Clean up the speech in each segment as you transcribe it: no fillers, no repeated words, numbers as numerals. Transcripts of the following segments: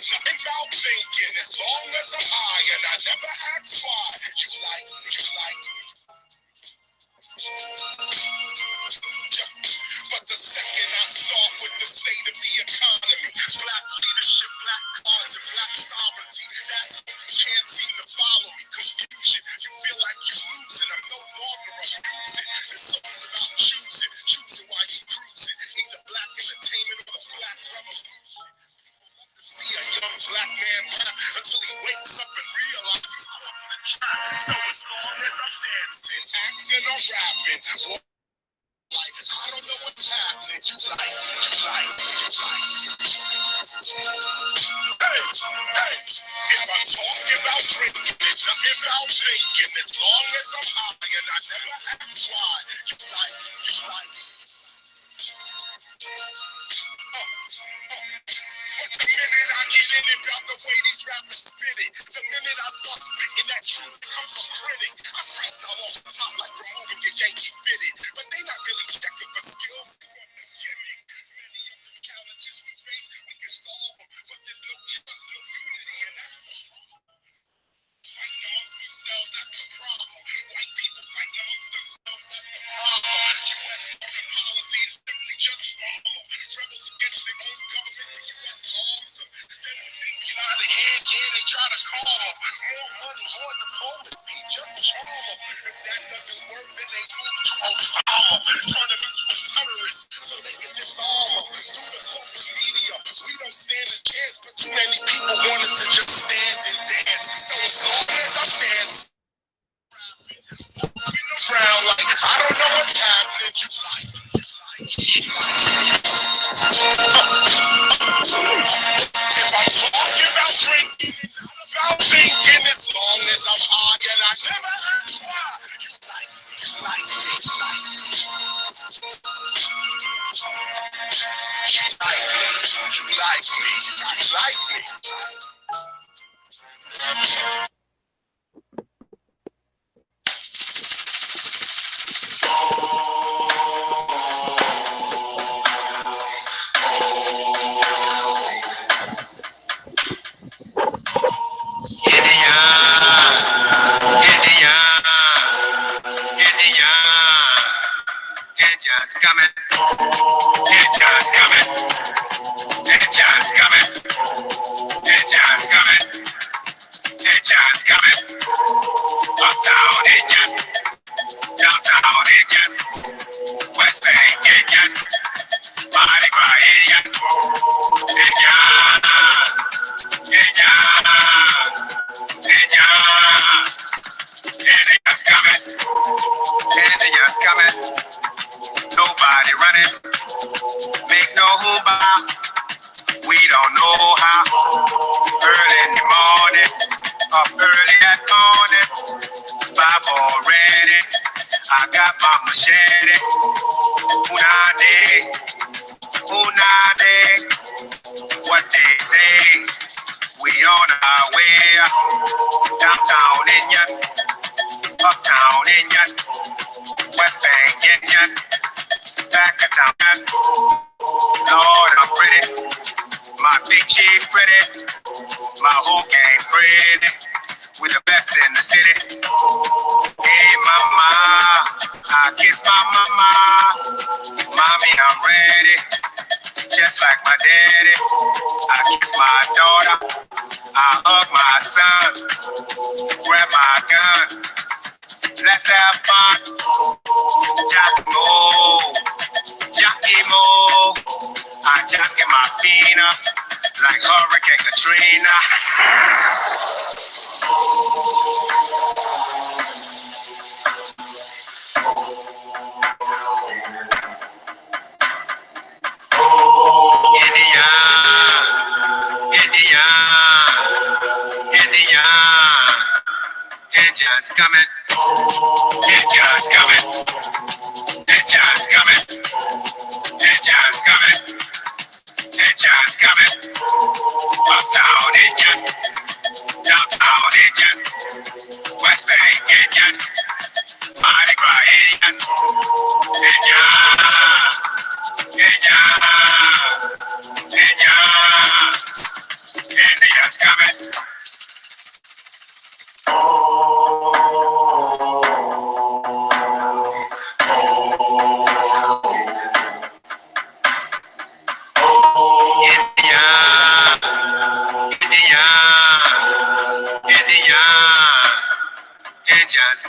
nothing about thinking. As long as I'm high and I never ask why. You like me, you like me. But the second I start with the state of the economy, black leadership, black cards, and black sovereignty, that's when you can't seem to follow me. Confusion, you feel like you're losing. I'm no longer abusing. This song's about choosing while you're cruising. Either black entertainment or the black revolution. See a young black man rap until he wakes up and realizes he's caught in a trap. So as long as I'm dancing, acting or rapping, like I don't know what's happening. You like me, you like me, you like me. Hey, if I'm talking about drinking, it's nothing about thinking. As long as I'm high and I never ask why. You like me, you like me. The minute I get in it about the way these rappers spit it, the minute I start spitting that truth becomes a critic. I freestyle off the top like removing your Yankee fitted, but they not really checking for skills. They want this gimmick. Many of the challenges we face, we can solve them, but there's no trust, no unity, and that's the problem. Fighting amongst themselves, that's the problem. White people fighting amongst themselves, that's the problem. U.S. foreign policy is simply just normal. Rebels against their own government, the U.S. arms them. Then when things get out of hand, yeah, they try to calm them. More money, more diplomacy, just charm them. If that doesn't work, then they move to Osama. Turn them into a terrorist so they can disarm them. Through the corporate media, we don't stand a chance, but too many people want us to just stand and dance. So as long as I'm dancing, walking around like I don't know what's happening, you like me, you like me, you like me. If I'm talking about drinking, it's not about thinking. As long as I'm high and I never ask why. You like me, you like me, you like me. You like me, you like me, you like me. Indians coming, Indians coming, Indians coming, Indians coming, Indians coming. Uptown Indian, downtown Indian, West Bank Indian, Mardi Gras Indian, Indians coming, Indians coming. Nobody running, make no hoopah. We don't know how. Early in the morning, up early at morning. 5 already. I got my machete. Unade. What they say? We on our way. Downtown Indian, uptown Indian, West Bank Indian. Back of town, Lord, I'm pretty. My big chief pretty. My whole gang pretty. We the best in the city. Hey, mama, I kiss my mama. Mommy, I'm ready. Just like my daddy. I kiss my daughter. I hug my son. Grab my gun. Let's have fun. Jackimo, I jack in my fina like Hurricane Katrina. Indians coming, Indians coming, Indians coming, Indians coming, Indians coming. Uptown Indian, downtown Indian, West Bank Indian, Mardi Gras Indian, Indian, Indian, Indian.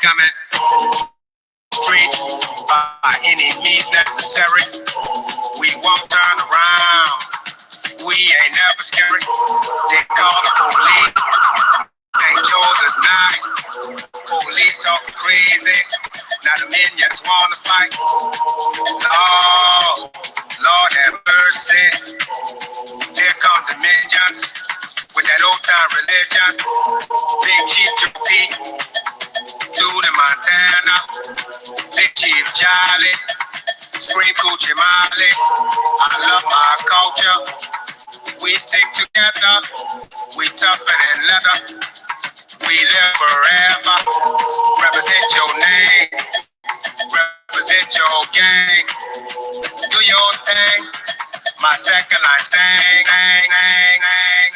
coming. Streets by any means necessary. We won't turn around. We ain't never scary. They call the police. St. Joseph night. Police talk crazy. Now the minions wanna fight. Oh, Lord have mercy. Here comes the minions with that old time religion. Big Chief Joe to the Montana. Big Chief Charlie. Scream Coochie Molly. I love my culture. We stick together. We tougher than leather. We live forever. Represent your name. Represent your gang. Do your thing. My second line sang. Ang, ang, ang,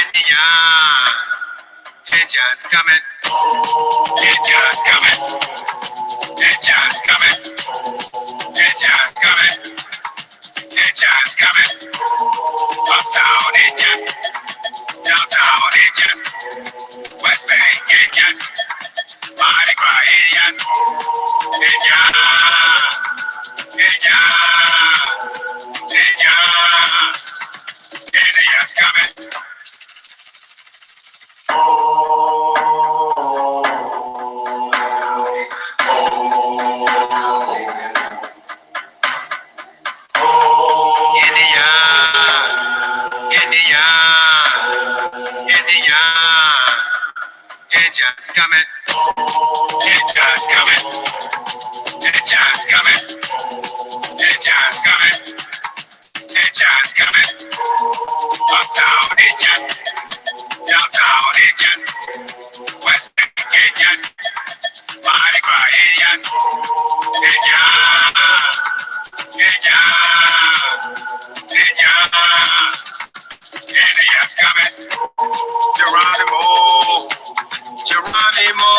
Indian, Indians coming. Indians coming. Indians coming. Indians coming. Indians coming. Uptown Indian. Downtown Indian. West Bank Indian. Mardi Gras Indian. Indian. Indian. Indian. Indians coming. Indians coming. Indians coming. Indians coming. Indians coming. Indians coming. Uptown Indian. Downtown Indian. West Bank Indian. Mardi Gras Indian. Indian. Indian. Indian. Indians coming. Geronimo. Geronimo,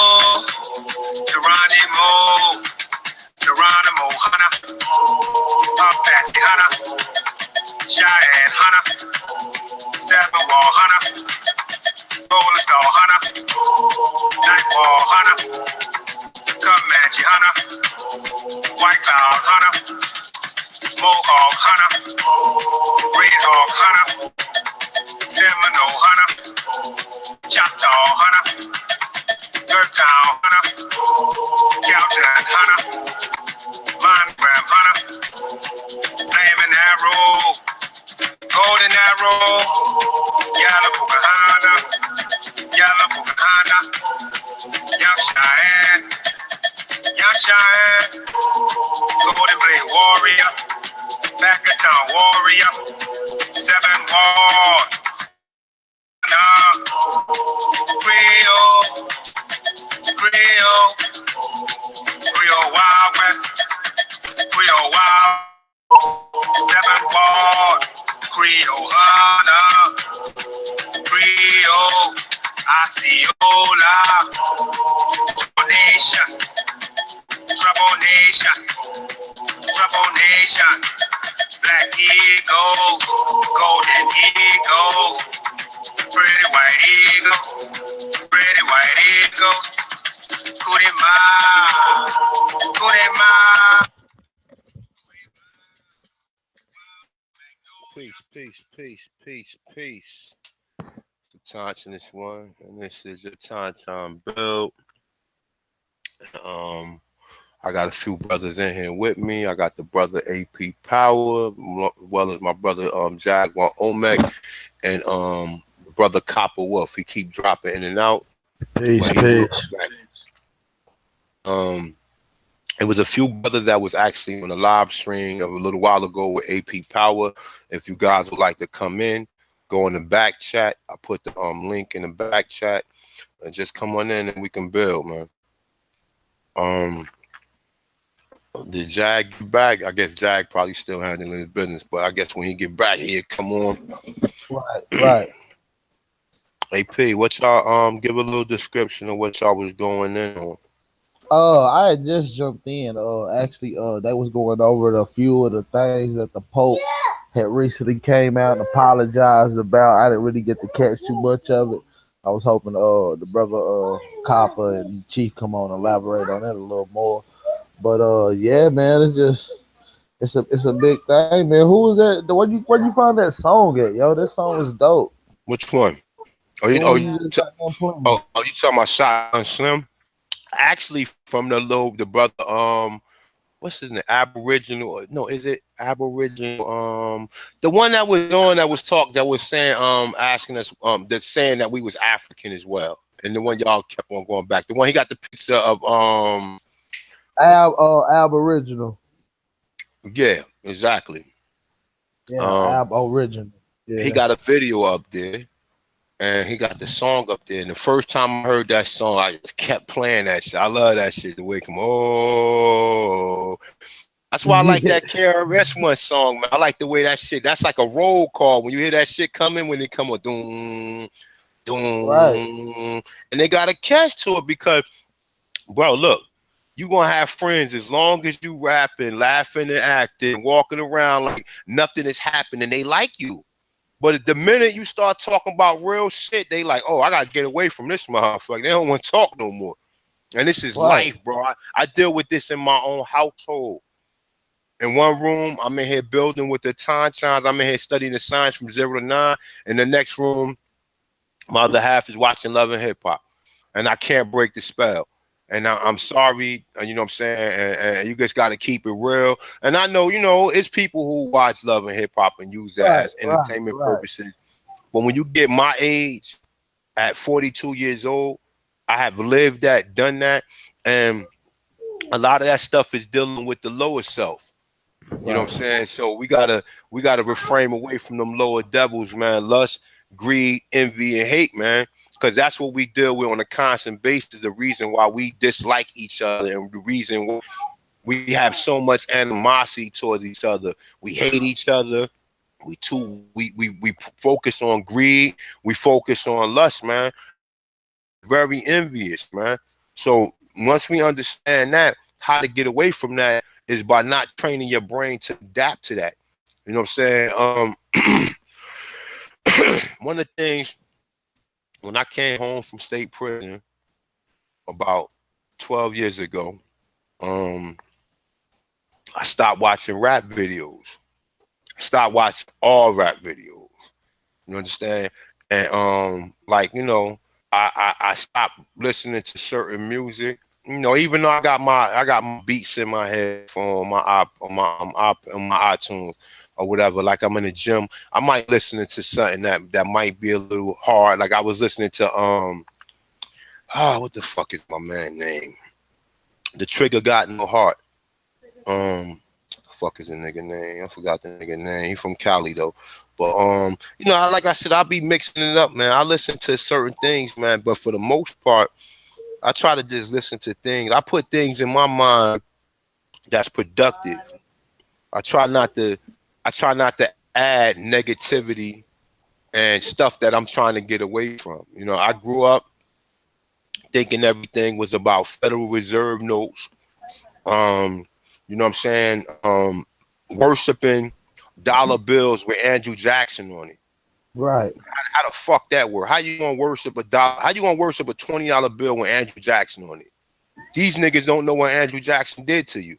Geronimo, Geronimo Hunter, Apache Hunter, Cheyenne Hunter, Seven Wall Hunter, Golden Star Hunter, Nightfall Hunter, Comanche Hunter, White Cloud Hunter, Mohawk Hunter, Red Hawk Hunter, Seminole Hunter, Choctaw Hunter, Dirt Town Hunter, Calton Hunter, Monogram Hunter, Flaming Arrow, Golden Arrow, Yellow Pocahana, Yellow Pocahana, Young Cheyenne, Young Cheyenne, Golden Blade Warrior, Back-a-Town Warrior, Seven Wall, Creole, Creole, Creole Wild West, Creole Wild, Seven Ward, Creole Honor, Creole, Osceola, Nation, Trouble Nation, Trouble Nation, Black Eagles, Golden Eagles, Pretty White Eagles, Pretty White Eagles, Kurima, Kurima. Peace, peace, peace, peace, peace. The Touch in this one, and this is your time build. I got a few brothers in here with me. I got the brother AP Power, as well as my brother Jaguar Omek, and brother Copper Wolf. He keep dropping in and out. Peace, peace. It was a few brothers that was actually on the live stream a little while ago with AP Power. If you guys would like to come in, go in the back chat. I put the link in the back chat, and just come on in and we can build, man. Did Jag get back? I guess Jag probably still handling his business, but I guess when he get back, he'll come on. Right. AP, what y'all give a little description of what y'all was going in on. I had just jumped in. Actually, they was going over a few of the things that the Pope had recently came out and apologized about. I didn't really get to catch too much of it. I was hoping the brother Copper and the Chief come on and elaborate on it a little more. But yeah, man, it's a big thing, man. Who was that? Where you find that song at, yo? That song was dope. Which one? Oh, The one you just got done playing. you talking about Shotgun Slim? Actually, from the brother, what's his name? Aboriginal? No, is it Aboriginal? The one that was on that was saying, asking us, that saying that we was African as well, and the one y'all kept on going back. The one he got the picture of, Aboriginal. yeah, exactly. Yeah, Um, Aboriginal. he Yeah. got a video up there. And he got the song up there. And the first time I heard that song, I just kept playing that shit. I love that shit. The way it come, oh, that's why I like Yeah. that KRS One song, man. I like the way that shit. That's like a roll call when you hear that shit coming. When they come on, doom, Right. doom, and they got a catch to it because, bro, look, you gonna have friends as long as you rapping, laughing, and acting, walking around like nothing is happening. They like you. But the minute you start talking about real shit, they like, oh, I gotta get away from this motherfucker. They don't want to talk no more. And this is Right. life, bro. I deal with this in my own household. In one room, I'm in here building with the time signs. I'm in here studying the science from 0 to 9. In the next room, my other half is watching Love and Hip Hop. And I can't break the spell. And I'm sorry, you know what I'm saying? And you just got to keep it real. And I know, it's people who watch Love and Hip Hop and use that Right. as Right. entertainment Right. purposes. But when you get my age, at 42 years old, I have lived that, done that, and a lot of that stuff is dealing with the lower self. You know what Right. I'm saying? So we gotta refrain away from them lower devils, man. Lust, greed, envy, and hate, man. Because that's what we deal with on a constant basis. The reason why we dislike each other and the reason why we have so much animosity towards each other. We hate each other. We focus on greed. We focus on lust, man. Very envious, man. So once we understand that, how to get away from that is by not training your brain to adapt to that. You know what I'm saying? One of the things when I came home from state prison about 12 years ago, um, I stopped watching rap videos. I stopped watching all rap videos. You understand? And like I stopped listening to certain music. Even though I got my beats in my head on my on my iTunes or whatever. Like I'm in the gym, I might listen to something that might be a little hard. Like I was listening to what the fuck is my man name? The Trigger Got No Heart. The fuck is the nigga name? I forgot the nigga name. He from Cali though. But like I said, I'll be mixing it up, man. I listen to certain things, man, but for the most part, I try to just listen to things. I put things in my mind that's productive. I try not to I try not to add negativity and stuff that I'm trying to get away from. I grew up thinking everything was about Federal Reserve notes. Um, you know what I'm saying? Worshiping dollar bills with Andrew Jackson on it. Right. How the fuck that work? How you gonna worship a dollar? How you gonna worship a $20 bill with Andrew Jackson on it? These niggas don't know what Andrew Jackson did to you.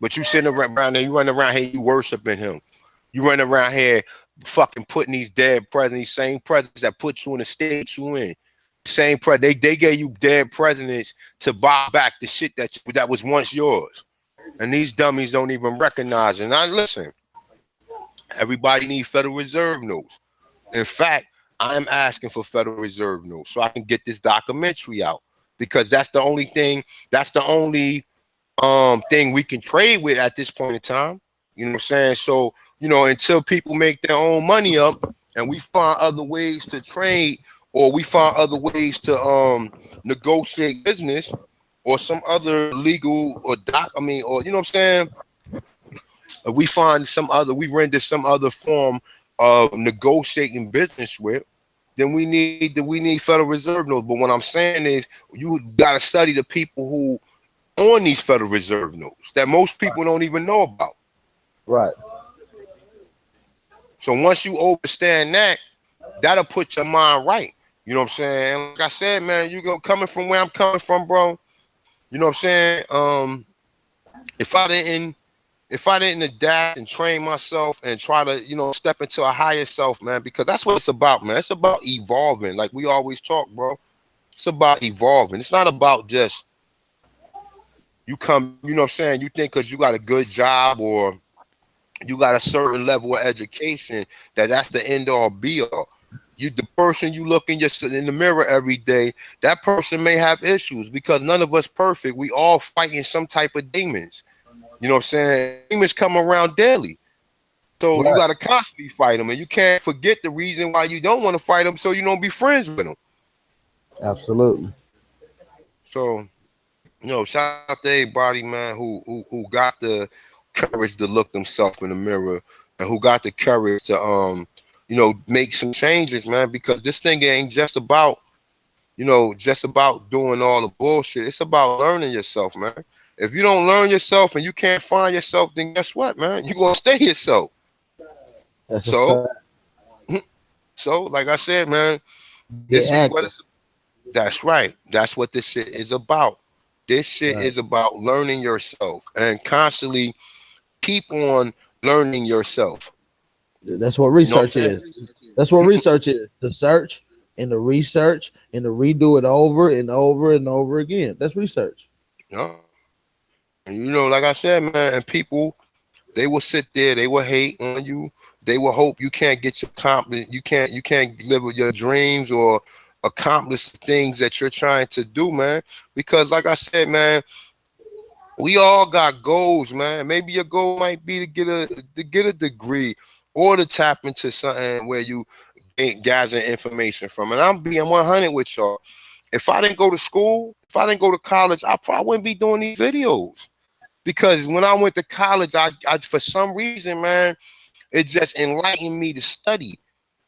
But you sitting around there, you running around here, you worshiping him. You running around here fucking putting these dead presidents, these same presidents that put you in the state you in. Same president. They gave you dead presidents to buy back the shit that was once yours. And these dummies don't even recognize it. Now listen, everybody needs Federal Reserve notes. In fact, I'm asking for Federal Reserve notes so I can get this documentary out because that's the only thing we can trade with at this point in time. You know what I'm saying? So, until people make their own money up and we find other ways to trade or we find other ways to negotiate business or some other legal or or you know what I'm saying? We find we render some other form of negotiating business with, then we need Federal Reserve notes. But what I'm saying is you gotta study the people who on these Federal Reserve notes that most people don't even know about. Right. So once you understand that, that'll put your mind right. You know what I'm saying? Like I said, man, you go coming from where I'm coming from, bro. You know what I'm saying? If I didn't adapt and train myself and try to, step into a higher self, man, because that's what it's about, man. It's about evolving. Like we always talk, bro. It's about evolving. It's not about just you come, you know what I'm saying? You think because you got a good job or you got a certain level of education that's the end all be all. You, the person you look in the mirror every day, that person may have issues because none of us perfect. We all fighting some type of demons. You know what I'm saying? Demons come around daily. So you Right. got to constantly fight them, and you can't forget the reason why you don't want to fight them, so you don't be friends with them. Absolutely. So, shout out to everybody, man, who got the courage to look themselves in the mirror and who got the courage to make some changes, man, because this thing ain't just about doing all the bullshit. It's about learning yourself, man. If you don't learn yourself and you can't find yourself, then guess what, man? You're gonna stay yourself. That's a So, fact. like I said, man, Get this is what active. it's. That's right. That's what this shit is about. This shit Right. is about learning yourself and constantly keep on learning yourself. That's what You know what research I'm is. That's what research is. The search and the research and the redo it over and over and over again. That's research. saying? And like I said, man, and people, they will sit there, they will hate on you, they will hope you can't get your you can't live with your dreams or accomplish the things that you're trying to do, man. Because like I said, man, we all got goals, man. Maybe your goal might be to get a degree or to tap into something where you gather information from. And I'm being 100 with y'all. If I didn't go to school, if I didn't go to college, I probably wouldn't be doing these videos. Because when I went to college, I for some reason, man, it just enlightened me to study.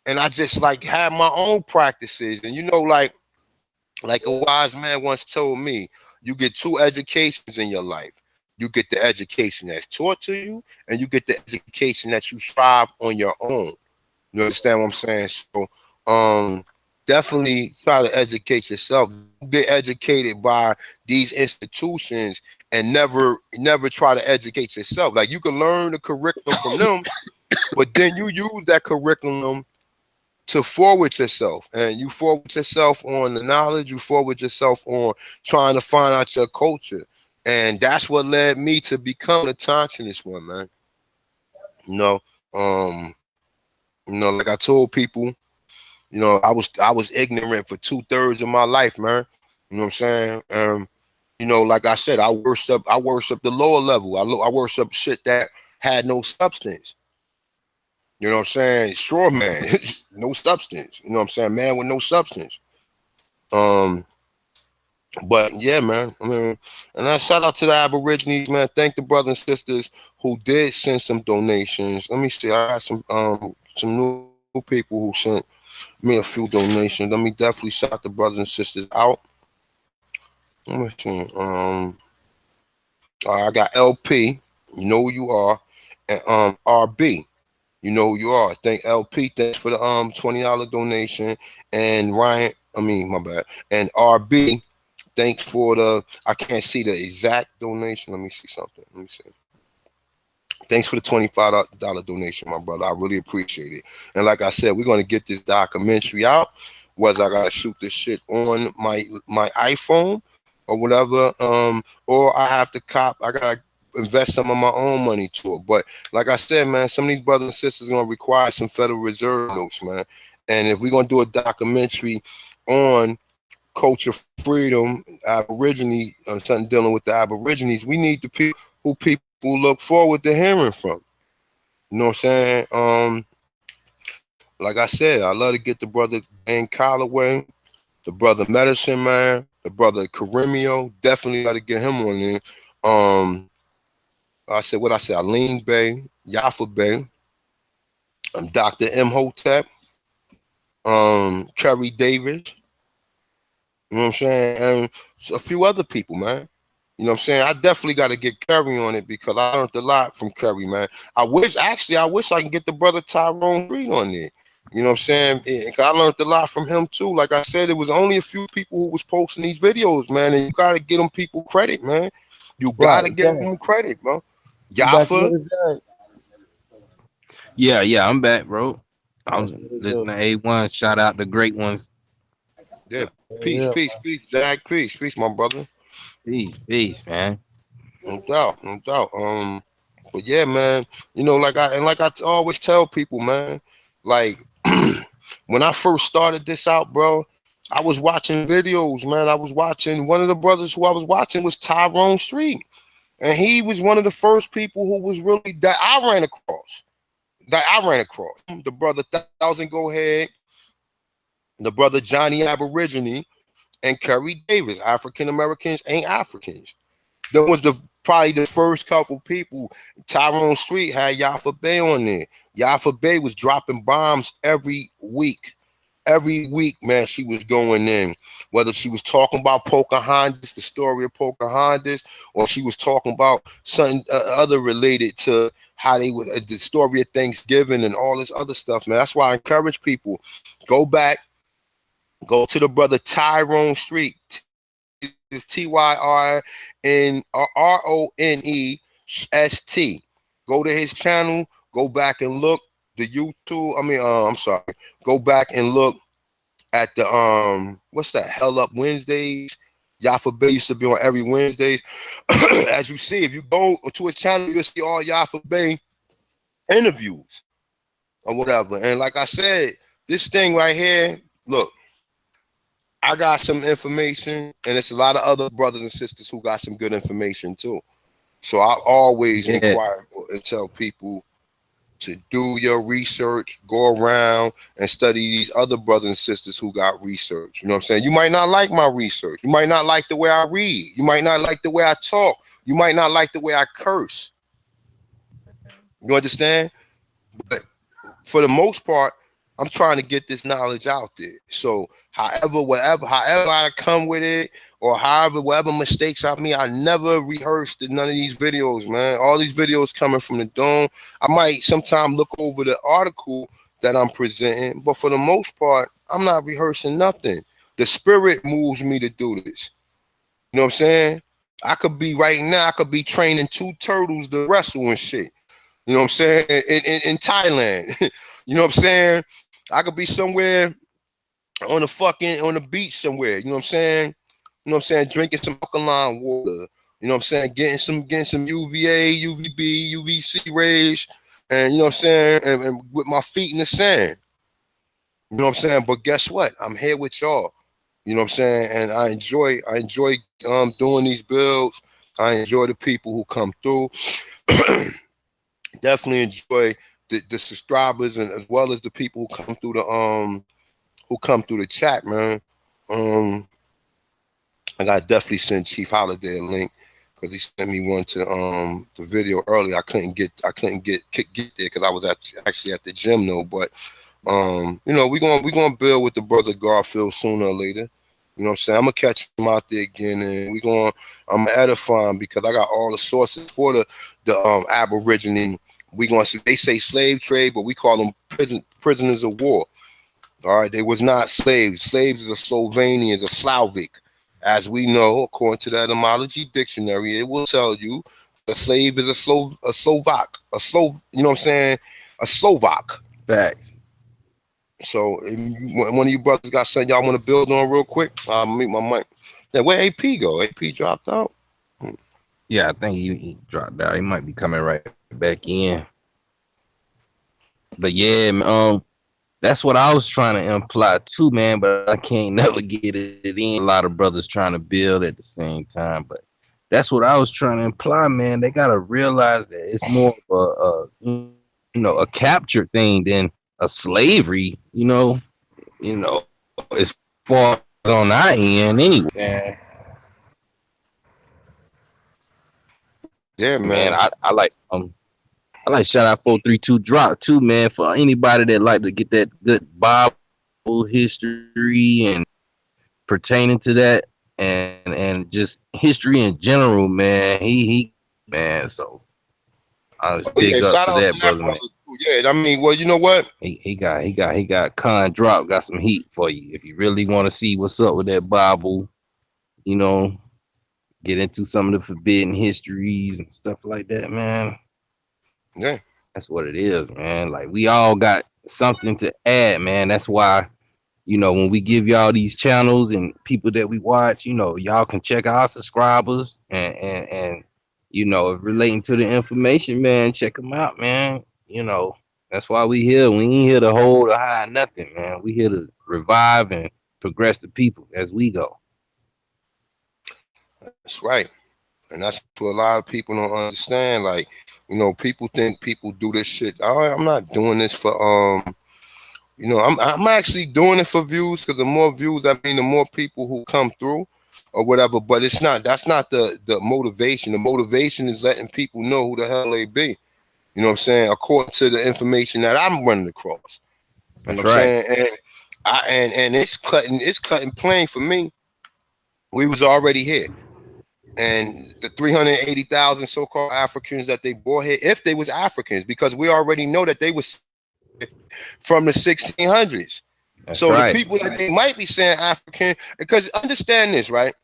And I just like had my own practices. And like a wise man once told me, you get two educations in your life. You get the education that's taught to you, and you get the education that you strive on your own. You understand what I'm saying? So, definitely try to educate yourself. Don't get educated by these institutions and never try to educate yourself. Like you can learn the curriculum from them, but then you use that curriculum to forward yourself, and you forward yourself on the knowledge, you forward yourself on trying to find out your culture. And that's what led me to become the Tonsinist one, man. You know, um, like I told people, I was ignorant for 2/3 of my life, man. You know what I'm saying? Like I said, I worship the lower level. I worship shit that had no substance. You know what I'm saying? Straw man, no substance. You know what I'm saying? Man with no substance. Um, but yeah, man. I mean, and I shout out to the Aborigines, man. Thank the brothers and sisters who did send some donations. Let me see. I got some new people who sent me a few donations. Let me definitely shout the brothers and sisters out. Let me see. I got LP. You know who you are, and RB. You know who you are. Thank LP. Thanks for the $20 donation. And Ryan, I mean my bad. And RB, thanks for the. I can't see the exact donation. Let me see something. Let me see. Thanks for the $25 donation, my brother. I really appreciate it. And like I said, we're gonna get this documentary out. Whether I gotta shoot this shit on my iPhone or whatever, or I have to cop. I gotta invest some of my own money to it. But like I said, man, some of these brothers and sisters are gonna require some Federal Reserve notes, man. And if we're gonna do a documentary on culture freedom, Aborigine, something dealing with the Aborigines, we need the people who people look forward to hearing from. You know what I'm saying? Like I said, I love to get the brother Dan Calloway, the brother Medicine Man, the brother Karimio. Definitely got to get him on there. Um, I said what I said. Aline Bay, Yafa Bay, Dr. Imhotep, Kerry Davis, you know what I'm saying, and a few other people, man. You know what I'm saying? I definitely got to get Curry on it because I learned a lot from Curry, man. I wish I can get the brother Tyrone Reed on there. You know what I'm saying? 'Cause I learned a lot from him too. Like I said, it was only a few people who was posting these videos, man, and you gotta give them people credit, man. You Right, gotta give Jack. them credit, bro. You back Yafa, with it, Jack? Yeah, I'm back, bro. That's I'm what it do. listening to A1. Shout out the great ones. yeah, Yeah. peace, Yeah, peace, peace, Jack, peace, my brother. Peace, man. No doubt, no doubt. But yeah, man, like I always tell people, man, like when I first started this out, bro, I was watching videos, man. I was watching one of the brothers who I was watching was Tyrone Street, and he was one of the first people who was really that I ran across. The brother Thousand Go Ahead, the brother Johnny Aborigine, and Kerry Davis. African Americans ain't Africans. That was probably the first couple people. Tyrone Street had Yafa Bay on there. Yafa Bay was dropping bombs every week. Every week, man, she was going in. Whether she was talking about Pocahontas, the story of Pocahontas, or she was talking about something other related to how they would the story of Thanksgiving and all this other stuff, man. That's why I encourage people go back, go to the brother Tyrone Street. Is TYRONEST. Go to his channel. Go back and look the YouTube. I'm sorry. Go back and look at the what's that? Hell Up Wednesdays. Yafa Bay used to be on every Wednesdays. As you see, if you go to his channel, you'll see all Yafa Bay interviews or whatever. And like I said, this thing right here, look. I got some information, and it's a lot of other brothers and sisters who got some good information too. So I always Yeah, inquire and tell people to do your research, go around and study these other brothers and sisters who got research. You know what I'm saying? You might not like my research. You might not like the way I read. You might not like the way I talk. You might not like the way I curse. You understand? But for the most part, I'm trying to get this knowledge out there. So however I come with it, or whatever mistakes I made, I never rehearsed in none of these videos, man. All these videos coming from the dome. I might sometime look over the article that I'm presenting, but for the most part, I'm not rehearsing nothing. The spirit moves me to do this. You know what I'm saying? I could be right now, I could be training two turtles to wrestle and shit. You know what I'm saying? In Thailand. You know what I'm saying? I could be somewhere on the beach somewhere. You know what I'm saying? You know what I'm saying? Drinking some alkaline water. You know what I'm saying? Getting some UVA, UVB, UVC rays, and you know what I'm saying? And with my feet in the sand. You know what I'm saying? But guess what? I'm here with y'all. You know what I'm saying? And I enjoy doing these builds. I enjoy the people who come through. Definitely enjoy the subscribers and as well as the people who come through the chat, man. Um, and I definitely sent Chief Holiday a link because he sent me one to the video earlier. I couldn't get there because I was actually at the gym though. But we gonna build with the brother Garfield sooner or later. You know what I'm saying? I'm gonna catch him out there again, and I'm edifying because I got all the sources for the Aborigine. We gonna see they say slave trade, but we call them prisoners of war. All right, they was not slaves. Slaves is a Slovenian, is a Slavic. As we know, according to the etymology dictionary, it will tell you a slave is a Slovak, you know what I'm saying? A Slovak. facts. So if one of you brothers got something y'all want to build on real quick, I'll meet my mic. Yeah, where AP go? AP dropped out. Yeah, I think he dropped out. He might be coming right back in. But yeah, that's what I was trying to imply too, man. But I can't never get it in. A lot of brothers trying to build at the same time, but that's what I was trying to imply, man. They gotta realize that it's more of a a captured thing than a slavery. As far as on our end, anyway. Yeah, Man, man. I like shout out 432 drop too, man. For anybody that like to get that good Bible history and pertaining to that, and just history in general, man. He man. So I was Oh, yeah, big up shout to out to that that brother, man. brother too. Yeah, I mean, well, you know what? He got con drop, got some heat for you. If you really want to see what's up with that Bible, you know, get into some of the forbidden histories and stuff like that, man. Yeah, That's what it is, man. Like we all got something to add, man. That's why, when we give y'all these channels and people that we watch, y'all can check our subscribers and if relating to the information, man, check them out, man. That's why we here. We ain't here to hold or hide nothing, man. We here to revive and progress the people as we go. that's right. And that's what a lot of people don't understand. Like, people think people do this shit. I'm not doing this for I'm actually doing it for views, because the more views, I mean, the more people who come through or whatever. But it's not. That's not the motivation. The motivation is letting people know who the hell they be. You know what I'm saying? According to the information that I'm running across. You know That's what I'm right. saying? And it's cutting plain for me. We was already here. And the 380,000 so-called Africans that they brought here, if they was Africans, because we already know that they was from the 1600s. That's So the right. people that they might be saying African, because understand this, right?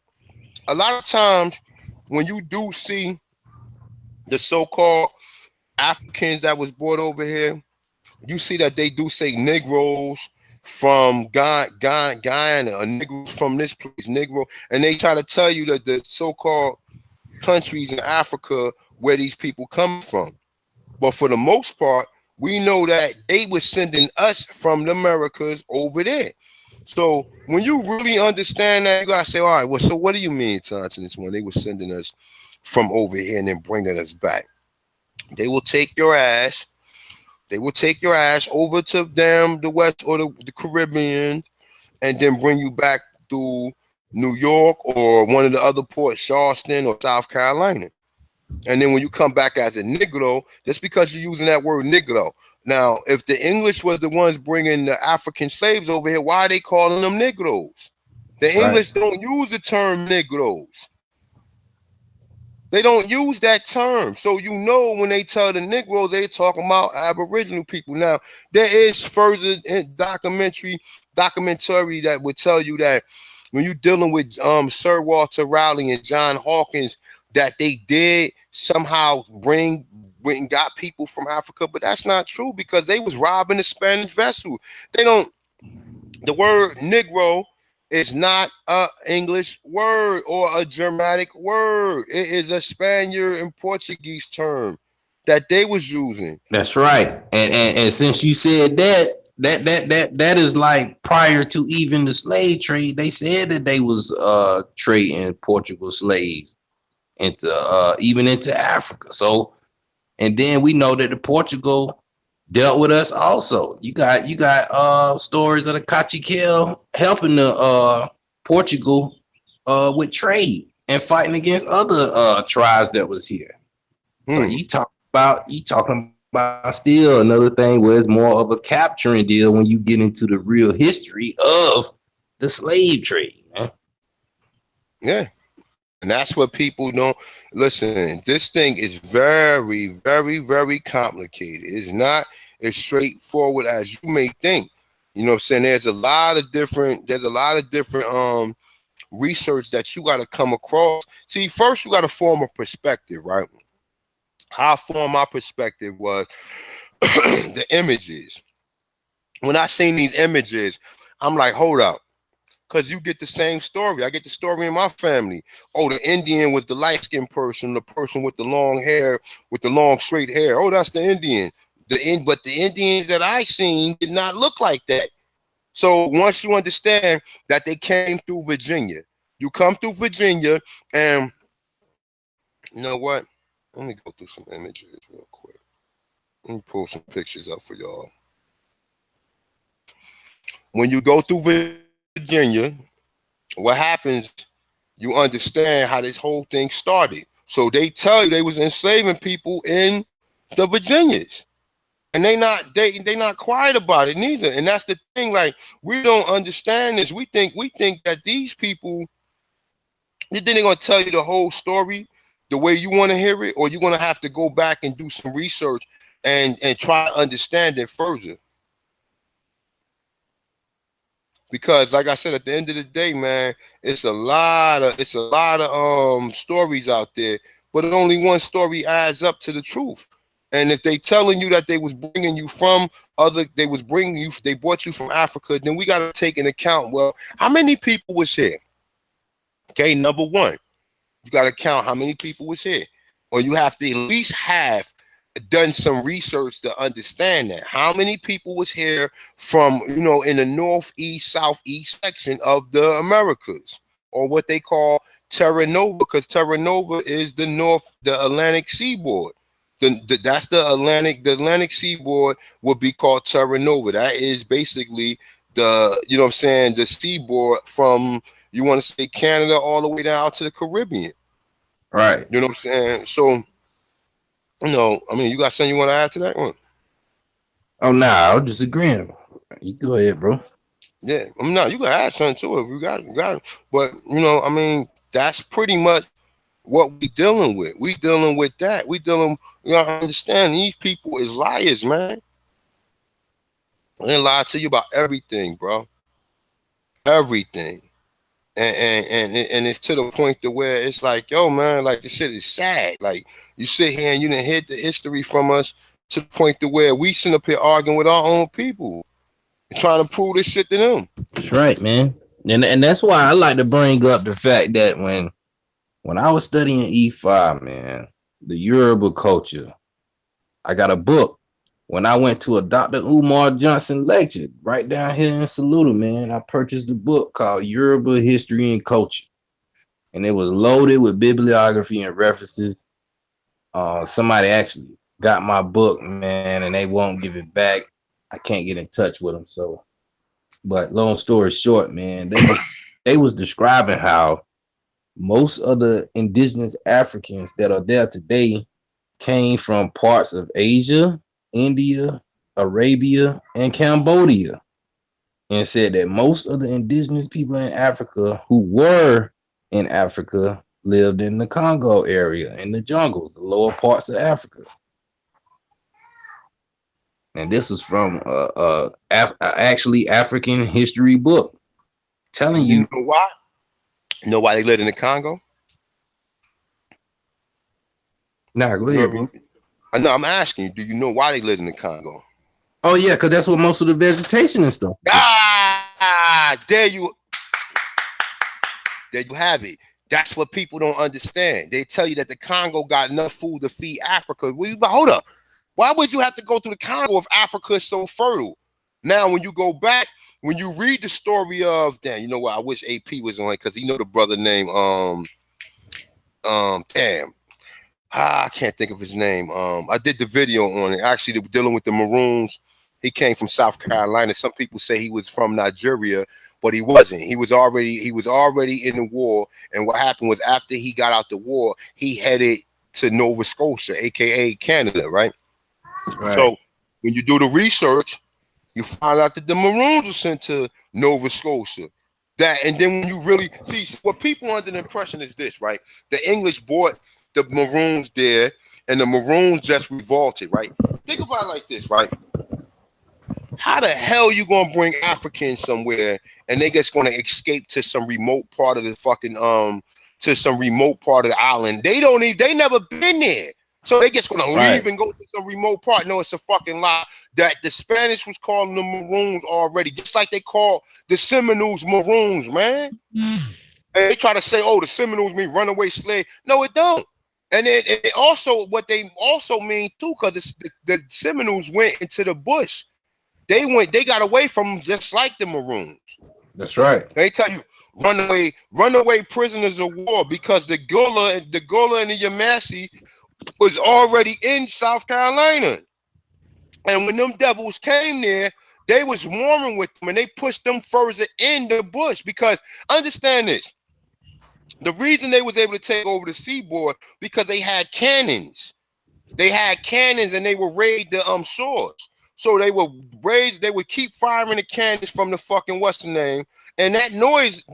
A lot of times when you do see the so-called Africans that was brought over here, you see that they do say Negroes from Guyana, or Negroes from this place, Negro, and they try to tell you that the so-called countries in Africa where these people come from. But for the most part, we know that they were sending us from the Americas over there. So when you really understand that, you gotta say, all right, well, so what do you mean, Thompson? When they were sending us from over here and then bringing us back? They will take your ass. They will take your ass over to them, the West or the Caribbean, and then bring you back to New York or one of the other ports, Charleston or South Carolina. And then when you come back as a Negro, just because you're using that word Negro. Now, if the English was the ones bringing the African slaves over here, why are they calling them Negroes? The Right. English don't use the term Negroes. They don't use that term. So when they tell the Negroes, they're talking about Aboriginal people. Now, there is further documentary that would tell you that when you're dealing with Sir Walter Raleigh and John Hawkins, that they did somehow went and got people from Africa, but that's not true, because they was robbing the Spanish vessel. The word Negro is not an English word or a Germanic word. It is a Spaniard and Portuguese term that they was using. That's right. And since you said that is like prior to even the slave trade, they said that they was trading Portugal slaves into even into Africa. So, and then we know that the Portugal dealt with us also. You got stories of the Cacique helping the Portugal with trade and fighting against other tribes that was here. So Hmm. you talking about still another thing where it's more of a capturing deal when you get into the real history of the slave trade, man. Yeah. And that's what people don't listen. This thing is very, very, very complicated. It's not as straightforward as you may think. You know what I'm saying? There's a lot of different research that you got to come across. See, first you got to form a perspective, right? How I formed my perspective was the images. When I seen these images, I'm like, hold up. Because you get the same story. I get the story in my family. Oh, the Indian was the light-skinned person, the person with the long hair, with the long straight hair. Oh, that's the Indian. But the Indians that I seen did not look like that. So once you understand that they came through Virginia, you come through Virginia, and you know what? Let me go through some images real quick. Let me pull some pictures up for y'all. When you go through Virginia, what happens? You understand how this whole thing started. So they tell you they was enslaving people in the Virginias. And they not quiet about it neither. And that's the thing. Like, we don't understand this. We think that these people, you think they're gonna tell you the whole story the way you want to hear it, or you're gonna have to go back and do some research and try to understand it further. Because, like I said, at the end of the day, man, it's a lot of stories out there, but only one story adds up to the truth. And if they telling you that they was bringing you from they brought you from Africa, then we got to take into account, well, how many people was here? Okay, number one, you got to count how many people was here, or you have to at least have done some research to understand that. How many people was here from, in the northeast, southeast section of the Americas, or what they call Terra Nova, because Terra Nova is the Atlantic seaboard. That's the Atlantic seaboard would be called Terra Nova. That is basically the seaboard from, you want to say, Canada all the way down to the Caribbean. Right. You know what I'm saying? So, you got something you want to add to that one? Oh, nah, I was just agreeing. You go ahead, bro. Yeah, no, you can add something to it. You got it. But, that's pretty much what we dealing with. We dealing with that. We dealing, understand these people is liars, man. They lie to you about everything, bro. Everything. And it's to the point to where it's like, yo, man, like, this shit is sad. Like, you sit here and you done hid the history from us to the point to where we sit up here arguing with our own people and trying to prove this shit to them. That's right, man. And that's why I like to bring up the fact that when I was studying E5, man, the Yoruba culture, I got a book. When I went to a Dr. Umar Johnson lecture right down here in Saluda, man, I purchased a book called Yoruba History and Culture. And it was loaded with bibliography and references. Somebody actually got my book, man, and they won't give it back. I can't get in touch with them. So, but long story short, man, they was describing how most of the indigenous Africans that are there today came from parts of Asia, India, Arabia, and Cambodia, and said that most of the indigenous people in Africa who were in Africa lived in the Congo area, in the jungles, the lower parts of Africa. And this was from actually African history book telling you. know why? You know why they lived in the Congo? Nah, go ahead, bro. No, I'm asking you, do you know why they lived in the Congo? Oh, yeah, because that's what most of the vegetation and stuff. There you have it. That's what people don't understand. They tell you that the Congo got enough food to feed Africa. Hold up. Why would you have to go to the Congo if Africa is so fertile? Now, when you go back, when you read the story of, damn, you know what? I wish AP was on it because he know the brother named I can't think of his name. I did the video on it. Actually, they were dealing with the Maroons. He came from South Carolina. Some people say he was from Nigeria, but he wasn't. He was already in the war. And what happened was, after he got out the war, he headed to Nova Scotia, aka Canada, right? So when you do the research, you find out that the Maroons were sent to Nova Scotia. And then when you really see what people under the impression is this, right? The English bought the Maroons there, and the Maroons just revolted, right? Think about it like this, right? How the hell you gonna bring Africans somewhere and they just gonna escape to some remote part of the fucking to some remote part of the island? They never been there. So they just gonna leave and go to some remote part. No, it's a fucking lie. That the Spanish was calling the Maroons already, just like they call the Seminoles Maroons, man. And they try to say, oh, the Seminoles mean runaway slave. No, it don't. And it also, what they also mean too, because the Seminoles went into the bush. They got away from them just like the Maroons. That's right. They tell you runaway prisoners of war, because the Gullah and the Yamasee was already in South Carolina. And when them devils came there, they was warring with them and they pushed them further in the bush. Because understand this, the reason they was able to take over the seaboard, because they had cannons. They had cannons and they would raid the shores. So they would keep firing the cannons from the fucking what's the name, and that noise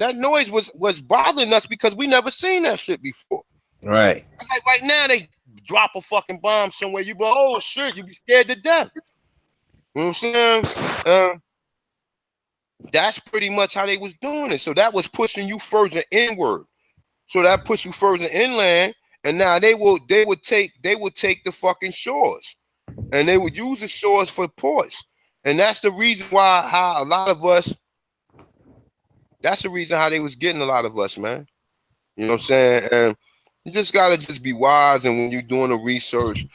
was bothering us because we never seen that shit before. Right. Like right now they drop a fucking bomb somewhere, you be like, oh shit, you be scared to death. You know what I'm saying? That's pretty much how they was doing it. So that was pushing you further inward. So that puts you further inland, and now they would take the fucking shores, and they would use the shores for ports, and that's the reason why how a lot of us. That's the reason how they was getting a lot of us, man. You know what I'm saying? And you just gotta just be wise, and when you're doing the research,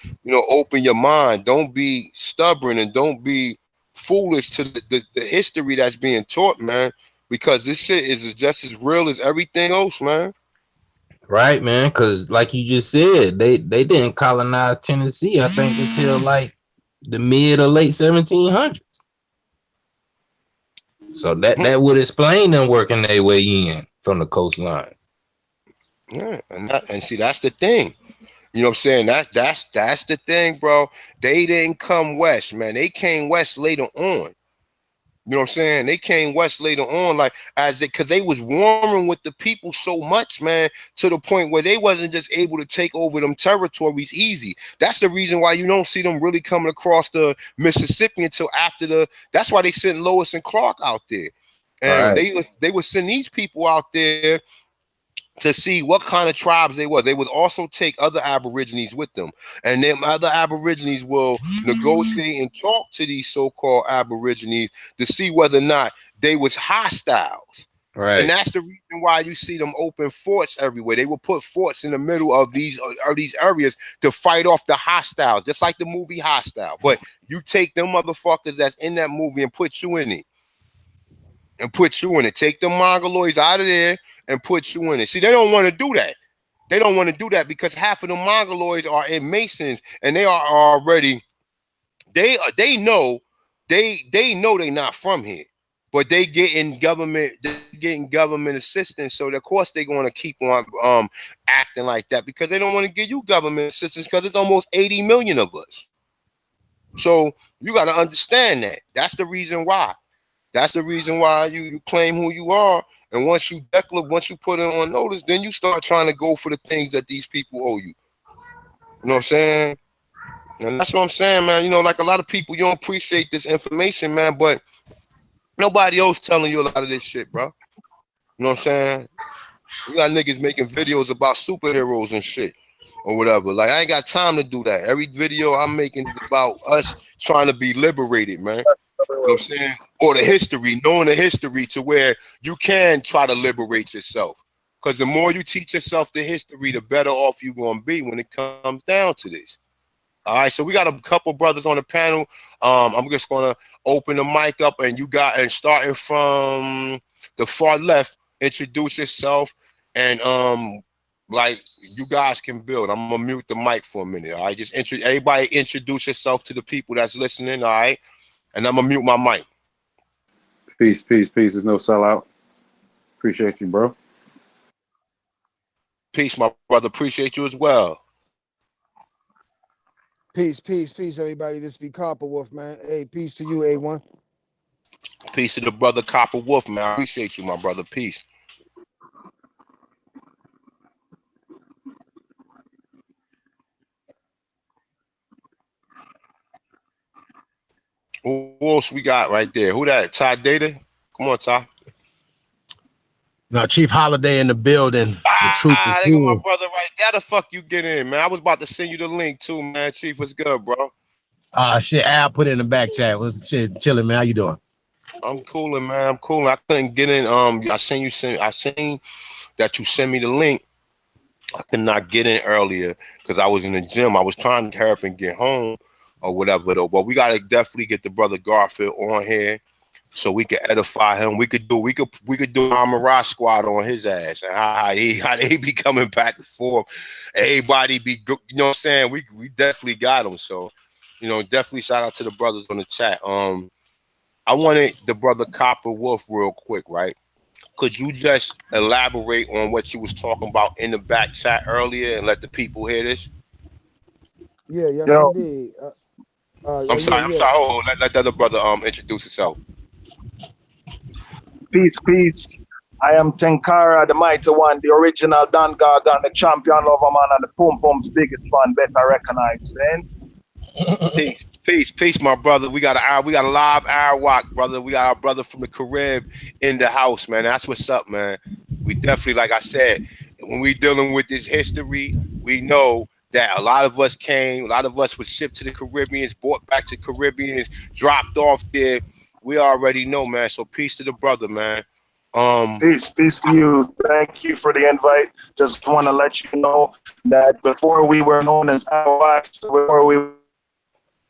open your mind. Don't be stubborn, and don't be foolish to the history that's being taught, man. Because this shit is just as real as everything else, man. Right, man. Because like you just said, they didn't colonize Tennessee, I think, until like the mid or late 1700s. So that would explain them working their way in from the coastline. Yeah, and see, that's the thing. You know what I'm saying? That's the thing, bro. They didn't come west, man. They came west later on. You know what I'm saying? They came west later on, like because they was warring with the people so much, man, to the point where they wasn't just able to take over them territories easy. That's the reason why you don't see them really coming across the Mississippi until after that's why they sent Lewis and Clark out there. And Right. they would send these people out there to see what kind of tribes they was. They would also take other Aborigines with them. And then other Aborigines will negotiate and talk to these so-called Aborigines to see whether or not they was hostiles. Right. And that's the reason why you see them open forts everywhere. They will put forts in the middle of these areas to fight off the hostiles, just like the movie Hostile. But you take them motherfuckers that's in that movie and put you in it. Take the Mongoloids out of there and put you in it. See, they don't want to do that. They don't want to do that because half of the Mongoloids are in Masons, and they are already. They know they're not from here, but they getting government assistance. So of course they're going to keep on acting like that because they don't want to give you government assistance because it's almost 80 million of us. So you got to understand that. That's the reason why. That's the reason why you claim who you are. And once you put it on notice, then you start trying to go for the things that these people owe you. You know what I'm saying? And that's what I'm saying, man. Like a lot of people, you don't appreciate this information, man, but nobody else telling you a lot of this shit, bro. You know what I'm saying? You got niggas making videos about superheroes and shit or whatever. Like, I ain't got time to do that. Every video I'm making is about us trying to be liberated, man. You know what I'm saying? Or the history, knowing the history to where you can try to liberate yourself. Because the more you teach yourself the history, the better off you're going to be when it comes down to this. All right, so we got a couple brothers on the panel. I'm just going to open the mic up, and starting from the far left, introduce yourself, and like you guys can build. I'm going to mute the mic for a minute. All right, just everybody introduce yourself to the people that's listening. All right. And I'm gonna mute my mic. Peace, peace, peace. There's no sellout. Appreciate you, bro. Peace, my brother. Appreciate you as well. Peace, peace, peace, everybody. This be Copper Wolf, man. Hey, peace to you, A1. Peace to the brother Copper Wolf, man. I appreciate you, my brother. Peace. Who else we got right there? Who that? Ty Data? Come on, Ty. Now, Chief Holiday in the building. The truth is there go my here. brother right. How the fuck you get in, man? I was about to send you the link too, man. Chief, what's good, bro? Shit, Al put it in the back chat. What's shit, chilling, man? How you doing? I'm cooling, man. I'm cooling. I couldn't get in. I seen that you sent me the link. I could not get in earlier because I was in the gym. I was trying to hurry up and get home or whatever though. But we gotta definitely get the brother Garfield on here so we can edify him. We could do Amarai squad on his ass and how they be coming back and forth. Everybody be good, you know what I'm saying? We definitely got him. So, definitely shout out to the brothers on the chat. I wanted the brother Copper Wolf real quick, right? Could you just elaborate on what you was talking about in the back chat earlier and let the people hear this? Yeah, yes, Yo, indeed. I'm Yeah, sorry. I'm yeah. sorry. Hold on. Let the other brother introduce himself. peace, peace. I am Tenkara, the mighty one, the original Don Gargan, the champion lover man, and the Pum Pum's biggest fan, better recognized. And Peace, peace, peace, my brother. We got a live hour walk, brother. We got our brother from the Carib in the house, man. That's what's up, man. We definitely, like I said, when we dealing with this history, we know that a lot of us came, a lot of us were shipped to the Caribbeans, brought back to Caribbeans, dropped off there. We already know, man. So peace to the brother, man. peace to you. Thank you for the invite. Just want to let you know that before we were known as Allies, before we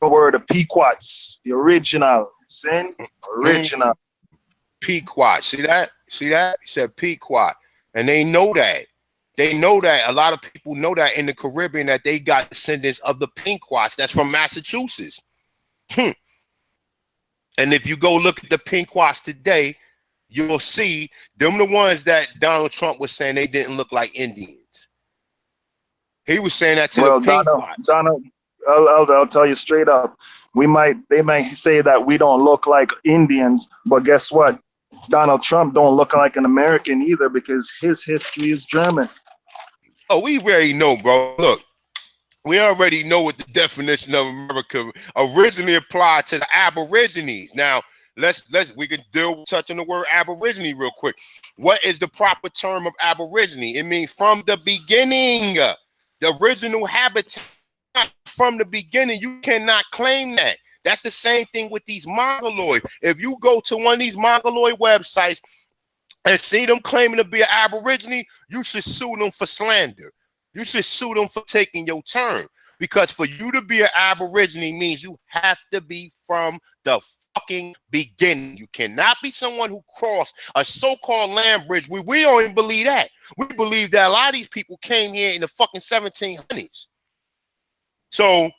were the Pequots, the original. Sin, mm, original. Pequot. See that? See that? He said Pequot. And they know that. They know that. A lot of people know that in the Caribbean that they got descendants of the Pequots. That's from Massachusetts. And if you go look at the Pequots today, you'll see them the ones that Donald Trump was saying they didn't look like Indians. He was saying that to the Well, Pequots. I'll tell you straight up. They might say that we don't look like Indians, but guess what? Donald Trump don't look like an American either because his history is German. Oh, we already know, bro. Look, we already know what the definition of America originally applied to the Aborigines. Now, we can touch on the word Aborigine real quick. What is the proper term of Aborigine? It means from the beginning, the original habitat from the beginning. You cannot claim that. That's the same thing with these Mongoloid. If you go to one of these Mongoloid websites and see them claiming to be an Aborigine, you should sue them for slander. You should sue them for taking your turn. Because for you to be an Aborigine means you have to be from the fucking beginning. You cannot be someone who crossed a so-called land bridge. We don't even believe that. We believe that a lot of these people came here in the fucking 1700s. So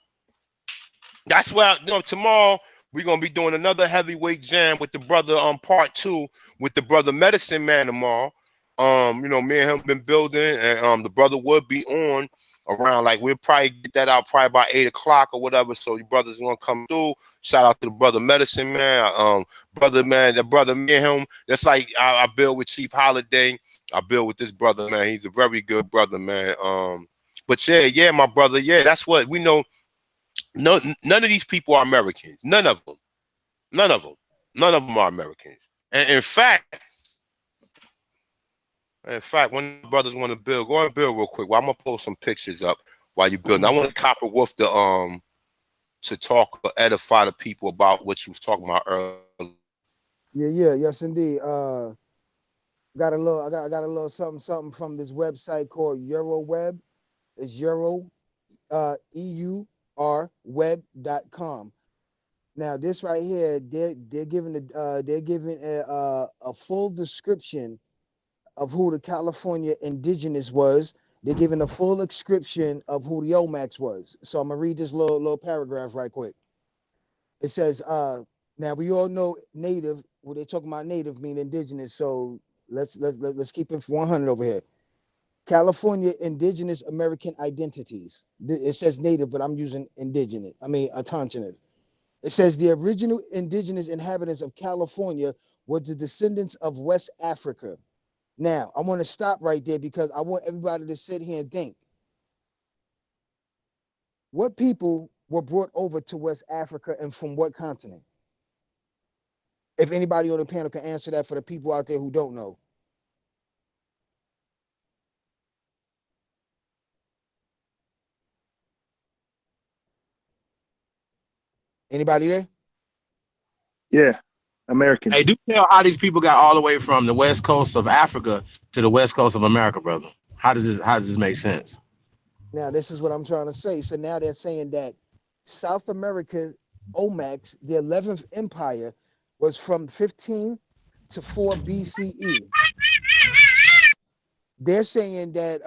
that's why, tomorrow we're gonna be doing another heavyweight jam with the brother on part 2 with the brother Medicine Man tomorrow. Me and him been building, and the brother would be on around, like, we'll probably get that out probably by 8 o'clock or whatever. So you brothers gonna come through. Shout out to the brother Medicine Man. The brother, me and him, that's like I build with Chief Holiday. I build with this brother, man. He's a very good brother, man. But yeah, my brother, yeah, that's what we know. No, none of these people are Americans. None of them. None of them. None of them are Americans. And in fact, when brothers want to build, go and build real quick. Well, I'm gonna post some pictures up while you build. I want to Copper Wolf to talk or edify the people about what you was talking about earlier. Yeah, yes, indeed. I got a little something from this website called EuroWeb. It's Euro, EUR web.com. Now this right here, they're giving a full description of who the California Indigenous was. They're giving a full description of who the Omax was. So I'm gonna read this little paragraph right quick. It says, now we all know native. When they talking about native, mean indigenous. So let's keep it 100 over here. California Indigenous American identities. It says native, but I'm using indigenous. I mean autochthonous. It says the original indigenous inhabitants of California were the descendants of West Africa. Now, I want to stop right there because I want everybody to sit here and think. What people were brought over to West Africa and from what continent? If anybody on the panel can answer that for the people out there who don't know. Anybody there? Yeah, Hey, Americans. do tell how these people got all the way from the west coast of Africa to the west coast of America, brother. How does this make sense? Now, this is what I'm trying to say. So now they're saying that South America, Omax, the 11th empire, was from 15 to 4 BCE. They're saying that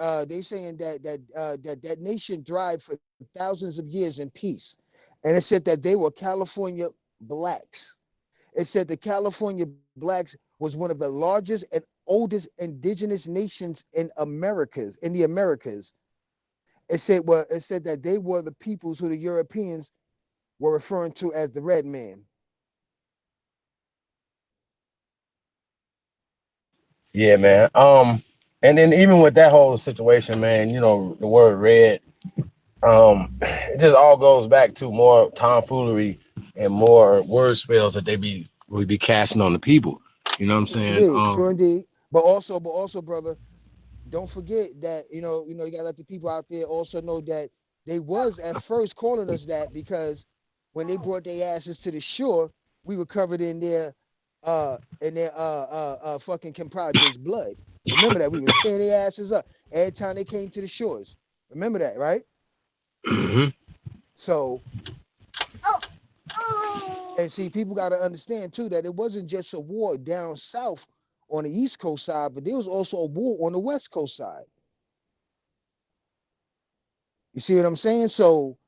nation thrived for thousands of years in peace, and it said that they were California blacks. It said the California blacks was one of the largest and oldest indigenous nations in the Americas, It said, well, it said that they were the peoples who the Europeans were referring to as the red man. Yeah, man. And then even with that whole situation, man, you know, the word red, it just all goes back to more tomfoolery and more word spells that we be casting on the people. You know what I'm saying? True indeed. But also, brother, don't forget that you gotta let the people out there also know that they was at first calling us that because when they brought their asses to the shore, we were covered in their fucking compadres' blood. Remember that we were tearing their asses up every time they came to the shores. Remember that, right? Mhm. So, and see, people got to understand too that it wasn't just a war down south on the East Coast side, but there was also a war on the West Coast side. You see what I'm saying? So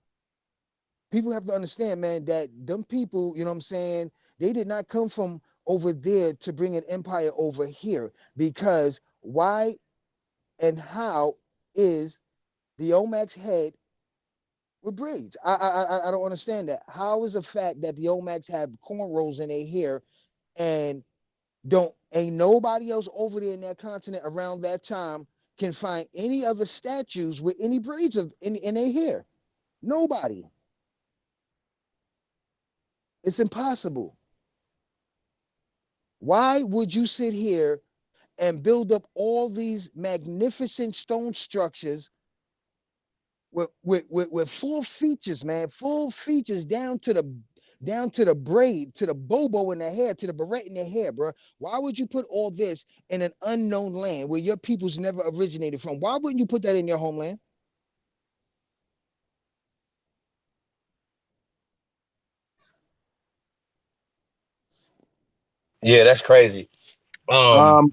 people have to understand, man, that them people, you know what I'm saying, they did not come from over there to bring an empire over here, because why and how is the Olmec's head with braids? I don't understand that. How is the fact that the Olmecs have cornrows in their hair and ain't nobody else over there in that continent around that time can find any other statues with any braids in their hair? Nobody. It's impossible. Why would you sit here and build up all these magnificent stone structures with full features, man, full features down to the braid, to the bobo in the hair, to the barrette in the hair, bro? Why would you put all this in an unknown land where your peoples never originated from? Why wouldn't you put that in your homeland? Yeah, that's crazy. Um,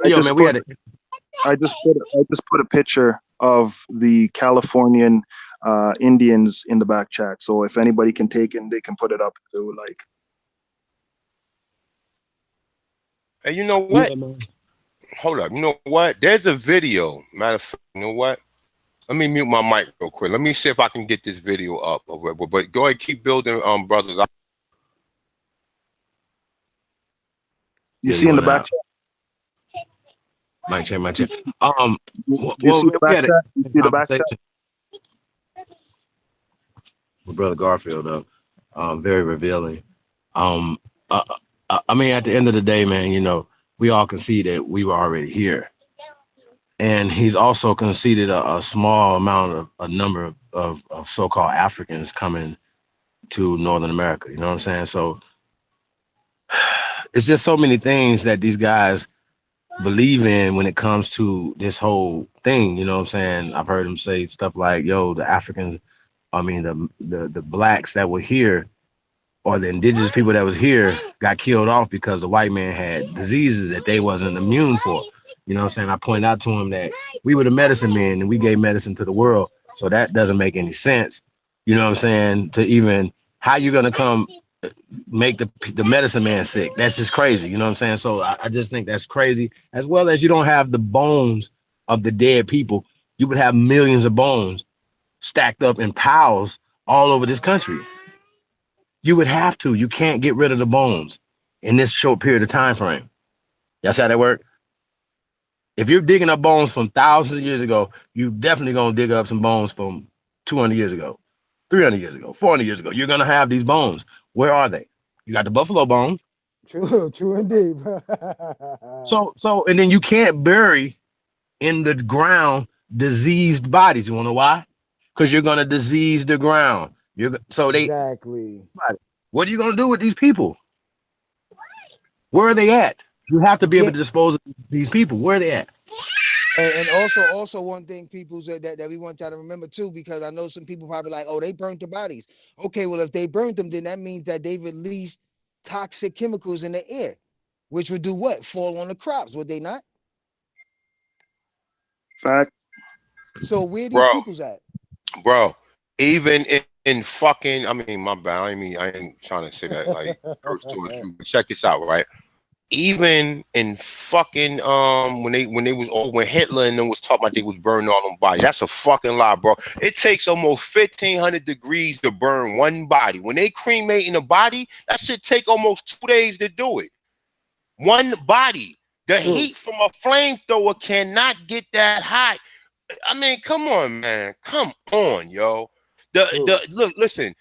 I Yo, just man, we put had to. I just put a picture of the Californian Indians in the back chat. So if anybody can take it, they can put it up if they would like. And you know what? Yeah, man. Hold up. You know what? There's a video. Matter of fact, you know what? Let me mute my mic real quick. Let me see if I can get this video up. But go ahead, keep building, brothers. You Yeah, see you in the went back out. chat? Mic check, mic check. Do you Well, see man, the we back had a chat? You see the back chat? conversation with Brother Garfield. Very revealing. Um, I mean, at the end of the day, man, you know, we all can see that we were already here, and he's also conceded a small amount of a number of so-called Africans coming to Northern America. You know what I'm saying? So it's just so many things that these guys believe in when it comes to this whole thing. You know what I'm saying? I've heard him say stuff like, "Yo, the Africans, I mean, the blacks that were here, or the indigenous people that was here, got killed off because the white man had diseases that they wasn't immune for." You know what I'm saying? I point out to him that we were the medicine men and we gave medicine to the world. So that doesn't make any sense. You know what I'm saying? To even how you gonna come make the medicine man sick? That's just crazy. You know what I'm saying? So I just think that's crazy. As well as you don't have the bones of the dead people. You would have millions of bones stacked up in piles all over this country. You would have to. You can't get rid of the bones in this short period of time frame. That's how that work. If you're digging up bones from thousands of years ago, you definitely gonna dig up some bones from 200 years ago, 300 years ago, 400 years ago. You're gonna have these bones. Where are they? You got the buffalo bones. True indeed, bro. And then you can't bury in the ground diseased bodies. You wanna know why? Because you're gonna disease the ground. Exactly. What are you gonna do with these people? Where are they at? You have to be able Yeah. to dispose of these people. Where are they at? And also one thing people said that we want y'all to remember too, because I know some people probably like, oh, they burnt the bodies. Okay, well, if they burnt them, then that means that they released toxic chemicals in the air, which would do what? Fall on the crops, would they not? Fact. So where these Bro, peoples at? bro. Even in fucking, I mean, my bad. I ain't trying to say that like hurts towards you. But check this out, right? even in fucking when Hitler and them was talking about they was burning all them bodies. That's a fucking lie, bro. It takes almost 1,500 degrees to burn one body. When they cremating a body, that shit take almost 2 days to do it. One body. The heat from a flamethrower cannot get that hot. I mean, come on, man. Come on, yo. Listen.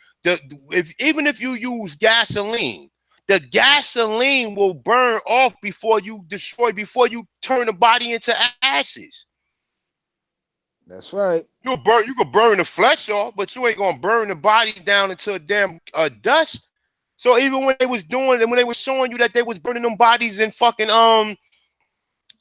Even if you use gasoline, the gasoline will burn off before you turn the body into ashes. That's right. You could burn the flesh off, but you ain't gonna burn the body down into a damn dust. So even when they was showing you that they was burning them bodies in fucking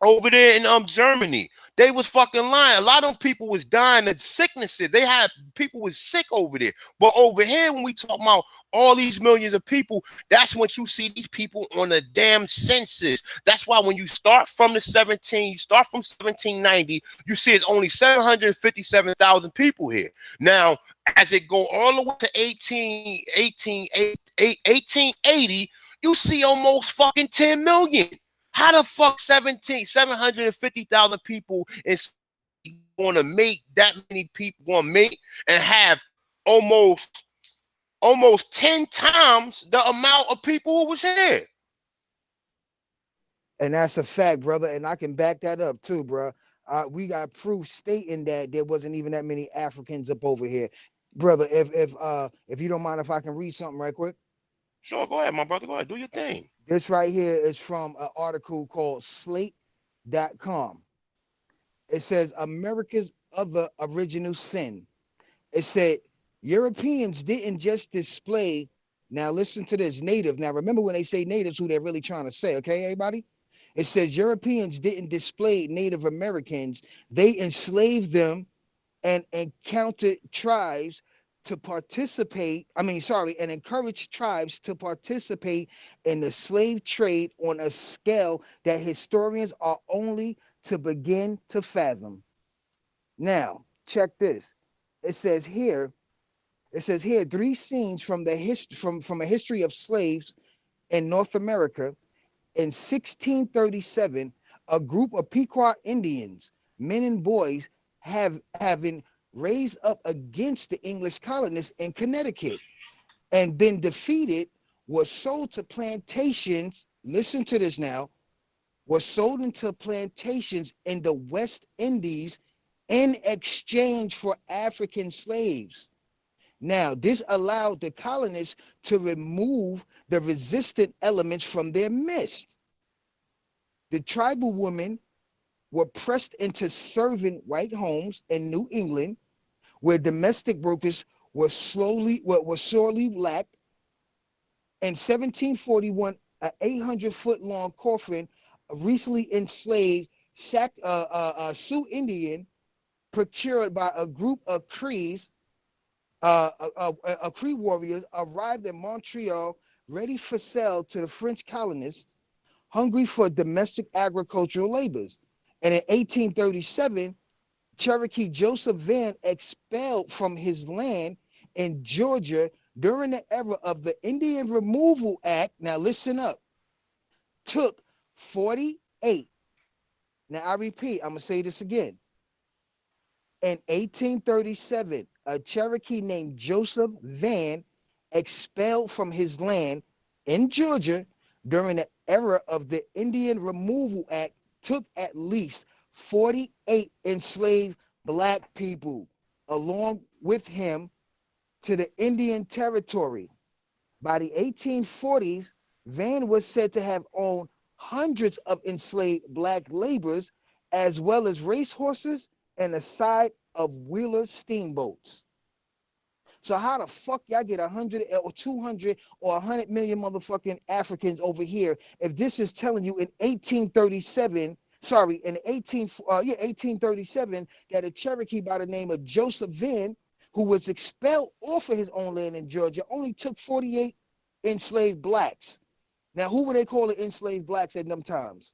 over there in Germany, they was fucking lying. A lot of them people was dying of sicknesses. They had people was sick over there. But over here, when we talk about all these millions of people, that's when you see these people on the damn census. That's why when you start from 1790, you see it's only 757,000 people here. Now, as it go all the way to 1880, you see almost fucking 10 million. How the fuck 750,000 people is going to make that many people going to make and have almost 10 times the amount of people who was here? And that's a fact, brother. And I can back that up too, bro. We got proof stating that there wasn't even that many Africans up over here, brother. If you don't mind, if I can read something right quick. Sure, go ahead, my brother. Go ahead, do your thing. This right here is from an article called Slate.com. It says America's other original sin. It said Europeans didn't just display. Now listen to this, native. Now remember when they say natives, who they're really trying to say, okay, everybody? It says Europeans didn't display Native Americans. They enslaved them and encountered tribes to participate. And encouraged tribes to participate in the slave trade on a scale that historians are only to begin to fathom. Now, check this. It says here 3 scenes from from a history of slaves in North America. In 1637, a group of Pequot Indians, men and boys, having raised up against the English colonists in Connecticut and been defeated, was sold to plantations. Listen to this now. Was sold into plantations in the West Indies in exchange for African slaves. Now, this allowed the colonists to remove the resistant elements from their midst. The tribal women were pressed into serving white homes in New England, where domestic workers were sorely lacked. In 1741, an 800-foot-long coffin, recently enslaved Sioux Indian, procured by a group of Crees, Cree warriors, arrived in Montreal, ready for sale to the French colonists, hungry for domestic agricultural labors. And in 1837, Cherokee Joseph Van, expelled from his land in Georgia during the era of the Indian Removal Act, now listen up, took 48. Now I repeat, I'm going to say this again. In 1837, a Cherokee named Joseph Van, expelled from his land in Georgia during the era of the Indian Removal Act, took at least 48 enslaved Black people along with him to the Indian Territory. By the 1840s, Van was said to have owned hundreds of enslaved Black laborers, as well as racehorses and a side of wheeler steamboats. So how the fuck y'all get 100 or 200 or 100 million motherfucking Africans over here if this is telling you in 1837, in 1837, that a Cherokee by the name of Joseph Van, who was expelled off of his own land in Georgia, only took 48 enslaved Blacks. Now, who were they calling enslaved Blacks at them times?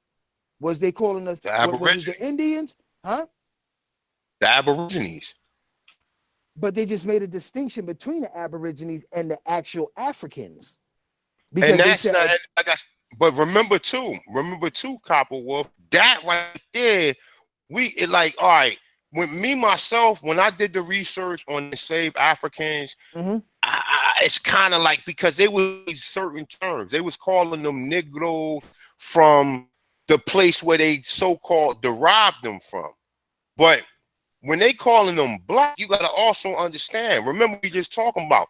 Was they calling us, was it the Indians? Huh? The Aborigines. But they just made a distinction between the Aborigines and the actual Africans. Because And that's they said, But remember too, Copper Wolf, that right there, like, all right, when me myself, when I did the research on the enslaved Africans, Mm-hmm. it's kind of like, because they was certain terms. They was calling them Negroes from the place where they so-called derived them from. But when they calling them black, you got to also understand. Remember, we just talking about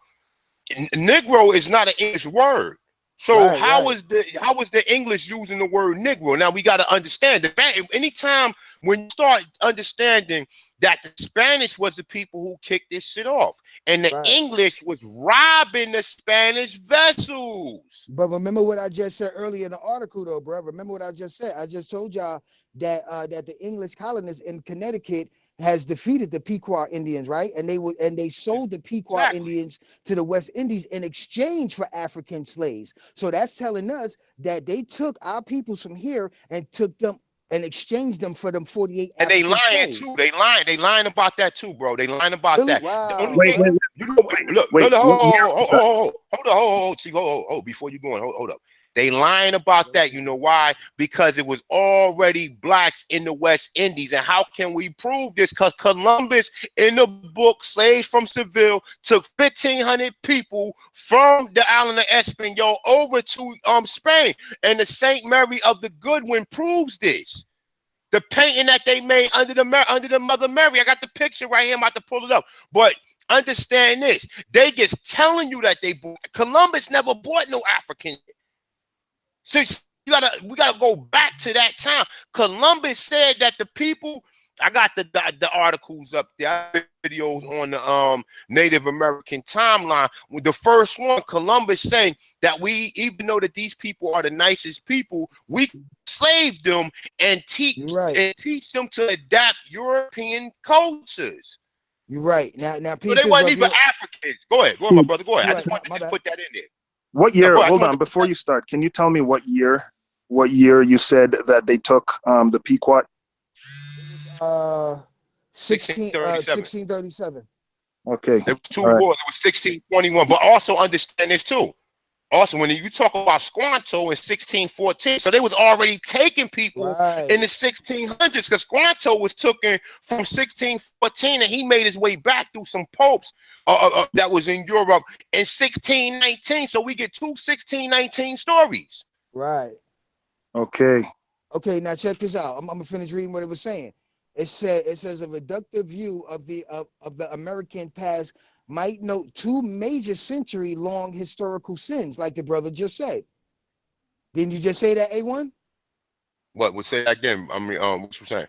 Negro is not an English word. So Right, how right. is the English using the word Negro? Now we got to understand the fact. Anytime when you start understanding that the Spanish was the people who kicked this shit off, and the Right. English was robbing the Spanish vessels. But remember what I just said earlier in the article, though, bro. Remember what I just said. I just told y'all that that the English colonists in Connecticut has defeated the Pequot Indians, right? And they sold the Pequot Exactly. Indians to the West Indies in exchange for African slaves. So that's telling us that they took our peoples from here and took them and exchanged them for them 48 And they African lying too. slaves. They lying. They lying about that too, bro. They lying about Really? that. The only Wow, Wait, thing, wait, bro. you know, look, wait. hold on, see, hold, before you go on, hold up. They lying about that. You know why? Because it was already blacks in the West Indies. And how can we prove this? Because Columbus, in the book Slaves from Seville, took 1,500 people from the island of Espanol over to Spain. And the Saint Mary of the Goodwin proves this. The painting that they made under the Mother Mary. I got the picture right here. I'm about to pull it up. But understand this. They just telling you that they bought. Columbus never bought no African. So we gotta go back to that time. Columbus said that the people. I got the articles up there, videos on the Native American timeline. With the first one, Columbus saying that even though that these people are the nicest people, we enslaved them and You're right. teach them to adapt European cultures. You're right. Now So peep they this, wasn't brother. even Africans. Go ahead, my brother. Go ahead. I You're right. just wanted My to just bad. put that in there. What No, year? go ahead. I just Hold wanted on, to put before that. you start, can you tell me what year? What year you said that they took the Pequot? Uh 1637. 1637. Okay, There was two all right. wars. It was 1621. But also understand this too. Also, when you talk about Squanto in 1614, so they was already taking people in Right. the 1600s, because Squanto was taken from 1614, and he made his way back through some popes that was in Europe in 1619. So we get two 1619 stories. Right. Okay. Okay, now check this out. I'm gonna finish reading what it was saying. It says a reductive view of the American past might note two major century long historical sins, like the brother just said. Didn't you just say that, A1? What would say that again? I mean, what you saying?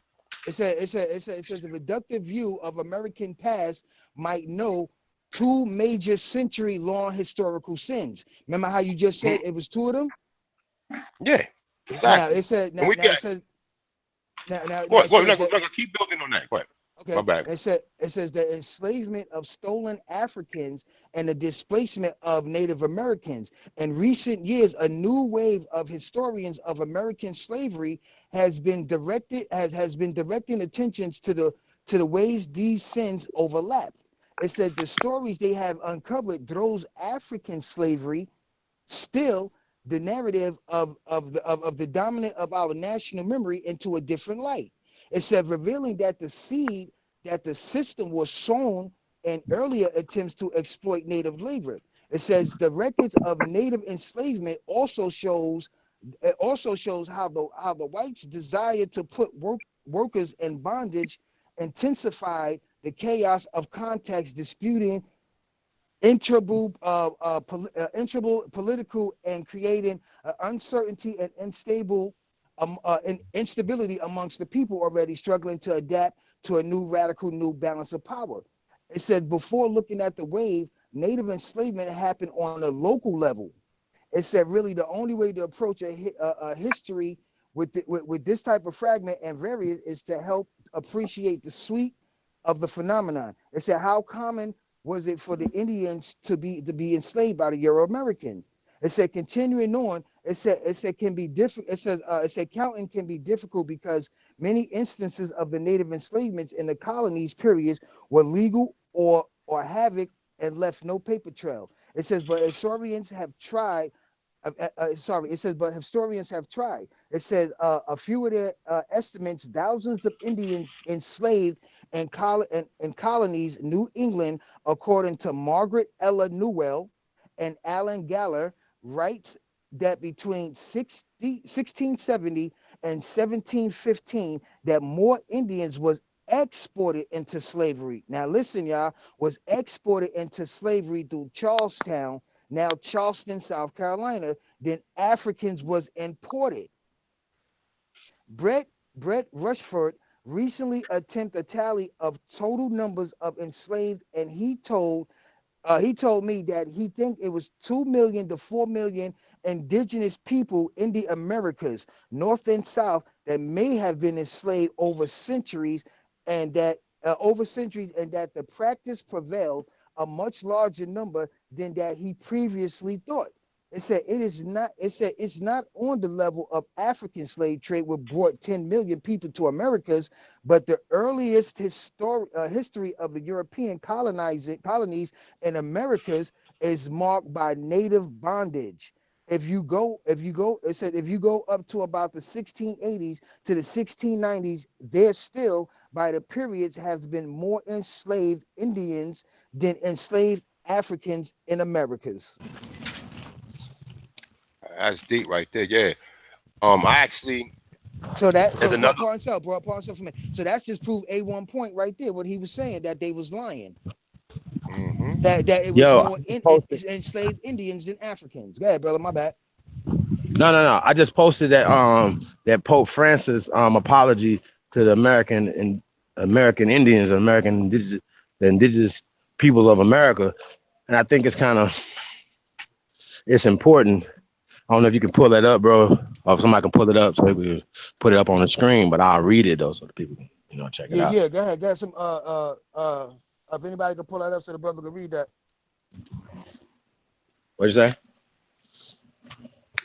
It says a reductive view of American past might know two major century long historical sins. Remember how you just said it was two of them? Yeah, Now exactly. it said And we now get it says now go it ahead, go says ahead, that keep building on that. Go ahead. My okay. bad. It says the enslavement of stolen Africans and the displacement of Native Americans. In recent years, a new wave of historians of American slavery has been directing attentions to the ways these sins overlapped. It said the stories they have uncovered throws African slavery still the narrative of the dominant of our national memory into a different light. It said revealing that the seed that the system was sown in earlier attempts to exploit native labor. It says the records of native enslavement also shows how the whites desire to put workers in bondage intensified the chaos of context disputing intrable political and creating uncertainty and instability amongst the people already struggling to adapt to a new balance of power. It said before looking at the wave, native enslavement happened on a local level. It said really the only way to approach a history with this type of fragment and variant is to help appreciate the suite of the phenomenon. It said how common was it for the Indians to be enslaved by the Euro Americans? It said continuing on, it said can be difficult. It said counting can be difficult because many instances of the native enslavements in the colonies periods were legal or havoc and left no paper trail. It says, but historians have tried sorry, it says, but historians have tried. It says a few of their estimates, thousands of Indians enslaved in colonies, New England, according to Margaret Ella Newell and Alan Galler, writes that between 1670 and 1715, that more Indians was exported into slavery. Now listen, y'all, was exported into slavery through Charlestown, now Charleston, South Carolina, then Africans was imported. Brett Rushford recently attempted a tally of total numbers of enslaved, and he told me that he think it was 2 million to 4 million indigenous people in the Americas, North and South, that may have been enslaved over centuries, and that the practice prevailed a much larger number than that he previously thought. It said it's not on the level of African slave trade, which brought 10 million people to Americas, but the earliest history of the European colonies in Americas is marked by native bondage. If you go, it said if you go up to about the 1680s to the 1690s, there still by the periods have been more enslaved Indians than enslaved Africans in Americas. That's deep right there. Yeah. I actually So there's another. part himself, bro, part himself for me. So that's just proof A1 point right there. What he was saying, that they was lying. Mm-hmm. That it was Yo, more enslaved Indians than Africans. Go ahead, brother. My bad. no. I just posted that that Pope Francis apology to the American Indians and the indigenous peoples of America, and I think it's important. I don't know if you can pull that up, bro, or if somebody can pull it up so we can put it up on the screen, but I'll read it though so the people can check it out. Yeah. Go ahead. Some if anybody can pull that up so the brother can read that. What'd you say?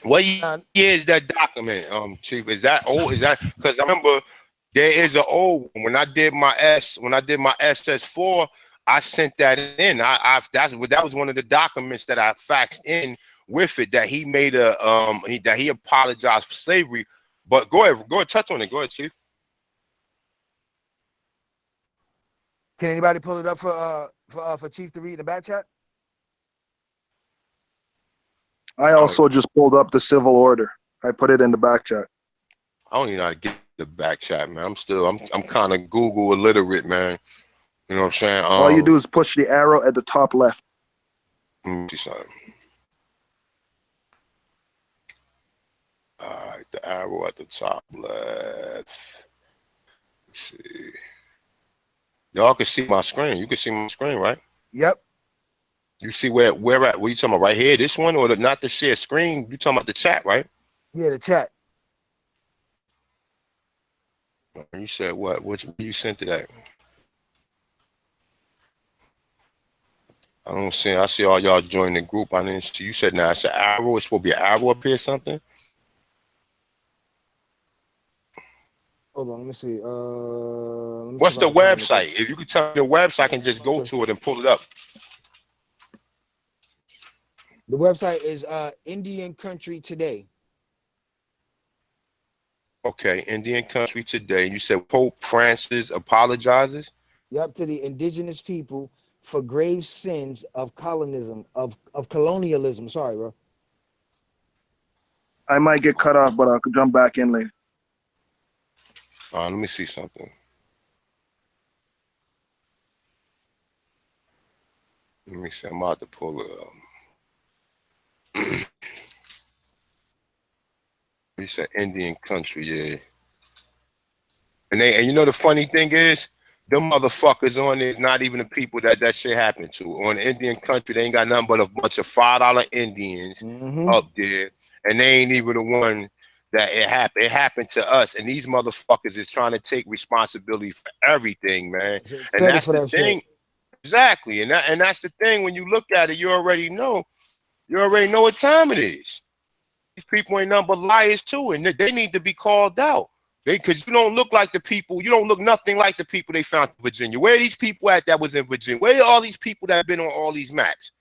What year is that document, Chief? Is that old? Is that because I remember there is an old one. When I did my SS4, I sent that in. That was one of the documents that I faxed in with it, that he made that he apologized for slavery. But go ahead, touch on it. Go ahead, Chief. Can anybody pull it up for Chief to read in the back chat? I also just pulled up the civil order. I put it in the back chat. I don't even know how to get the back chat, man. I'm kind of Google illiterate, man. You know what I'm saying? All you do is push the arrow at the top left. Let me see something. All right, the arrow at the top left. Let's see. Y'all can see my screen. You can see my screen, right? Yep. You see where at? What you talking about? Right here, this one, or not the share screen? You talking about the chat, right? Yeah, the chat. You said what? What you sent to that? I don't see. I see all y'all join the group. I didn't see. You said now it's an arrow. It's supposed to be an arrow up here, or something. Hold on, let me see. What's the website? If you could tell me the website, I can just go to it and pull it up. The website is Indian Country Today. Okay, Indian Country Today. You said Pope Francis apologizes? Yep, to the indigenous people for grave sins of colonialism, of colonialism. Sorry, bro. I might get cut off, but I could jump back in later. Let me see something. Let me see. I'm about to pull it up. You said Indian Country, yeah. And you know the funny thing is, them motherfuckers on there is not even the people that shit happened to. On the Indian Country, they ain't got nothing but a bunch of $5 Indians up there, and they ain't even the one that it happened. It happened to us, and these motherfuckers is trying to take responsibility for everything, man. And that's the thing, exactly. And that's the thing. When you look at it, you already know what time it is. These people ain't nothing but liars too, and they need to be called out. Because you don't look like the people, you don't look nothing like the people they found in Virginia. Where are these people at that was in Virginia? Where are all these people that have been on all these maps?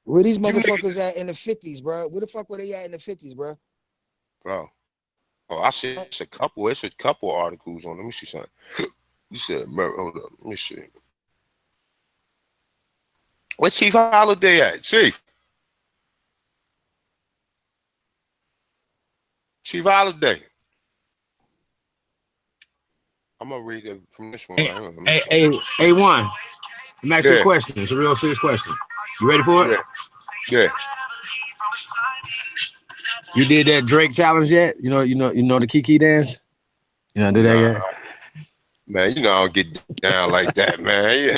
Where these You motherfuckers niggas, at in the 50s, bro? Where the fuck were they at in the 50s, bro? bro. Oh, I see. It's a couple. It's a couple articles on. Let me see something. You said, hold up. Let me see. Where Chief Holiday at? Chief Holiday. I'm gonna read it from this one Hey, right here. Let me hey, see. hey, A1. I'm asking you a Yeah, question. It's a real serious question. You ready for it? yeah, yeah. You did that Drake challenge yet? You know the Kiki dance? You know, do that Nah, yet? man. You know I don't get down like that, man. Yeah.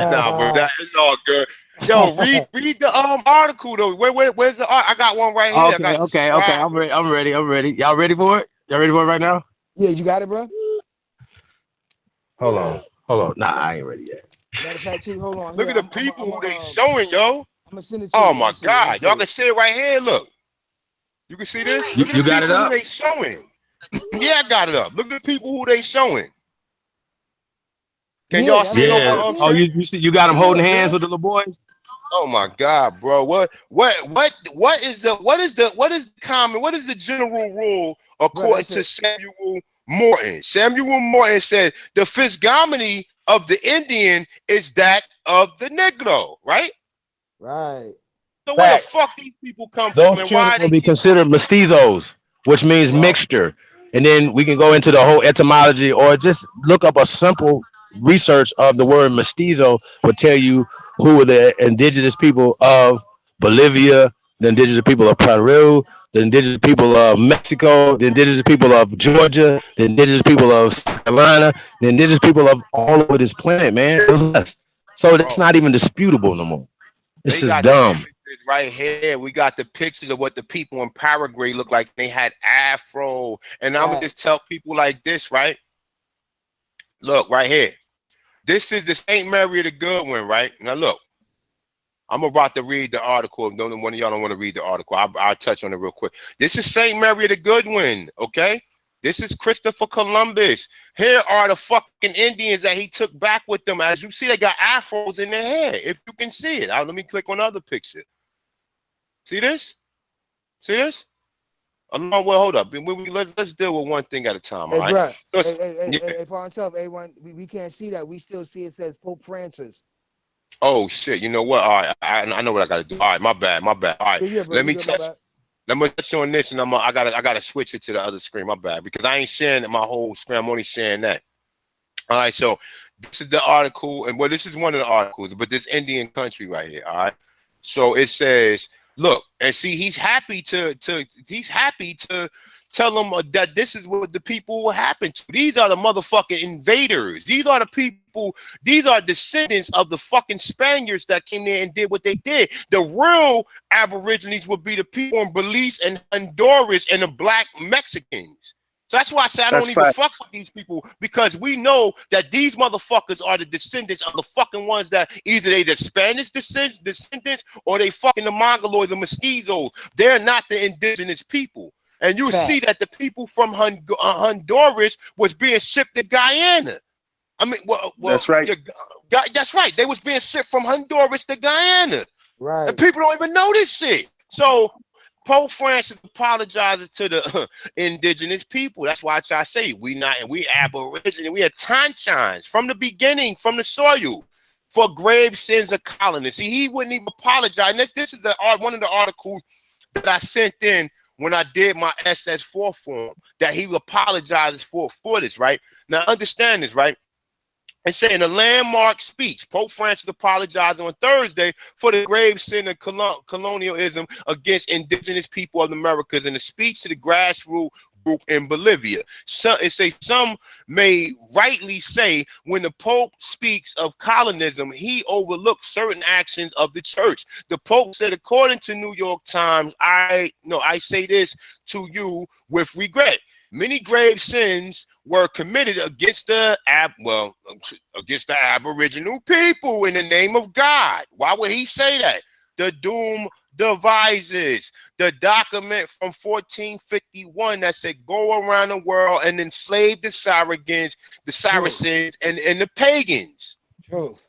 Nah, but that it's all good. Yo, read the article though. Where's the art? I got one right here. I Okay, got okay, okay. subscribe. I'm ready. Y'all ready for it? Y'all ready for it right now? Yeah, you got it, bro. Hold on. Nah, I ain't ready yet. Matter of fact, Chief, hold on Look here. at the people who they showing, yo. I'm gonna send it to Oh you. Let my me see. Let me God, y'all see. can see it right here. Look, you can see this. Look at You the got it people who up? they showing. Yeah, I got it up. Look at the people who they showing. Can Yeah, y'all that's see it it on Yeah. right my Oh, there. screen? you see you got them Yeah, holding hands bro. with the little boys? Oh my God, bro. What is the common, what is the general rule Bro, according that's to it. Samuel Morton? Samuel Morton said the physiognomy of the Indian is that of the Negro, right? Right. So where the Facts. fuck these people come from Those and children why will they be keep considered mestizos, which means bro? mixture. And then we can go into the whole etymology or just look up a simple research of the word mestizo will tell you who were the indigenous people of Bolivia, the indigenous people of Peru, the indigenous people of Mexico, the indigenous people of Georgia, the indigenous people of South Carolina, the indigenous people of all over this planet, man. It was us. So that's Bro, not even disputable no more. This they is got the dumb. images right here. We got the pictures of what the people in Paraguay look like. They had afro. And I'm gonna Right. just tell people like this, right? Look, right here. This is the St. Mary of the Goodwin, right? Now look, I'm about to read the article. If one of y'all don't want to read the article, I'll touch on it real quick. This is St. Mary of the Goodwin, okay? This is Christopher Columbus. Here are the fucking Indians that he took back with them. As you see, they got afros in their hair. If you can see it. Let me click on the other picture. See this? See this? Well, hold up. Let's deal with one thing at a time, all Hey, right? bro. So Hey, yeah. for himself, A1, we can't see that. We still see it says Pope Francis. Oh shit! You know what? All right, I know what I got to do. All right, my bad. All right, Yeah, bro. let You me good, my touch. bad. Let me touch on this, and I gotta switch it to the other screen. My bad, because I ain't sharing my whole screen. I'm only sharing that. All right, so this is the article, and well, this is one of the articles, but this Indian country right here. All right, so it says, look, and see, he's happy to tell them that this is what the people will happen to. These are the motherfucking invaders. These are the people. These are descendants of the fucking Spaniards that came there and did what they did. The real Aborigines would be the people in Belize and Honduras and the black Mexicans. So that's why I say I That's don't even fuck facts. with these people, because we know that these motherfuckers are the descendants of the fucking ones that either they the Spanish descendants or they fucking the Mongoloids or mestizos. They're not the indigenous people. And you see that Facts. the people from Honduras was being shipped to Guyana. I mean, That's right. yeah, that's right. They was being shipped from Honduras to Guyana. And Right. people don't even know this shit. So Pope Francis apologizes to the indigenous people. That's why I say we Aboriginal. We are Tanchans from the beginning, from the soil, for grave sins of colonists. See, he wouldn't even apologize. And this is one of the articles that I sent in when I did my SS4 form, that he apologizes for this, right? Now, understand this, right? And saying a landmark speech, Pope Francis apologized on Thursday for the grave sin of colonialism against indigenous people of the Americas in a speech to the grassroots group in Bolivia. So it says some may rightly say when the Pope speaks of colonism, he overlooks certain actions of the church. The Pope said, according to New York Times, I say this to you with regret. Many grave sins were committed against the Aboriginal people in the name of God. Why would he say that? The Doom Devices, the document from 1451 that said go around the world and enslave the Truth. Saracens and the pagans. Truth.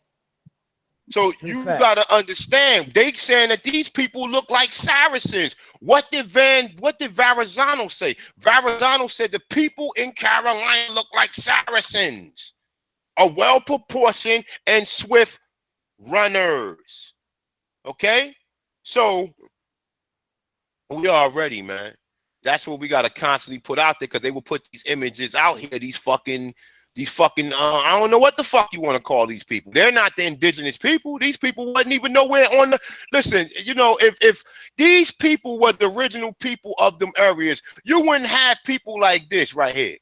So you gotta understand, they saying that these people look like Saracens. What did Verrazano say? Verrazano said the people in Carolina look like Saracens, are well proportioned and swift runners. Okay, so we are ready, man. That's what we gotta constantly put out there, because they will put these images out here. These fucking I don't know what the fuck you want to call these people. They're not the indigenous people. These people wasn't even nowhere on the. Listen, you know, if these people were the original people of them areas, you wouldn't have people like this right here.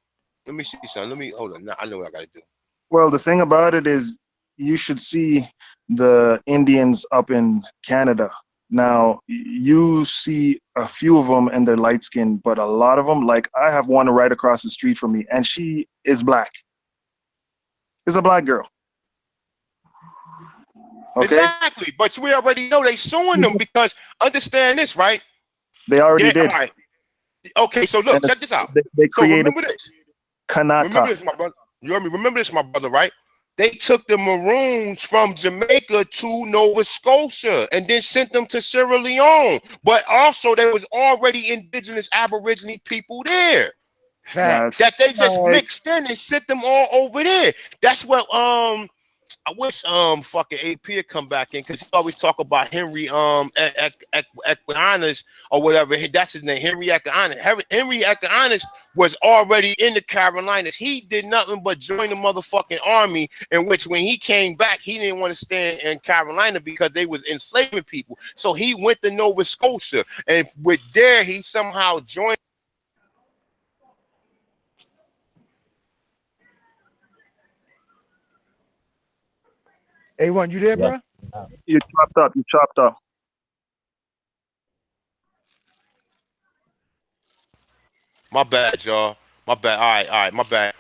Let me see something. Let me hold on. Now, I know what I gotta do. Well, the thing about it is, you should see the Indians up in Canada. Now, you see a few of them and they're light skinned, but a lot of them, like I have one right across the street from me, and she is black. Is a black girl. Okay? Exactly, but we already know they suing them, because understand this, right? They already did. All right. Okay, so look, And check this out. they So created remember this. Kanata. Remember this, my brother. You heard me? Remember this, my brother, right? They took the Maroons from Jamaica to Nova Scotia and then sent them to Sierra Leone. But also there was already indigenous Aborigine people there. Facts. That they just mixed in and sent them all over there. That's what I wish fucking AP had come back in, because he always talk about Henry Equianus or whatever. That's his name, Henry Equianus. Henry Equianus was already in the Carolinas. He did nothing but join the motherfucking army, in which when he came back, he didn't want to stand in Carolina because they was enslaving people. So he went to Nova Scotia, and with there he somehow joined. A1, you there, Yeah. bro? You chopped up. You chopped up. My bad, y'all. My bad. All right, my bad.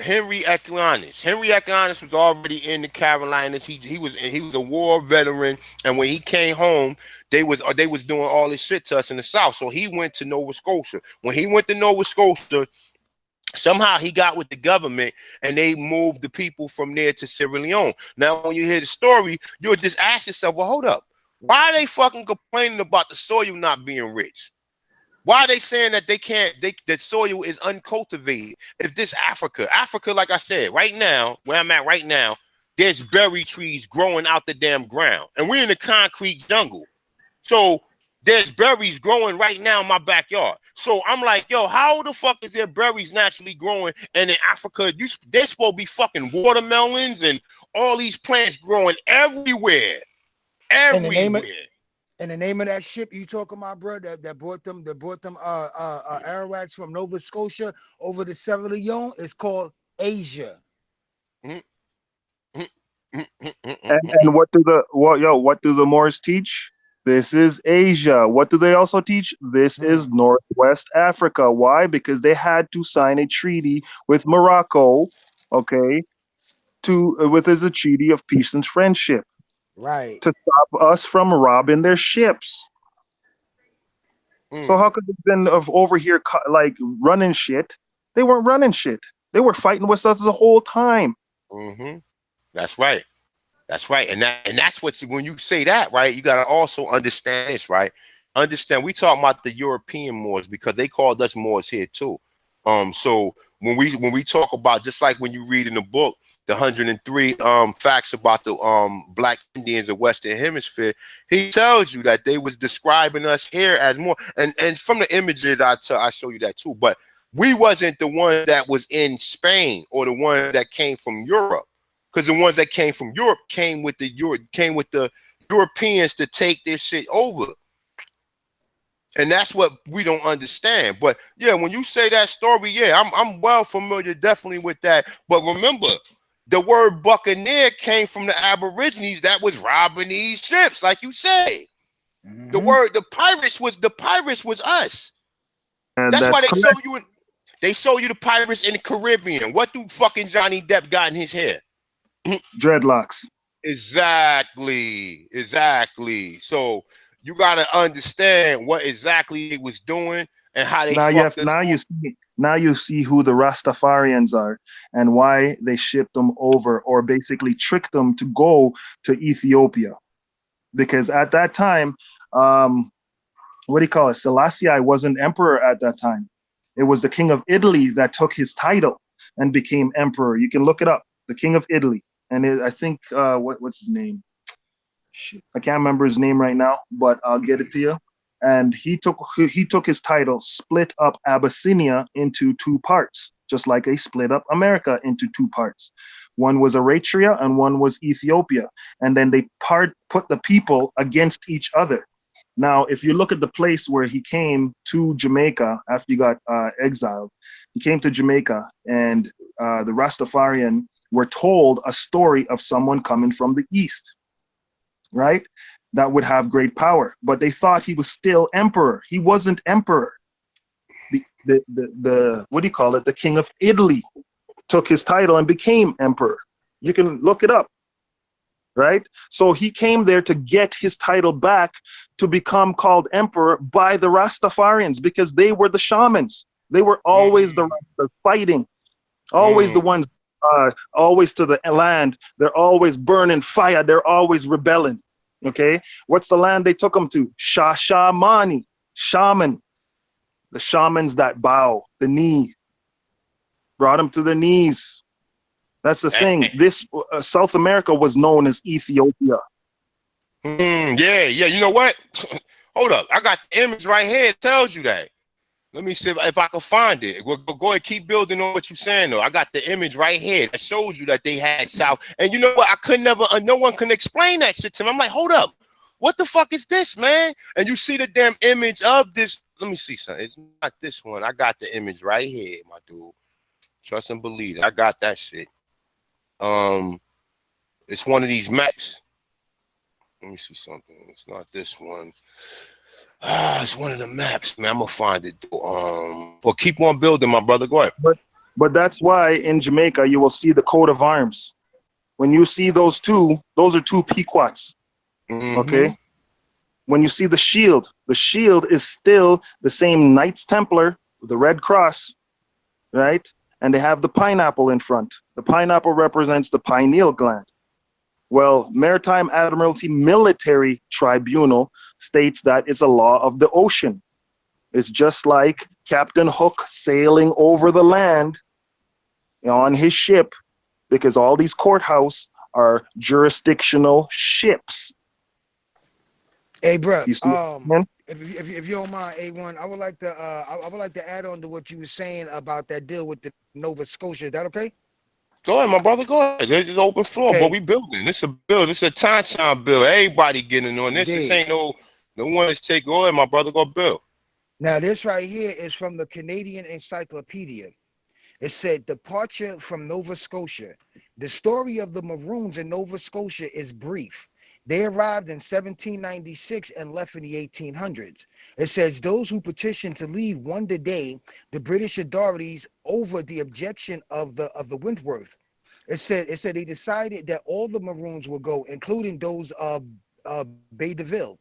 Henry Equianus. Henry Equianus was already in the Carolinas. He was a war veteran, and when he came home, they was doing all this shit to us in the South. So he went to Nova Scotia. When he went to Nova Scotia, somehow he got with the government, and they moved the people from there to Sierra Leone. Now, when you hear the story, you'll just ask yourself, well, hold up. Why are they fucking complaining about the soil not being rich? Why are they saying that that soil is uncultivated? If this Africa, like I said, right now, where I'm at right now, there's berry trees growing out the damn ground. And we're in the concrete jungle. So there's berries growing right now in my backyard. So I'm like, yo, how the fuck is there berries naturally growing? And in Africa, there's supposed to be fucking watermelons and all these plants growing everywhere. Everywhere. And the name of that ship you talking about, bro, that brought them Arawaks from Nova Scotia over to Sierra Leone is called Asia. And what do the Moors teach? This is Asia. What do they also teach? This is Northwest Africa. Why? Because they had to sign a treaty with Morocco, okay, with as a treaty of peace and friendship. Right. To stop us from robbing their ships. So how could they've been over here like running shit? They weren't running shit. They were fighting with us the whole time. That's right. That's right. And that's what, when you say that, right, you got to also understand this, right? Understand, we talk about the European Moors because they called us Moors here too. So when we talk about, just like when you read in the book, the 103 facts about the Black Indians of Western Hemisphere, he tells you that they was describing us here as more, and from the images I show you that too. But we wasn't the one that was in Spain or the one that came from Europe, because the ones that came from Europe came with the Europeans to take this shit over. And that's what we don't understand. But yeah, when you say that story, yeah, I'm well familiar definitely with that. But remember, the word buccaneer came from the Aborigines that was robbing these ships, like you say. The pirates was us. And That's why correct. they show you the pirates in the Caribbean. What do fucking Johnny Depp got in his hair? Dreadlocks. Exactly. So you gotta understand what exactly he was doing and how they fucked us. You see, Now you see who the Rastafarians are and why they shipped them over, or basically tricked them to go to Ethiopia. Because at that time, what do you call it? Selassie wasn't emperor at that time. It was the king of Italy that took his title and became emperor. You can look it up, the king of Italy. And I think, what's his name? Shit, I can't remember his name right now, but I'll get it to you. And he took his title, split up Abyssinia into two parts, just like he split up America into two parts. One was Eritrea and one was Ethiopia. And then they put the people against each other. Now, if you look at the place where he came to Jamaica after he got exiled, he came to Jamaica, and the Rastafarian were told a story of someone coming from the east, right? That would have great power, but they thought he was still emperor. He wasn't emperor. The what do you call it? The king of Italy took his title and became emperor. You can look it up, right? So he came there to get his title back to become called emperor by the Rastafarians, because they were the shamans. They were always the fighting, always the ones, always to the land. They're always burning fire. They're always rebelling. Okay, what's the land they took them to? Shashamani, shaman, the shamans that bow the knee, brought them to their knees. That's the thing. This South America was known as Ethiopia. Yeah. You know what? Hold up. I got the image right here. It tells you that. Let me see if I can find it. We'll go ahead, keep building on what you're saying, though. I got the image right here that shows you that they had South. And you know what? I could never, no one can explain that shit to me. I'm like, hold up. What the fuck is this, man? And you see the damn image of this. Let me see something. It's not this one. I got the image right here, my dude. Trust and believe it. I got that shit. It's one of these maps. Let me see something. It's not this one. It's one of the maps, man. I'm gonna find it. Well, keep on building, my brother. Go ahead. But that's why in Jamaica you will see the coat of arms. When you see those are two Pequots. Okay. When you see the shield is still the same Knights Templar with the red cross, right? And they have the pineapple in front. The pineapple represents the pineal gland. Well, Maritime Admiralty Military Tribunal states that it's a law of the ocean. It's just like Captain Hook sailing over the land on his ship, because all these courthouse are jurisdictional ships. Hey, bro. You If you don't mind, A1, I would like to add on to what you were saying about that deal with the Nova Scotia. Is that okay? Go ahead, my brother. Go ahead. It's an open floor, Okay. but we building. This a build. This a time build. Everybody getting on this. Indeed. This ain't no one is take. Go ahead, my brother. Go build. Now, this right here is from the Canadian Encyclopedia. It said, departure from Nova Scotia. The story of the Maroons in Nova Scotia is brief. They arrived in 1796 and left in the 1800s. It says those who petitioned to leave won the day the British authorities over the objection of the Wentworth. It said they decided that all the Maroons would go, including those of Bay Deville.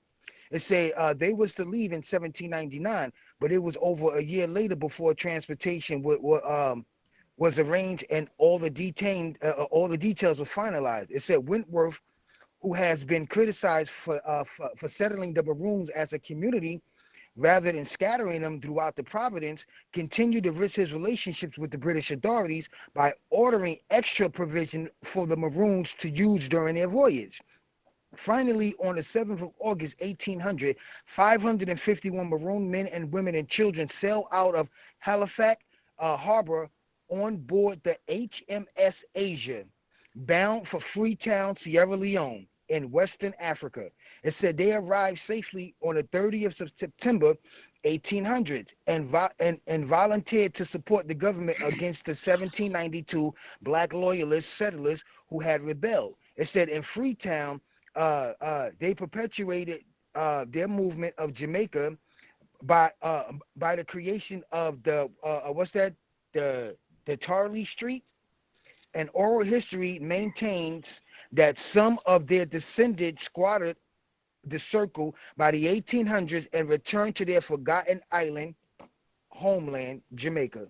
It said they was to leave in 1799, but it was over a year later before transportation was arranged and all the details were finalized. It said Wentworth, who has been criticized for settling the Maroons as a community rather than scattering them throughout the province, continued to risk his relationships with the British authorities by ordering extra provision for the Maroons to use during their voyage. Finally, on the 7th of August, 1800, 551 Maroon men and women and children sailed out of Halifax Harbor on board the HMS Asia, bound for Freetown, Sierra Leone, in Western Africa. It said they arrived safely on the 30th of September, 1800s, and volunteered to support the government against the 1792 Black loyalist settlers who had rebelled. It said in Freetown, they perpetuated their movement of Jamaica by the creation of the the Tarley Street. And oral history maintains that some of their descendants squatted the circle by the 1800s and returned to their forgotten island homeland, Jamaica.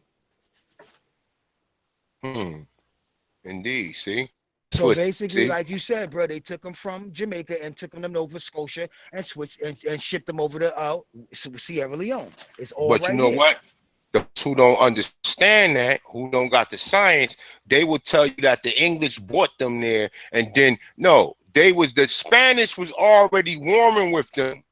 Indeed. See? So Twist. basically, See? like you said, bro, they took them from Jamaica and took them to Nova Scotia and switched and shipped them over to Sierra Leone. It's all But you right know here. what? Those who don't understand that, who don't got the science, they will tell you that the English brought them there, and then no, the Spanish was already warming with them.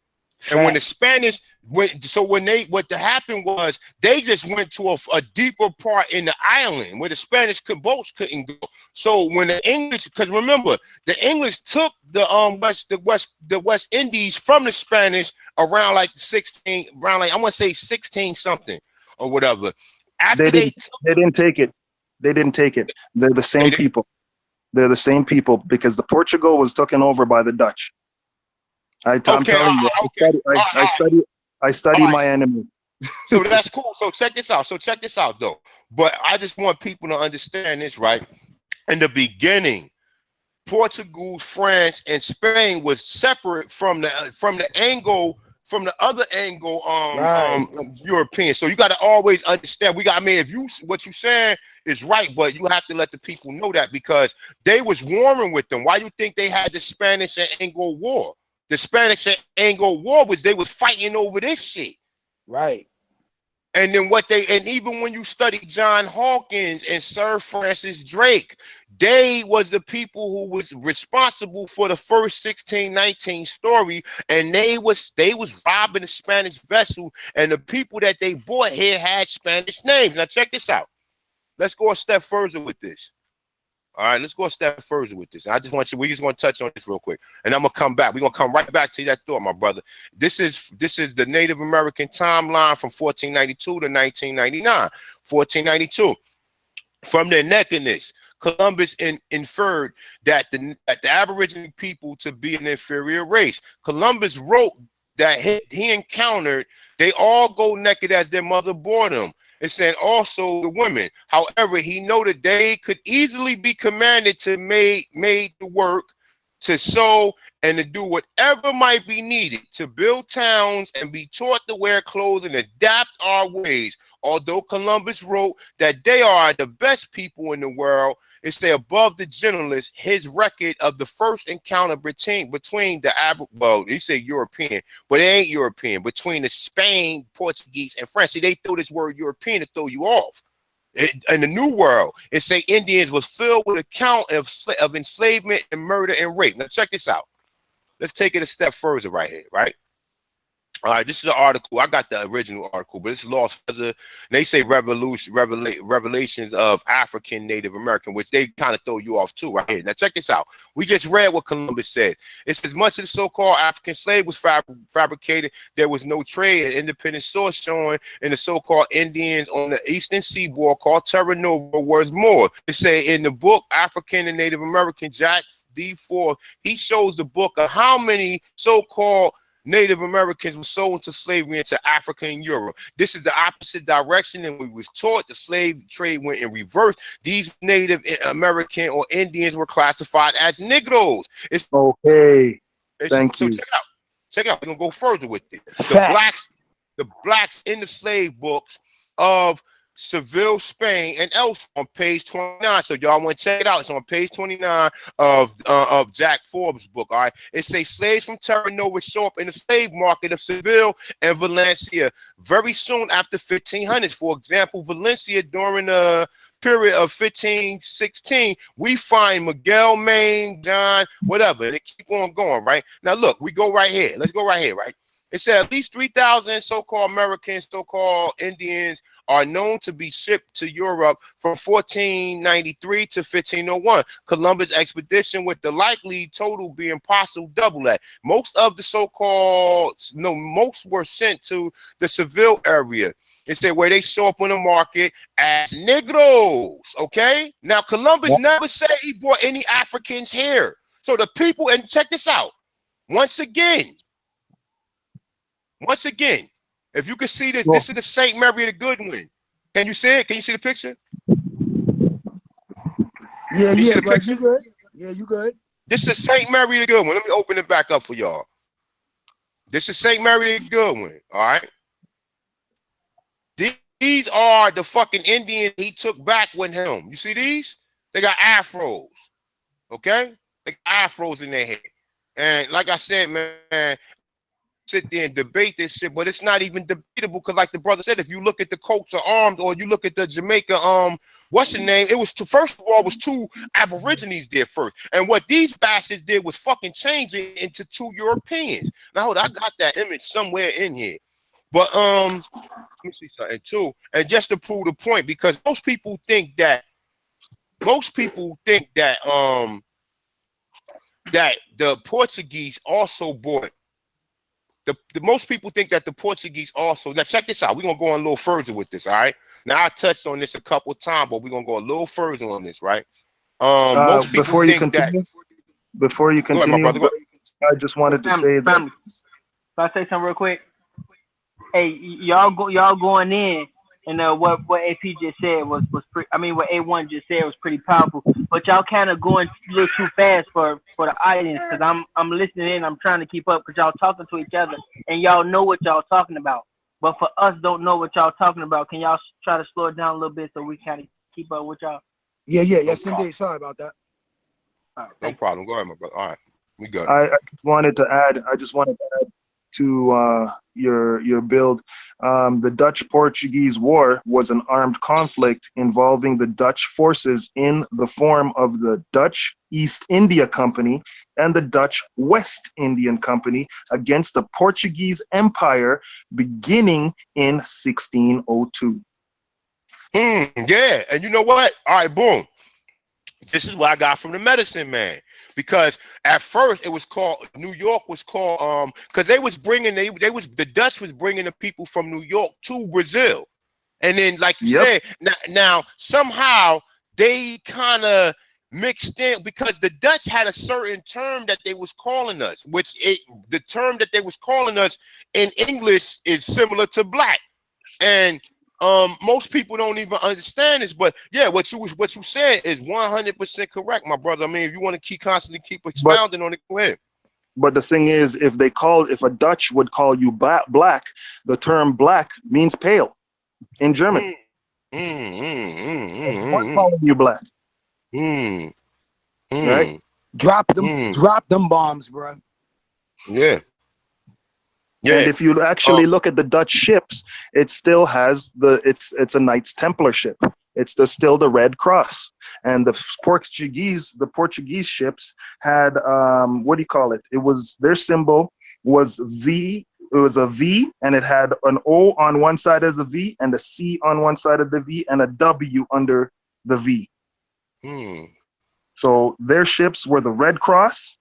And when the Facts. Spanish went, so when what happened was they just went to a deeper part in the island where the Spanish boats couldn't go. So when the English, because remember, the English took the West Indies from the Spanish around like 16, around like I want to say 16 something or whatever. They After didn't. They didn't take it. They didn't take it. They're the same people. They're the same people because the Portugal was taken over by the Dutch. I'm okay, telling you, I study my enemy. So that's cool. So check this out. Though. But I just want people to understand this, right? In the beginning, Portugal, France, and Spain was separate from the other Anglo Right. European. So you got to always understand. I mean, if what you saying is right, but you have to let the people know that because they was warring with them. Why you think they had the Spanish and Anglo War? The Spanish and Anglo War they was fighting over this shit. Right. And then even when you study John Hawkins and Sir Francis Drake, they was the people who was responsible for the first 1619 story, and they was robbing the Spanish vessel, and the people that they bought here had Spanish names. Now check this out. Let's go a step further with this. All right, let's go a step further with this. We just want to touch on this real quick, and I'm gonna come back. We're gonna come right back to that thought, my brother. This is the Native American timeline from 1492 to 1999. 1492, from their nakedness, Columbus inferred that the Aboriginal people to be an inferior race. Columbus wrote that he encountered they all go naked as their mother bore them. It said also the women. However, he noted they could easily be commanded to made to work, to sew, and to do whatever might be needed, to build towns and be taught to wear clothes and adapt our ways. Although Columbus wrote that they are the best people in the world, it's above the generalists, his record of the first encounter between he said European, but it ain't European, between the Spain, Portuguese, and French. See, they throw this word European to throw you off. In the New World, it say Indians was filled with account of enslavement and murder and rape. Now check this out. Let's take it a step further right here, right? All right, this is an article. I got the original article, but it's Lost Feather. They say revelations of African Native American, which they kind of throw you off too, right here. Now check this out. We just read what Columbus said. It says much of the so-called African slave was fabricated. There was no trade. An independent source showing in the so-called Indians on the eastern seaboard called Terra Nova was more. It say in the book African and Native American, Jack D. Ford, he shows the book of how many so-called Native Americans were sold into slavery into Africa and Europe. This is the opposite direction, and we was taught the slave trade went in reverse. These Native American or Indians were classified as Negroes. Okay. Thank you. Check it out. Check it out. We're gonna go further with it. Facts. The blacks in the slave books of Seville, Spain, and else on page 29. So y'all want to check it out. It's on page 29 of Jack Forbes' book. All right. It says slaves from Terra Nova show up in the slave market of Seville and Valencia very soon after 1500s. For example, Valencia during the period of 1516, we find Miguel, Maine, John, whatever, and it keep on going. Right now, look, we go right here. Let's go right here. Right. It said at least 3,000 so-called Americans, so-called Indians are known to be shipped to Europe from 1493 to 1501. Columbus expedition with the likely total being possible double that. Most were sent to the Seville area. It said where they show up on the market as Negroes. Okay. Now Columbus never said he brought any Africans here. So the people, and check this out. Once again, if you can see this, this is the St. Mary the Goodwin. Can you see it? Can you see the picture? Yeah, but you good. Yeah, you good. This is St. Mary the Goodwin. Let me open it back up for y'all. This is St. Mary the Goodwin. All right. These are the fucking Indians he took back with him. You see these? They got afros. Okay? They got afros in their head. And like I said, man, sit there and debate this shit, but it's not even debatable because, like the brother said, if you look at the coats of arms or you look at the Jamaica, what's the name? It was first of all was 2 Aborigines there first, and what these bastards did was fucking change it into 2 Europeans. Now, hold on, I got that image somewhere in here, but let me see something too, and just to prove the point, because most people think that that the Portuguese also bought. The most people think that the Portuguese also. Now check this out. We're gonna go on a little further with this. All right. Now I touched on this a couple of times, but we're gonna go a little further on this, right? Most people Before you think that. before you Go ahead, my continue, brother. I just wanted to say that. Family. If I say something real quick, hey, y'all going in, and what AP just said was pretty. I mean, what A1 just said was pretty powerful. But y'all kind of going a little too fast for the audience, because I'm listening in. I'm trying to keep up because y'all talking to each other and y'all know what y'all talking about. But for us, don't know what y'all talking about. Can y'all try to slow it down a little bit so we kind of keep up with y'all? Yes, indeed. Sorry about that. All right, No problem. Go ahead, my brother. All right, we good. I just wanted to add to your build. The Dutch-Portuguese War was an armed conflict involving the Dutch forces in the form of the Dutch East India Company and the Dutch West Indian Company against the Portuguese Empire beginning in 1602. Yeah, and you know what? All right, boom. This is what I got from the medicine man, because at first it was called New York was called because they was bringing the Dutch was bringing the people from New York to Brazil, and then like you said, now somehow they kind of mixed in because the Dutch had a certain term that they was calling us, the term that they was calling us in English is similar to black, and most people don't even understand this, but yeah, what you said is 100% correct, my brother. I mean, if you want to constantly keep expounding on it, go ahead. But the thing is, if a Dutch would call you black, the term black means pale in German. We're calling you black. Right? Drop them bombs, bro. Yeah. And if you actually look at the Dutch ships, it still has it's a Knights Templar ship. It's still the Red Cross. And the Portuguese ships had what do you call it? It was their symbol was V. It was a V, and it had an O on one side of the V, and a C on one side of the V, and a W under the V. So their ships were the Red Cross,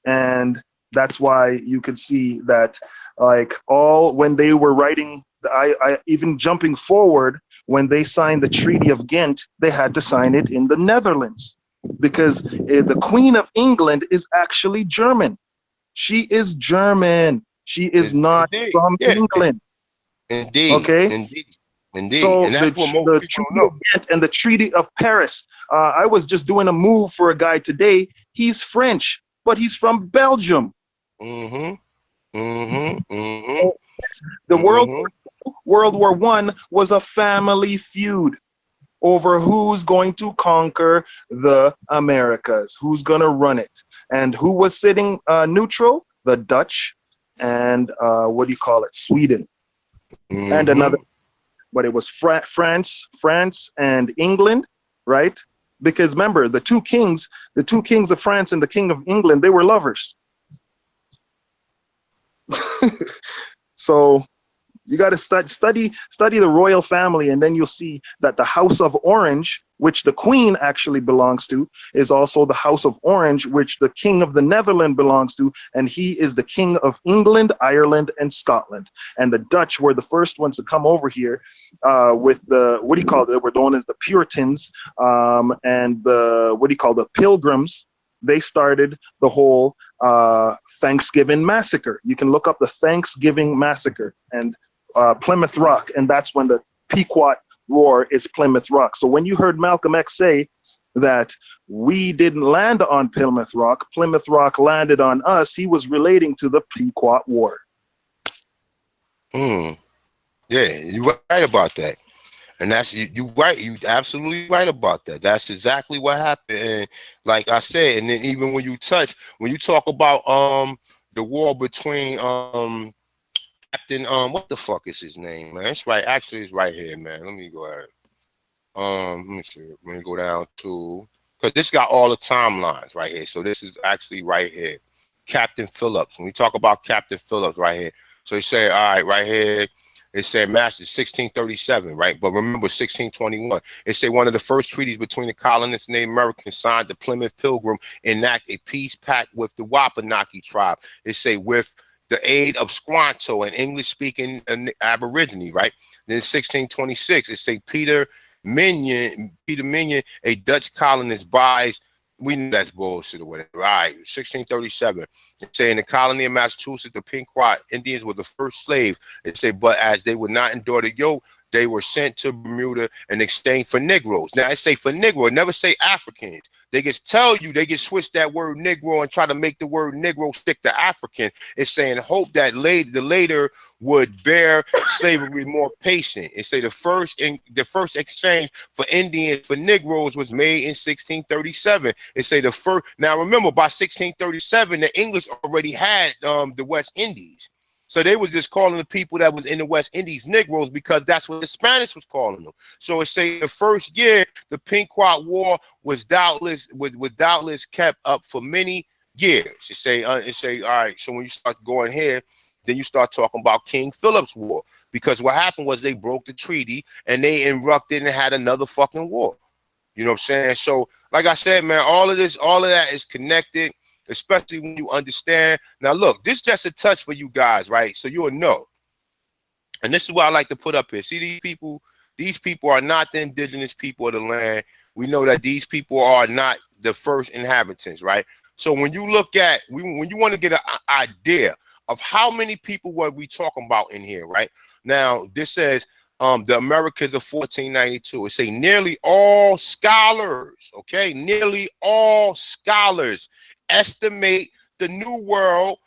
and that's why you could see that, like, when they were writing, I even jumping forward, when they signed the Treaty of Ghent, they had to sign it in the Netherlands because the Queen of England is actually German. She is German. She is not from England. Indeed. Okay. Indeed. So and that's what most the people Treaty don't know. of Ghent and the Treaty of Paris. I was just doing a move for a guy today. He's French, but he's from Belgium. The World War I was a family feud over who's going to conquer the Americas, who's going to run it, and who was sitting neutral? The Dutch and Sweden, and another. But it was France and England, right? Because remember, the two kings of France and the King of England, they were lovers. So you got to study the royal family, and then you'll see that the House of Orange, which the Queen actually belongs to, is also the House of Orange, which the King of the Netherlands belongs to, and he is the King of England, Ireland, and Scotland. And the Dutch were the first ones to come over here with the they were known as the Puritans, and the Pilgrims. They started the whole Thanksgiving massacre. You can look up the Thanksgiving massacre and Plymouth Rock, and that's when the Pequot War is Plymouth Rock. So when you heard Malcolm X say that we didn't land on Plymouth Rock landed on us, he was relating to the Pequot War. Yeah, Yeah, you're right about that. And that's you right. You absolutely right about that. That's exactly what happened. And like I said, and then even when you talk about the war between Captain what the fuck is his name, man? It's right. Actually, it's right here, man. Let me go ahead. Let me see. Let me go down to because this got all the timelines right here. So this is actually right here. Captain Phillips. When we talk about Captain Phillips right here. So he said, all right, right here. It said Master 1637, right? But remember 1621. It said one of the first treaties between the colonists and the Americans signed the Plymouth Pilgrim enact a peace pact with the Wapanaki tribe. It say with the aid of Squanto, an English-speaking Aborigine, right? Then 1626, it say Peter Minion, a Dutch colonist, buys. We know that's bullshit or whatever. All right, 1637. It say in the colony of Massachusetts, the Pequot Indians were the first slaves. It say, but as they would not endure the yoke, they were sent to Bermuda in exchange for Negroes. Now I say for Negro, it never say Africans. They just tell you they just switch that word Negro and try to make the word Negro stick to African. It's saying hope that the later would bear slavery more patient. It say the first exchange for Indians for Negroes was made in 1637. It say the first. Now remember, by 1637, the English already had the West Indies. So they was just calling the people that was in the West Indies Negroes because that's what the Spanish was calling them. So it say the first year the Pequot War was doubtless kept up for many years. It say all right. So when you start going here, then you start talking about King Philip's War because what happened was they broke the treaty and they erupted and had another fucking war. You know what I'm saying? So like I said, man, all of that is connected. Especially when you understand. Now, look, this is just a touch for you guys, right? So you'll know. And this is what I like to put up here. See, these people are not the indigenous people of the land. We know that these people are not the first inhabitants, right? So when you look at, when you want to get an idea of how many people were we talking about in here, right? Now, this says the Americas of 1492. It say nearly all scholars, okay? Nearly all scholars estimate the New World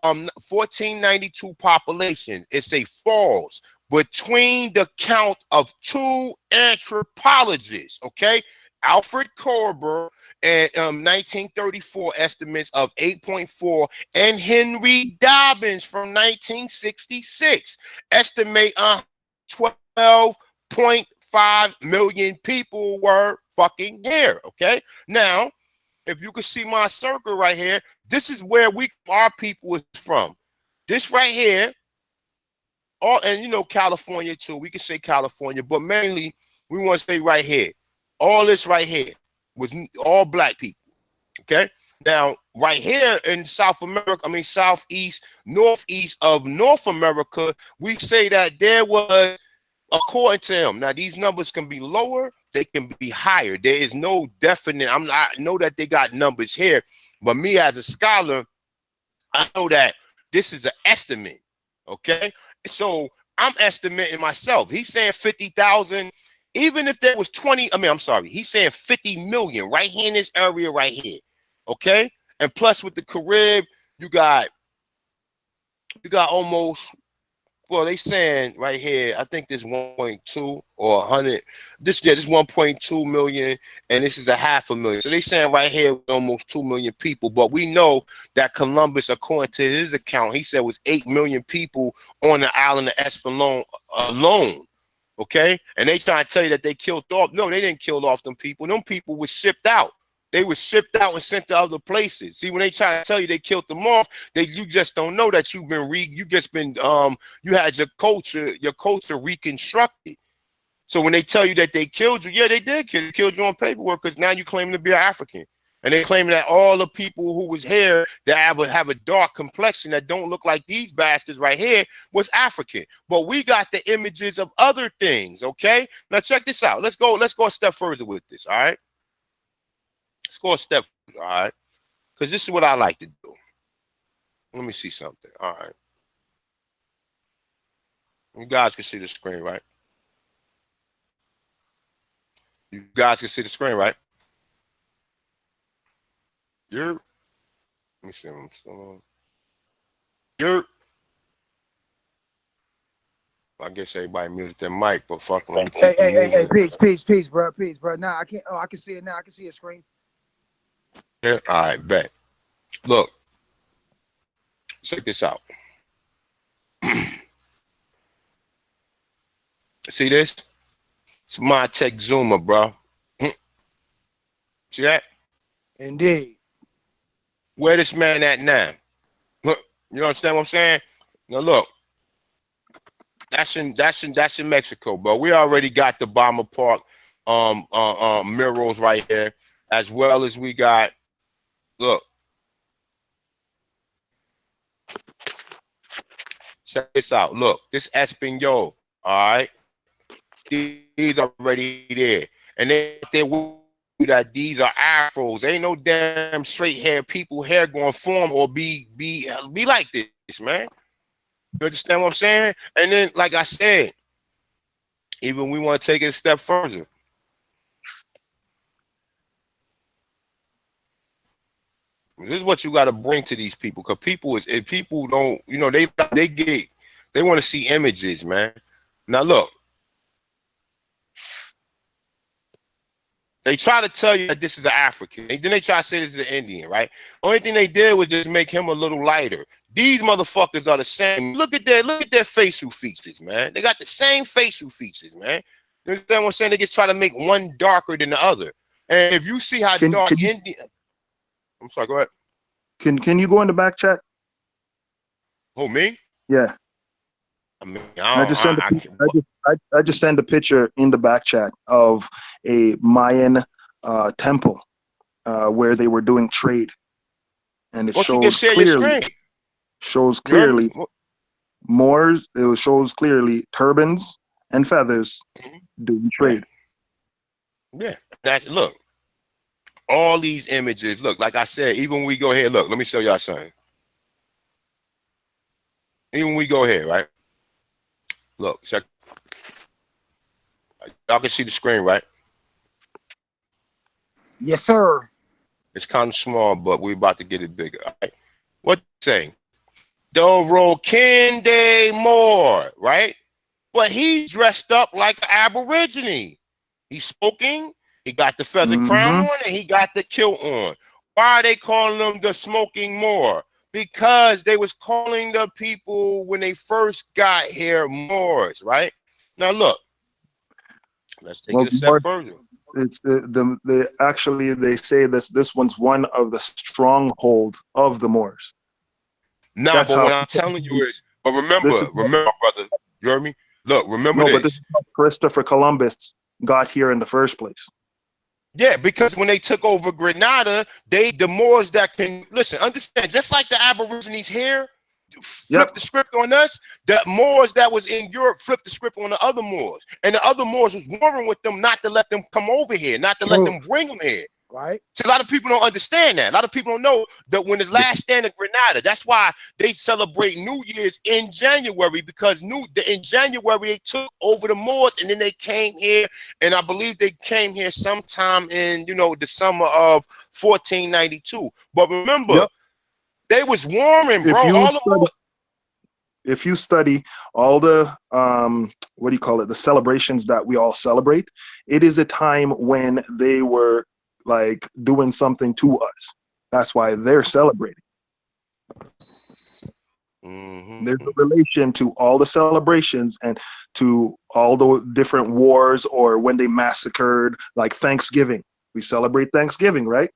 1492 population. It's a falls between the count of two anthropologists, okay? Alfred Korber and 1934 estimates of 8.4 and Henry Dobbins from 1966 estimate 12.5 million people were fucking here, okay? Now, if you can see my circle right here, this is where our people is from. This right here, and you know California too. We can say California, but mainly we want to say right here. All this right here was all black people. Okay. Now, right here in South America, southeast, northeast of North America, we say that there was, according to him, now these numbers can be lower, they can be higher. There is no definite. I know that they got numbers here, but me as a scholar, I know that this is an estimate. Okay, so I'm estimating myself. He's saying 50,000. Even if there was 20, he's saying 50 million right here in this area right here. Okay, and plus with the Carib, you got almost. Well, they saying right here, I think this 1.2 or 100. This 1.2 million, and this is a 500,000. So they saying right here almost 2 million people. But we know that Columbus, according to his account, he said was 8 million people on the island of Espelon alone. Okay, and they trying to tell you that they killed off. No, they didn't kill off them people. Them people were shipped out. They were shipped out and sent to other places. See, when they try to tell you they killed them off, you just don't know that you had your culture reconstructed. So when they tell you that they killed you, yeah, they did killed you on paperwork because now you claim to be an African. And they claim that all the people who was here that have a dark complexion that don't look like these bastards right here was African. But we got the images of other things, okay? Now check this out. Let's go a step further with this, all right? Let's go a step, all right? Because this is what I like to do. Let me see something. All right. You guys can see the screen, right? You guys can see the screen, right? Let me see. I'm still on. I guess everybody muted their mic, but fuck, let me Hey, keep it hey, hey, hey, moving. peace, bro, peace, bro. Nah, I can't. Oh, I can see it now. I can see your screen. Yeah, all right, bet. Look, check this out. See this? It's my tech zoomer, bro. See that? Indeed. Where this man at now? You understand what I'm saying? Now look, that's in Mexico, bro. We already got the Bomber Park murals right here, as well as we got, look, check this out. Look, this Espanol, all right? These are already there. And they're that these are afros. Ain't no damn straight hair people hair going to form or be like this, man. You understand what I'm saying? And then, like I said, even we want to take it a step further. This is what you got to bring to these people, because people don't, you know, they want to see images, man. Now look, they try to tell you that this is an African, and then they try to say this is an Indian, right? Only thing they did was just make him a little lighter. These motherfuckers are the same. Look at their facial features, man. They got the same facial features, man. You understand what I'm saying? They just try to make one darker than the other. And if you see how Can dark you Indian, I'm sorry, go ahead. can you go in the back chat? Who, me? Yeah. I mean, I just sent a picture in the back chat of a Mayan temple where they were doing trade, and it Once you can shows share your clearly screen, you heard me? Moors. It shows clearly turbans and feathers doing trade. Yeah. That look, all these images. Look, like I said, even when we go here, look, let me show y'all something. Even when we go here, right? Look, check. Y'all can see the screen, right? Yes, sir. It's kind of small, but we're about to get it bigger. All right? What saying? Dorokinde Moore, right? But he's dressed up like an Aborigine. He's smoking. He got the feather crown on, and he got the kilt on. Why are they calling them the smoking Moor? Because they was calling the people when they first got here Moors, right? Now look, let's take it a step further. It's they say this one's one of the stronghold of the Moors. Nah, That's but how what I'm telling you is, but remember, brother, you heard me? Look, remember but this is how Christopher Columbus got here in the first place. Yeah, because when they took over Grenada, the Moors that can listen, understand, just like the Aborigines here flipped the script on us, the Moors that was in Europe flipped the script on the other Moors. And the other Moors was warring with them not to let them come over here, not to let them bring them here. Right. So a lot of people don't understand that. A lot of people don't know that when the last stand of Grenada, that's why they celebrate New Year's in January, because in January they took over the Moors, and then they came here, and I believe they came here sometime in the summer of 1492. But remember, they was warring, bro. If you study all the the celebrations that we all celebrate, it is a time when they were like doing something to us. That's why they're celebrating. There's a relation to all the celebrations and to all the different wars, or when they massacred, like Thanksgiving. We celebrate Thanksgiving, right?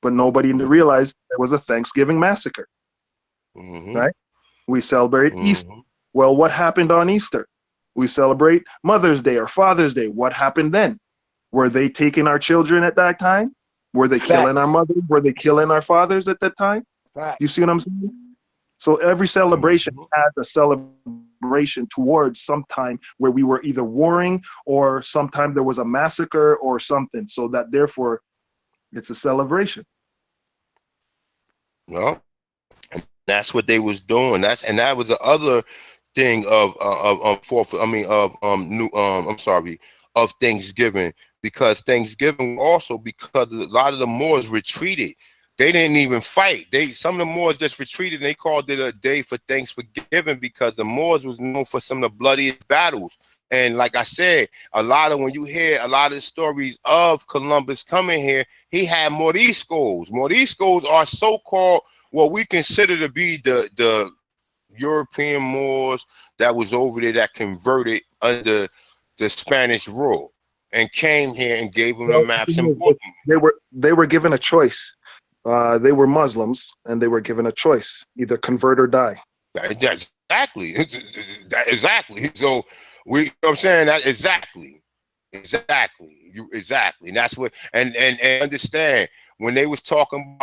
But nobody realized there was a Thanksgiving massacre, right? We celebrate Easter. Well, what happened on Easter? We celebrate Mother's Day or Father's Day. What happened then? Were they taking our children at that time? Were they killing our mothers? Were they killing our fathers at that time? You see what I'm saying? So every celebration has a celebration towards some time where we were either warring, or sometime there was a massacre or something. So that therefore it's a celebration. Well, and that's what they was doing. That was the other thing of Thanksgiving, because Thanksgiving also, because a lot of the Moors retreated They didn't even fight. Some of the Moors just retreated, and they called it a day for Thanksgiving because the Moors was known for some of the bloodiest battles. And like I said, when you hear a lot of the stories of Columbus coming here, he had Moriscos. Moriscos are so-called what we consider to be the European Moors that was over there that converted under the Spanish rule and came here and gave them the maps and books. They were given a choice. They were Muslims, and they were given a choice: either convert or die. Exactly. Exactly. So you know what I'm saying? That exactly. And that's what and understand when they was talking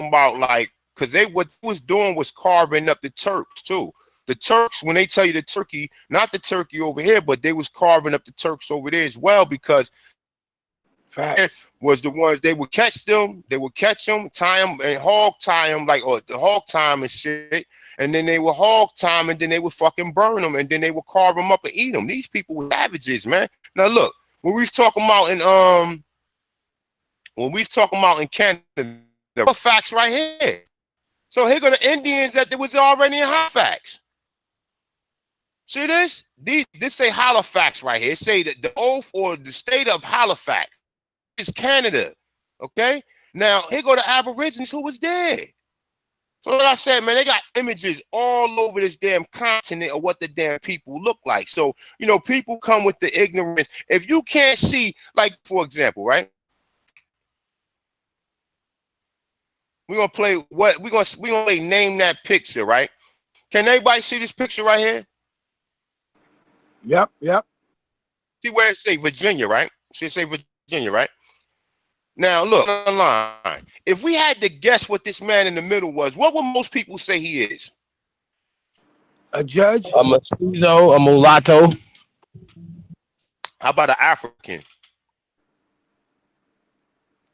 about like, because what they was doing was carving up the Turks too. The Turks, when they tell you the turkey, not the turkey over here, but they was carving up the Turks over there as well, because was the ones they would catch them, tie them and hog tie them, like, or the hog time and shit, and then they would hog time and then they would fucking burn them and then they would carve them up and eat them. These people were savages, man. Now look, when we was talking about in Canada, there were facts right here. So here go the Indians that there was already in Halifax. See this? This say Halifax right here. It say that the oath or the state of Halifax is Canada. Okay? Now, here go the Aborigines who was there. So like I said, man, they got images all over this damn continent of what the damn people look like. So, you know, people come with the ignorance. If you can't see, like, for example, right? We're gonna play what we're gonna play name that picture, right? Can anybody see this picture right here? Yep. See where it say Virginia, right? See it say Virginia, right? Now look online. If we had to guess what this man in the middle was, what would most people say he is? A judge? A mestizo, a mulatto. How about an African?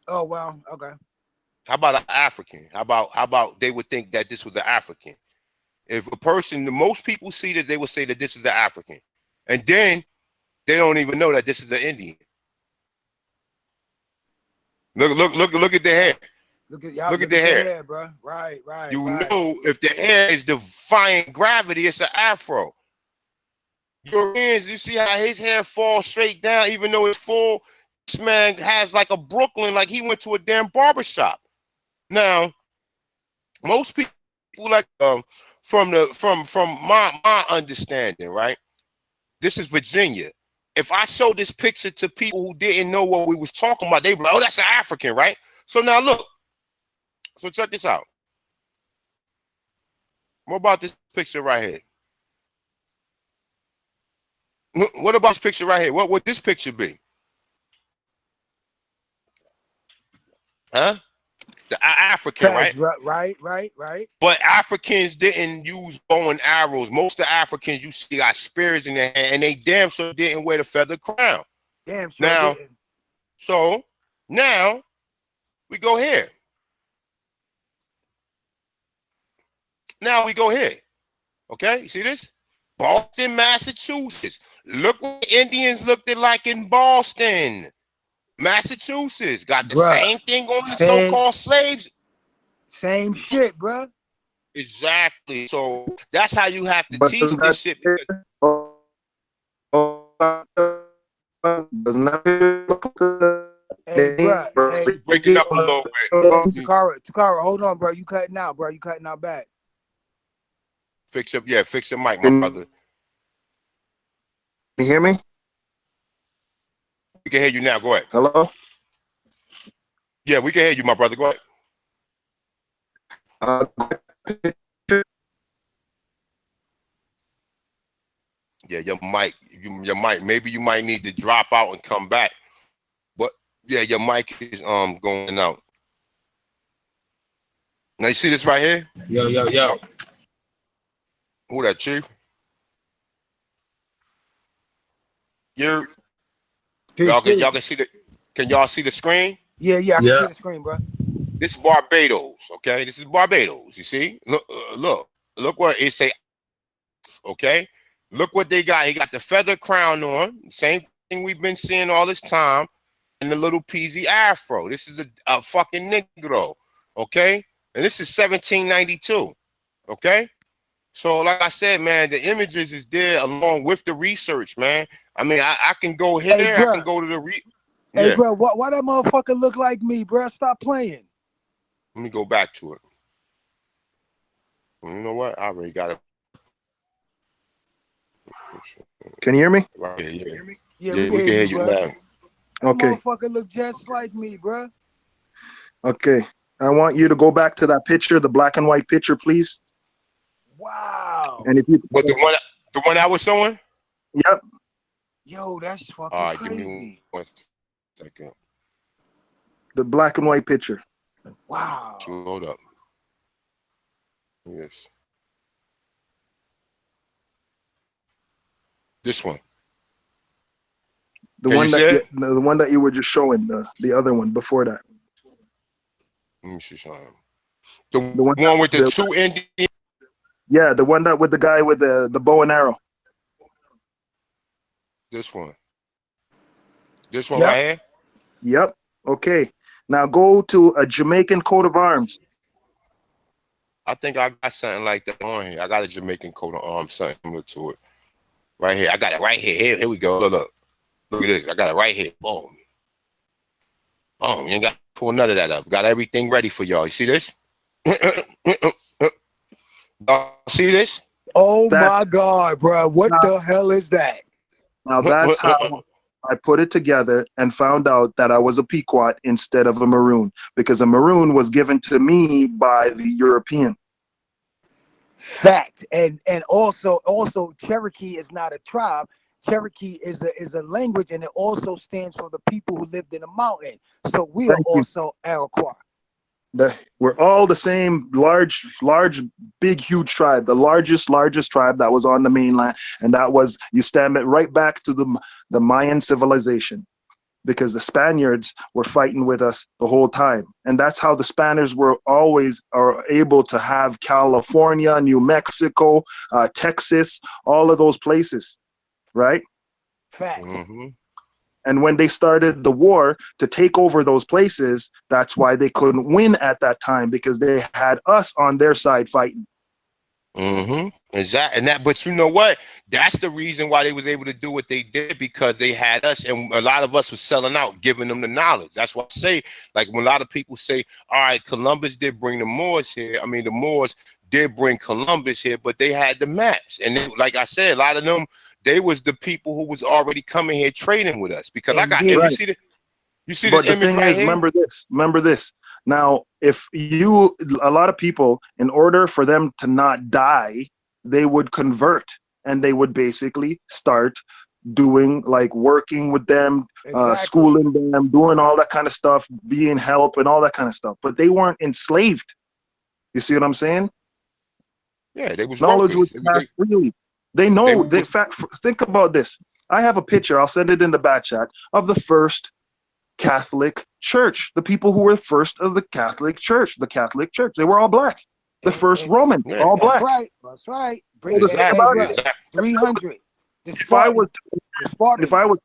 Oh well, okay. How about an African? How about they would think that this was an African? If a person, most people see this, they would say that this is an African. And then they don't even know that this is an Indian. Look at the hair. Look at the hair, bro. Right. You know, if the hair is defying gravity, it's an afro. Europeans, you see how his hair falls straight down, even though it's full. This man has like a Brooklyn, like he went to a damn barbershop. Now, most people like from my understanding, right? This is Virginia. If I show this picture to people who didn't know what we was talking about, they be like, "Oh, that's an African, right?" So now look. So check this out. What about this picture right here? What about this picture right here? What would this picture be? Huh? The African, right? Right. But Africans didn't use bow and arrows. Most of the Africans you see got spears in their hand, and they damn sure didn't wear the feather crown. Damn sure Now, didn't. so now we go here. Okay, you see this? Boston, Massachusetts. Look what Indians looked like in Boston, Massachusetts. Got the same thing on the so-called slaves. Same shit, bro. Exactly. So that's how you have to teach this shit. Hey, bro. Hey, breaking up a little bit. Takara, hold on, bro. You cutting out, bro. You cutting out back. Fix your mic, my brother. You hear me? We can hear you now. Go ahead. Hello? Yeah, we can hear you, my brother. Go ahead. Yeah, your mic. Maybe you might need to drop out and come back. But yeah, your mic is going out. Now you see this right here? Yo. Who that, Chief? Y'all can see the. Can y'all see the screen? Yeah, I can see the screen, bro. This is Barbados, okay? This is Barbados. You see? Look what it say. Okay, look what they got. He got the feather crown on. Same thing we've been seeing all this time. and the little peasy afro. This is a fucking Negro, okay? And this is 1792, okay? So like I said, man, the images is there along with the research, man. I mean, I can go here, Hey, I bro. can go to the Hey, yeah. bro, why that motherfucker look like me, bro? Stop playing. Let me go back to it. You know what? I already got it. Can you hear me? Right here, yeah. Yeah, Yeah, we can hear you bro. now. That Okay. motherfucker look just like me, bro. Okay. I want you to go back to that picture, the black and white picture, please. Wow. And if you, But the one I was showing? yep. Yo, that's fucking All right, crazy. give me 1 second. The black and white picture. Wow. Hold up. Yes. This one. The Can one you that see it? the one that you were just showing, the other one before that. Let me see something. The one one with the two Indian. Yeah, the one that with the guy with the bow and arrow. This one. This one Yep. right here. Yep. Okay. Now go to a Jamaican coat of arms. I think I got something like that on here. I got a Jamaican coat of arms, something similar to it. Right here. I got it right here. Here we go. Look. Look at this. I got it right here. Boom. Boom. You ain't got to pull none of that up. Got everything ready for y'all. You see this? Y'all see this? Oh That's, my God, bro. What the hell is that? now that's how I put it together and found out that I was a Pequot instead of a Maroon, because a Maroon was given to me by the European. Fact. And also Cherokee is not a tribe. Cherokee is a language, and it also stands for the people who lived in the mountain. So we are Thank you. also Iroquois. We're all the same large, big, huge tribe, the largest tribe that was on the mainland. And that was, you stem it right back to the Mayan civilization, because the Spaniards were fighting with us the whole time. And that's how the Spaniards were always are able to have California, New Mexico, Texas, all of those places, right? Fact. Mm-hmm. And when they started the war to take over those places, that's why they couldn't win at that time, because they had us on their side fighting. Mm-hmm. Exactly. But you know what? That's the reason why they was able to do what they did, because they had us, and a lot of us was selling out, giving them the knowledge. That's why I say, like, when a lot of people say, all right, Columbus did bring the Moors here. I mean, the Moors did bring Columbus here, but they had the maps. And they, like I said, a lot of them, they was the people who was already coming here trading with us, because I got, Indeed. you see this But the image thing right is, here? remember this. Now, a lot of people, in order for them to not die, they would convert, and they would basically start doing, like, working with them, Exactly. schooling them, doing all that kind of stuff, being help and all that kind of stuff. But they weren't enslaved. You see what I'm saying? Yeah, they was Knowledge was workers. passed freely. They know. Think about this. I have a picture. I'll send it in the back chat of the first Catholic Church. The people who were first of the Catholic Church. The Catholic Church. They were all black. The first Roman, all black. That's right. Well, the thing about it, Exactly. 300. if I was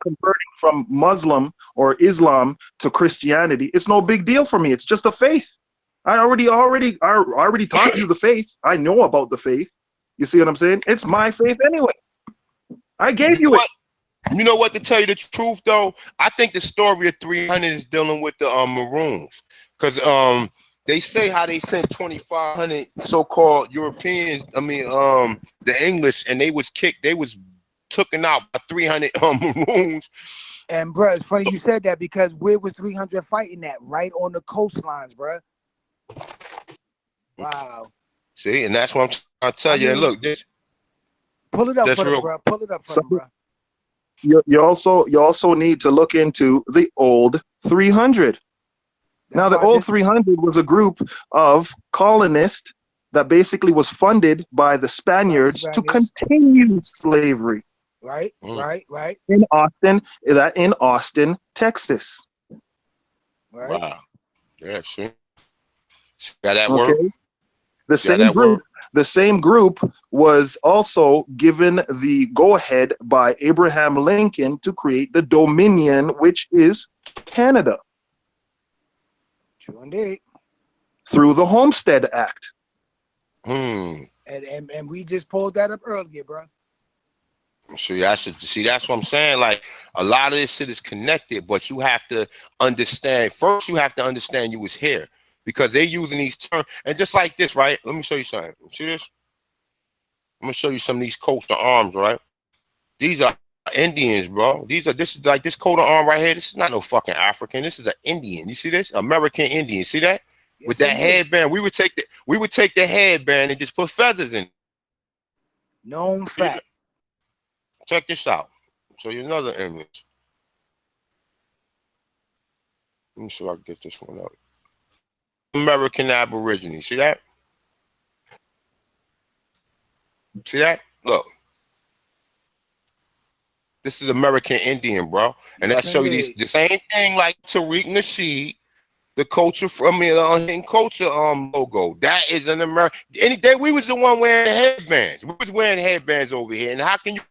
converting from Muslim or Islam to Christianity, it's no big deal for me. It's just a faith. I already taught you the faith. I know about the faith. You see what I'm saying? It's my faith anyway. I gave you it. You know what, to tell you the truth though, I think the story of 300 is dealing with the Maroons, because they say how they sent 2,500 so-called Europeans, the English, and they was taken out by 300 Maroons. And bro, it's funny you said that, because where was 300 fighting at? Right on the coastlines, bro. Wow. See, and that's what I'm trying to tell you. And look, pull it up for them, bro. Pull it up for them, bro. You also need to look into the old 300. Now, the old 300 was a group of colonists that basically was funded by the Spaniards to continue slavery. Right. In Austin, Texas. Right. Wow. Yeah, see. Got that work? The same group was also given the go-ahead by Abraham Lincoln to create the Dominion, which is Canada. True indeed. Through the Homestead Act. Hmm. And we just pulled that up earlier, bro. So that's what I'm saying. Like a lot of this shit is connected, but you have to understand. First, you have to understand you was here because they're using these terms. And just like this, right? Let me show you something. See this? I'm gonna show you some of these coats of arms, right? These are Indians, bro. This is like this coat of arm right here. This is not no fucking African. This is an Indian. You see this? American Indian. See that? Yes, with that headband, we would take the headband and just put feathers in. Known fact. Check this out. Show you another image. Let me see if I can get this one up. American Aborigine. See that? See that? Look. This is American Indian, bro. And that show you the same thing like Tariq Nasheed, the culture from the culture logo. That is an American. Any day we was the one wearing the headbands. We was wearing headbands over here. And how can you?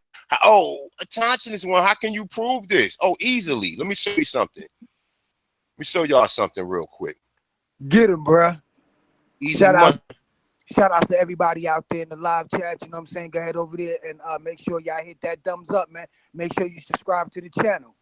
Oh, Thompson is one. How can you prove this? Oh, easily. Let me show you something. Let me show y'all something real quick. Get him, bro. Easy Shout out to everybody out there in the live chat. You know what I'm saying? Go ahead over there and make sure y'all hit that thumbs up, man. Make sure you subscribe to the channel.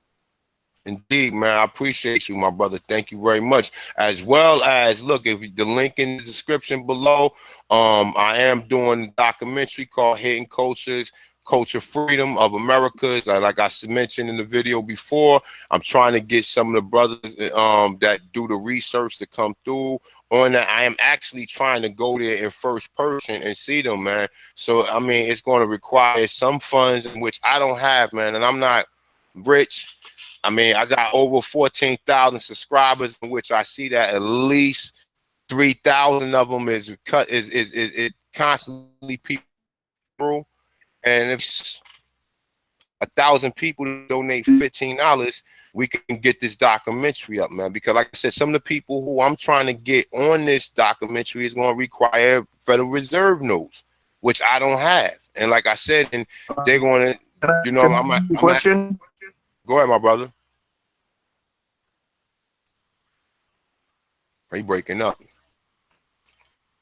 Indeed, man. I appreciate you, my brother. Thank you very much. As well as, look, if the link in the description below, I am doing a documentary called Hidden Cultures, Culture Freedom of America. Like I mentioned in the video before, I'm trying to get some of the brothers that do the research to come through on that. I am actually trying to go there in first person and see them, man. So, I mean, it's going to require some funds, which I don't have, man, and I'm not rich. I mean, I got over 14,000 subscribers, in which I see that at least 3,000 of them is constantly people through. And if 1,000 people donate $15, we can get this documentary up, man. Because like I said, some of the people who I'm trying to get on this documentary is going to require Federal Reserve notes, which I don't have. And like I said, and they're going to, you know, question. Go ahead, my brother. Are you breaking up?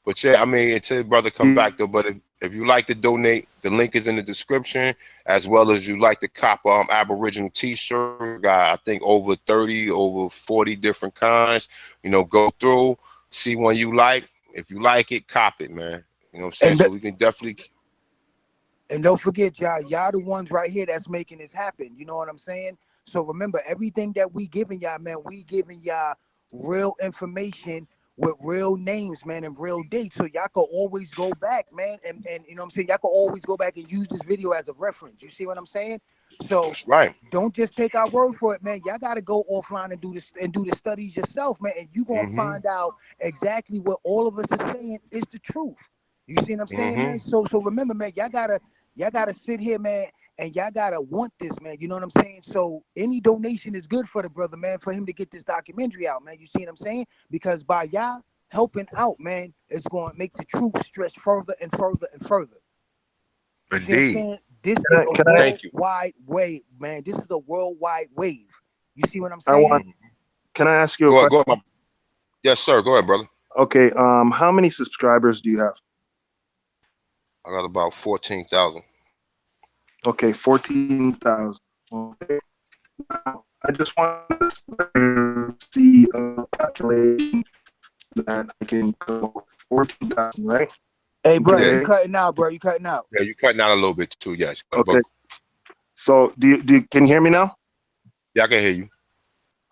But yeah, I mean, until brother come back though. But if you like to donate, the link is in the description, as well as you like to cop Aboriginal t-shirt. Got I think over 30, over 40 different kinds. You know, go through, see one you like. If you like it, cop it, man. You know what I'm saying? So we can definitely. And don't forget, y'all the ones right here that's making this happen. You know what I'm saying? So remember, everything that we giving y'all, man, we giving y'all real information with real names, man, and real dates. So y'all can always go back, man, and you know what I'm saying? Y'all can always go back and use this video as a reference. You see what I'm saying? So that's right. Don't just take our word for it, man. Y'all gotta go offline and do this and do the studies yourself, man. And you're gonna find out exactly what all of us are saying is the truth. You see what I'm saying, man? So remember, man, y'all gotta sit here, man, and y'all gotta want this, man. You know what I'm saying? So any donation is good for the brother, man, for him to get this documentary out, man. You see what I'm saying? Because by y'all helping out, man, it's going to make the truth stretch further and further and further. Indeed. This is a worldwide wave, man. This is a worldwide wave. You see what I'm saying? Can I ask you a question? Go ahead, yes, sir. Go ahead, brother. Okay. How many subscribers do you have? I got about 14,000. Okay, 14,000. Okay. Now, I just want to see a calculation that I can go with 14,000, right? Hey, bro, you cutting out, bro. You cutting out. Yeah, you cutting out a little bit too. Yes. Okay. So do you can you hear me now? Yeah, I can hear you.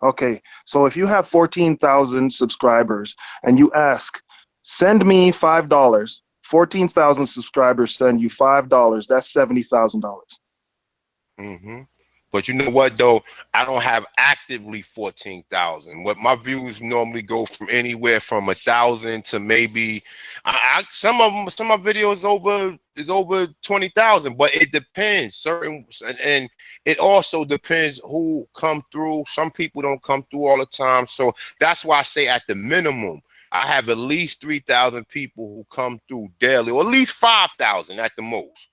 Okay. So if you have 14,000 subscribers and you ask, send me $5, 14,000 subscribers send you $5, that's $70,000. But you know what though? I don't have actively 14,000. What my views normally go from anywhere from 1,000 to maybe some of my videos is over 20,000. But it depends. And it also depends who come through. Some people don't come through all the time. So that's why I say at the minimum, I have at least 3,000 people who come through daily, or at least 5,000 at the most.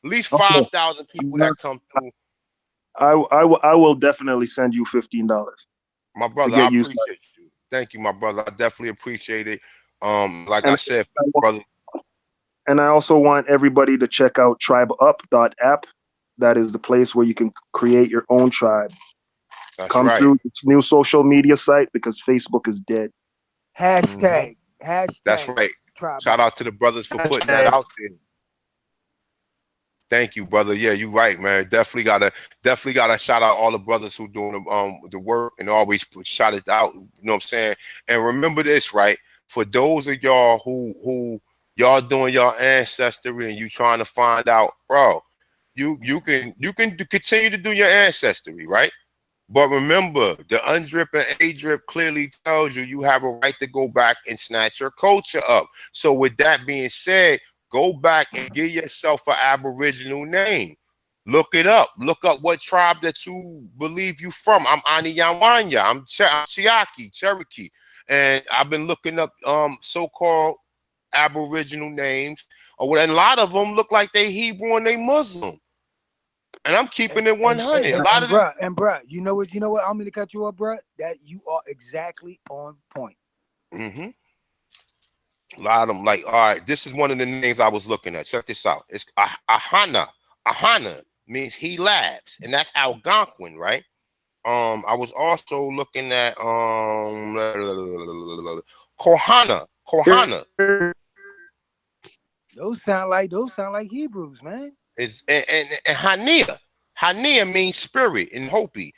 At least Okay. 5,000 people that come through. I will definitely send you $15 My to brother, I get you appreciate started. you. Thank you, my brother. I definitely appreciate it. Like I And said, brother. and I also want everybody to check out tribeup.app. That is the place where you can create your own tribe. That's Come right. through this new social media site because Facebook is dead. Hashtag. That's Hashtag. right. Tribe Shout up. out to the brothers for putting that out there. Thank you, brother. Yeah, you right, man. Definitely gotta shout out all the brothers who doing the work and always shout it out. You know what I'm saying? And remember this, right? For those of y'all who y'all doing your ancestry and you trying to find out, bro, you can continue to do your ancestry, right? But remember, the UNDRIP and ADRIP clearly tells you have a right to go back and snatch your culture up. So with that being said, go back and give yourself an Aboriginal name. Look it up. Look up what tribe that you believe you from. I'm Aniyawanya. I'm Chiaki, Cherokee. And I've been looking up so-called Aboriginal names. And a lot of them look like they Hebrew and they Muslim. And I'm keeping it 100. A lot of this. Bruh, you know what? I'm gonna cut you up, bruh. That you are exactly on point. A lot of them, like, all right, this is one of the names I was looking at. Check this out. It's Ahana. Ahana means he laughs, and that's Algonquin, right? I was also looking at Kohana. Those sound like Hebrews, man. Is and Hania. Hania means spirit in Hopi.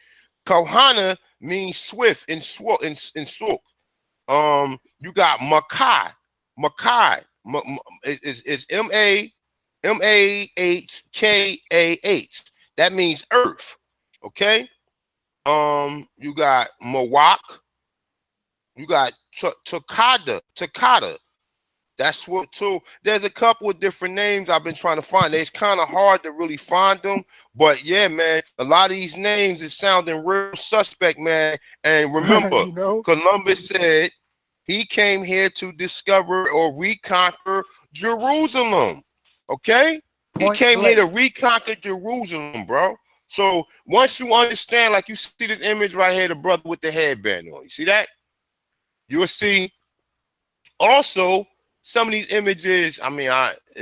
Kohana means swift in Sook. You got Makai. Makai is Mahkah. That means earth. Okay. You got Mawak. You got Takada. That's what too. There's a couple of different names I've been trying to find. It's kind of hard to really find them, but yeah, man, a lot of these names is sounding real suspect, man. And remember, Columbus said he came here to discover or reconquer Jerusalem. Okay, he came here to reconquer Jerusalem, bro. So once you understand, like you see this image right here, the brother with the headband on. You see that? You'll see also. Some of these images, I mean,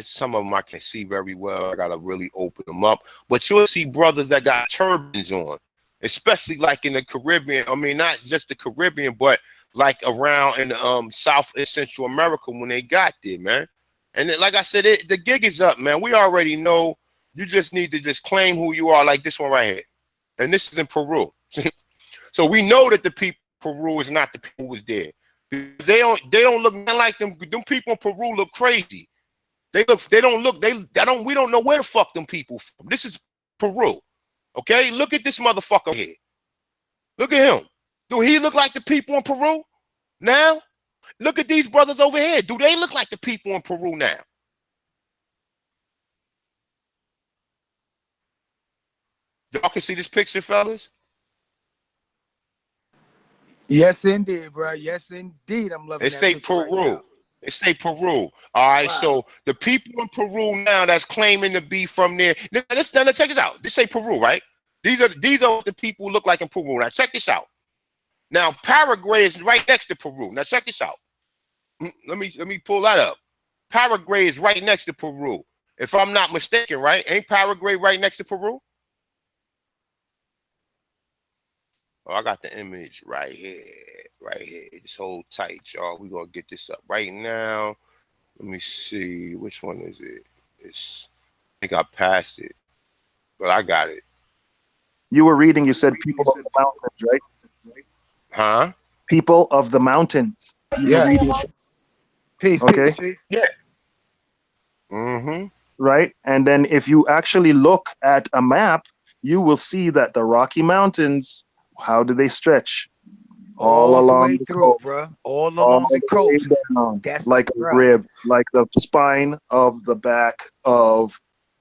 some of them I can see very well. I gotta really open them up. But you'll see brothers that got turbans on, especially like in the Caribbean. I mean, not just the Caribbean, but like around in South and Central America when they got there, man. And then, like I said, the gig is up, man. We already know. You just need to just claim who you are, like this one right here. And this is in Peru. So we know that the people in Peru is not the people who was there. They don't look like them. Them people in Peru look crazy. We don't know where the fuck them people from. This is Peru. Okay? Look at this motherfucker here. Look at him. Do he look like the people in Peru now? Look at these brothers over here. Do they look like the people in Peru now? Y'all can see this picture, fellas? Yes, indeed, bro. Yes, indeed. I'm loving it that say picture Peru. right now. It say Peru. All right, so the people in Peru now that's claiming to be from there. Now, check this out. This say Peru, right? These are what the people look like in Peru. Now check this out. Now Paraguay is right next to Peru. Now check this out. Let me pull that up. Paraguay is right next to Peru. If I'm not mistaken, right? Ain't Paraguay right next to Peru? Oh, I got the image right here. Right here. Just hold tight, y'all. We're going to get this up right now. Let me see. Which one is it? I think I passed it. But I got it. You were reading, you said people of the mountains, right? Huh? People of the mountains. Yeah. Peace, okay. Peace. Yeah. Mm-hmm. Right? And then if you actually look at a map, you will see that the Rocky Mountains, how do they stretch? All along the way through, bro. All along the coast. That's like a rib, like the spine of the back of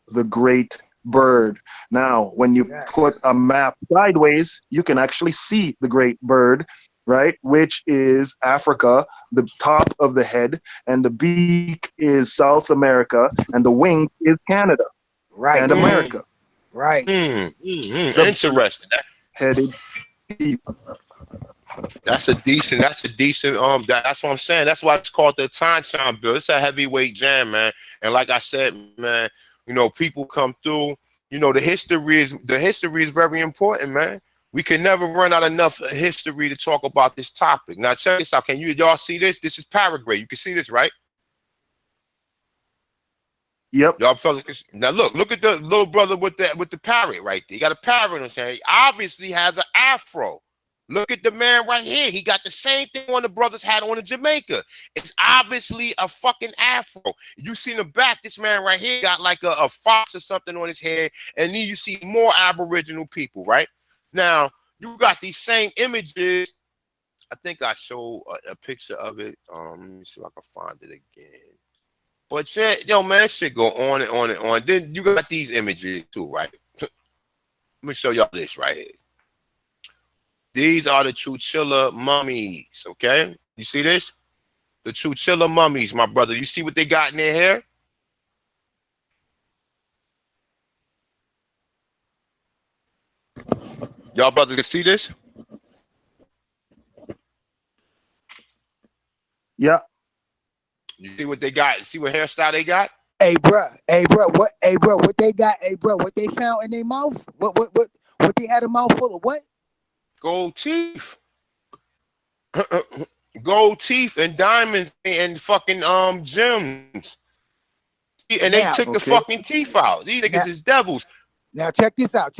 the great bird. Now, when you put a map sideways, you can actually see the great bird. right? Which is Africa, the top of the head, and the beak is South America, and the wing is Canada Right. and Mm, America. Right. The interesting. headed deep. That's a decent. That's what I'm saying. That's why it's called the Tonton Bill. It's a heavyweight jam, man. And like I said, man, people come through. The history is very important, man. We can never run out enough history to talk about this topic. Now check this out. Can y'all see this? This is Paraguay. You can see this, right? Yep. Y'all fellas, now look at the little brother with the parrot right there. He got a parrot on his hand. He obviously has an afro. Look at the man right here. He got the same thing one of the brothers had on in Jamaica. It's obviously a fucking afro. You see in the back, this man right here got like a fox or something on his head, and then you see more Aboriginal people, right? Now, you got these same images. I think I showed a picture of it. Let me see if I can find it again. But man, shit go on and on and on. Then you got these images too, right? Let me show y'all this right here. These are the Chuchilla mummies, okay? You see this? The Chuchilla mummies, my brother. You see what they got in their hair? Y'all brothers can see this? Yeah. You see what they got? See what hairstyle they got? Hey, bro. What they got? Hey, bro, what they found in their mouth? What they had a mouth full of what? Gold teeth. Gold teeth and diamonds and fucking gems. And they took the fucking teeth out. These niggas is devils. Now check this out.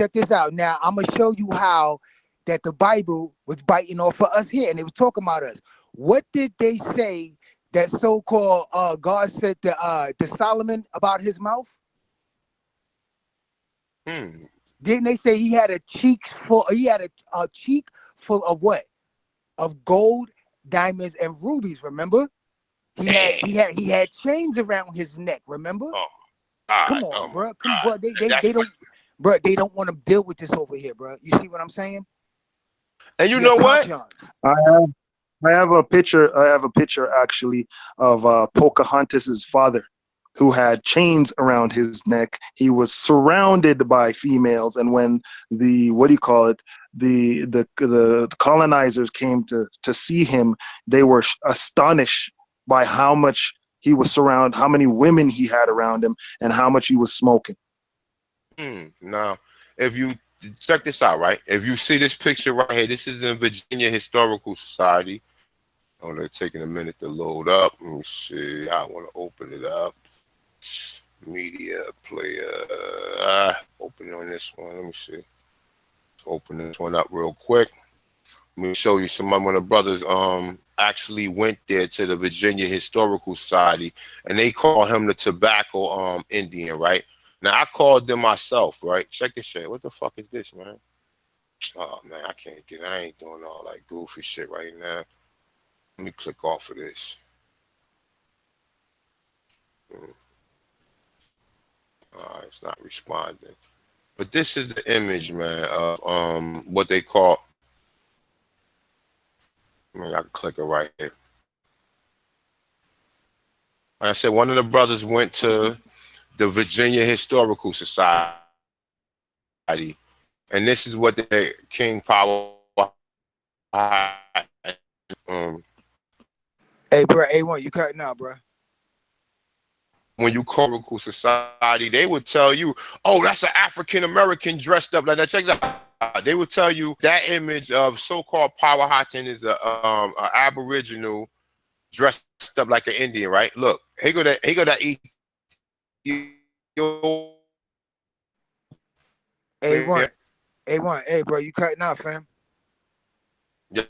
Now I'm gonna show you how that the Bible was biting off for us here, and they was talking about us. What did they say that so-called God said to Solomon about his mouth? Didn't they say he had a cheek full? He had a cheek full of what? Of gold, diamonds, and rubies. Remember? He had chains around his neck. Remember? Oh, God, come on, bro. Come, God. bro. They don't, bro. They don't want to deal with this over here, bro. You see what I'm saying? And you know what? I have a picture. I have a picture actually of Pocahontas's father, who had chains around his neck. He was surrounded by females, and when the colonizers came to see him, they were astonished by how much he was surrounded, how many women he had around him, and how much he was smoking. Now, if you check this out, right? If you see this picture right here, this is in Virginia Historical Society. Oh, they're taking a minute to load up. Let me see. I want to open it up. Media player. Open it on this one. Let me see. Open this one up real quick. Let me show you some of the brothers actually went there to the Virginia Historical Society, and they call him the Tobacco Indian, right? Now I called them myself, right? Check this shit. What the fuck is this, man? Oh man, I ain't doing all that goofy shit right now. Let me click off of this. It's not responding. But this is the image, man, of what they call. I mean, I can click it right here. Like I said, one of the brothers went to the Virginia Historical Society, and this is what the King Power. Hey, bro, A1, you cutting out, bro. When you call Historical Society, they would tell you, "Oh, that's an African American dressed up like that." Check that out. They would tell you that image of so-called Powhatan is a Aboriginal dressed up like an Indian, right? Look, he go that eat. A1, hey, bro, you cutting out, fam. Yes.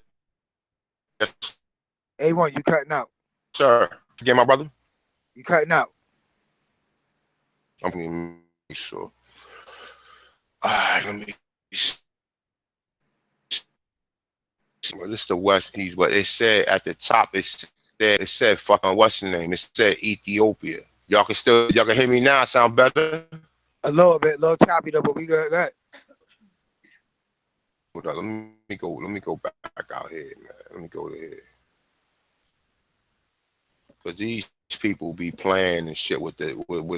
A1, you cutting out. Sir, again, my brother. You cutting out. I'm gonna make sure. All right, let me. Well, this is the West East, but it said at the top, it said fucking what's the name? It said Ethiopia. Y'all can hear me now. Sound better? A little bit, a little choppy though, but we good. Hold on, let me Let me go back out here, man. Let me go to here. Because these people be playing and shit with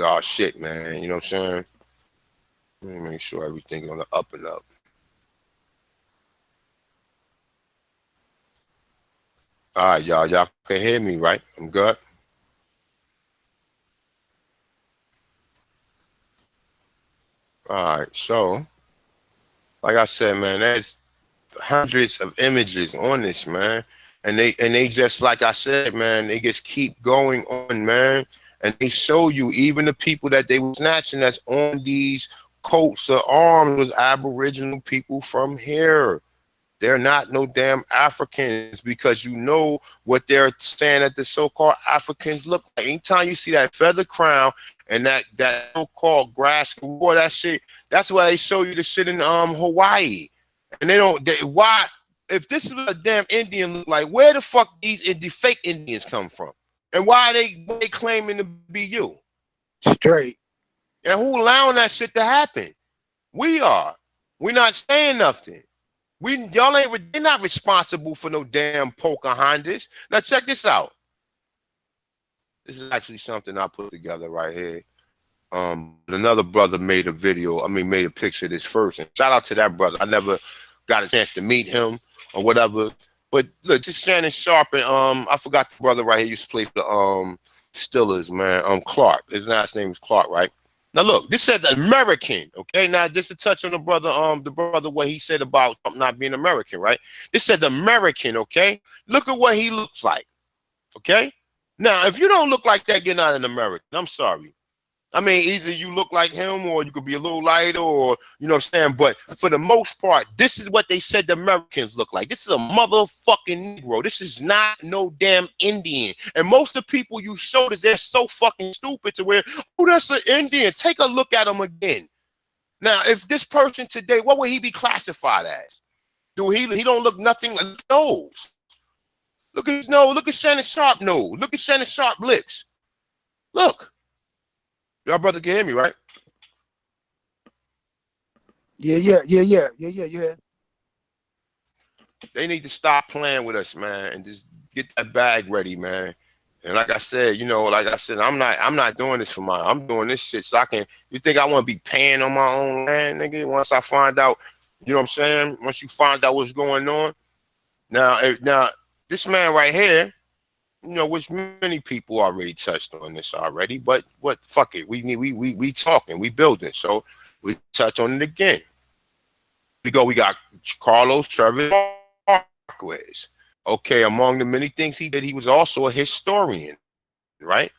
our shit, man. You know what I'm saying? Let me make sure everything's on the up and up. All right, y'all. Y'all can hear me, right? I'm good. All right. So, like I said, man, there's hundreds of images on this, man. And they just, like I said, man, they just keep going on, man. And they show you even the people that they were snatching that's on these coats of arms was Aboriginal people from here. They're not no damn Africans, because you know what they're saying that the so-called Africans look like. Anytime you see that feather crown and that so-called grass, boy, that shit, that's why they show you the shit in Hawaii. And why, if this is what a damn Indian look like, where the fuck these fake Indians come from? And why are they claiming to be you? Straight. And who allowing that shit to happen? We are. We're not saying nothing. They're not responsible for no damn Pocahontas. Now check this out. This is actually something I put together right here. Another brother made a picture of this first. And shout out to that brother. I never got a chance to meet him or whatever. But look, just Shannon Sharp and I forgot the brother right here used to play for the Steelers, man. Clark. His last name is Clark, right? Now look, this says American, okay? Now just to touch on the brother what he said about not being American, right? This says American, okay? Look at what he looks like, okay? Now, if you don't look like that, you're not an American. I'm sorry. I mean, either you look like him or you could be a little lighter, or, you know what I'm saying? But for the most part, this is what they said the Americans look like. This is a motherfucking Negro. This is not no damn Indian. And most of the people you showed us, they're so fucking stupid to where, oh, that's an Indian. Take a look at him again. Now, if this person today, what would he be classified as? He don't look nothing like nose. Look at his nose. Look at Shannon Sharp nose. Look at Shannon Sharp lips. Look. Y'all brother can hear me, right? Yeah. They need to stop playing with us, man, and just get that bag ready, man. And like I said, I'm not doing this for I'm doing this shit so I can. You think I want to be paying on my own land, nigga? Once I find out, you know what I'm saying? Once you find out what's going on. Now this man right here, you know, which many people already touched on this already, but fuck it. We talking, we building. So we touch on it again. We got Carlos Travis Marquez. Okay, among the many things he did, he was also a historian, right?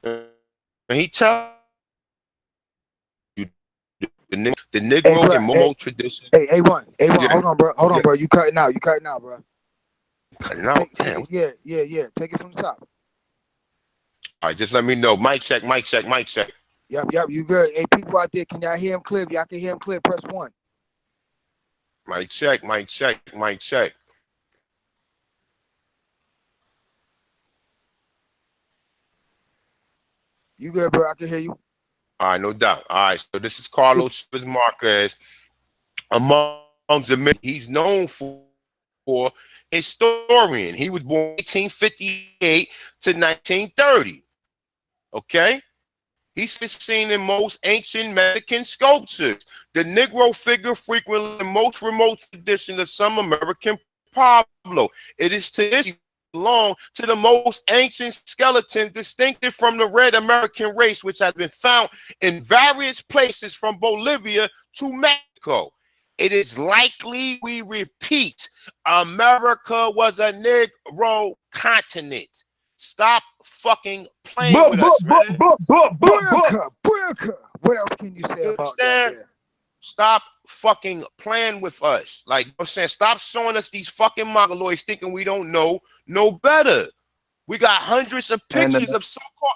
And he tells you the Negro and Momo tradition. Hey, A1, Yeah. hold on, bro. You cutting out, bro. Cutting out? Damn. Yeah. Take it from the top. All right, just let me know. Mic check. Yep, you good. Hey, people out there, can y'all hear him clear? If y'all can hear him clear, press 1. Mic check. You good, bro? I can hear you. All right, no doubt. All right, so this is Carlos Marquez. Among the men he's known for historian. He was born 1858 to 1930. Okay? He's been seen in most ancient Mexican sculptures. The Negro figure frequently in most remote traditions of some American Pablo. It is to this belong to the most ancient skeleton distinctive from the red American race, which has been found in various places from Bolivia to Mexico. It is likely, we repeat, America was a Negro continent. Stop fucking playing with us, man. What else can you say about that? Stop fucking playing with us. Like I'm saying, stop showing us these fucking mongoloids thinking we don't know no better. We got hundreds of pictures of so-called.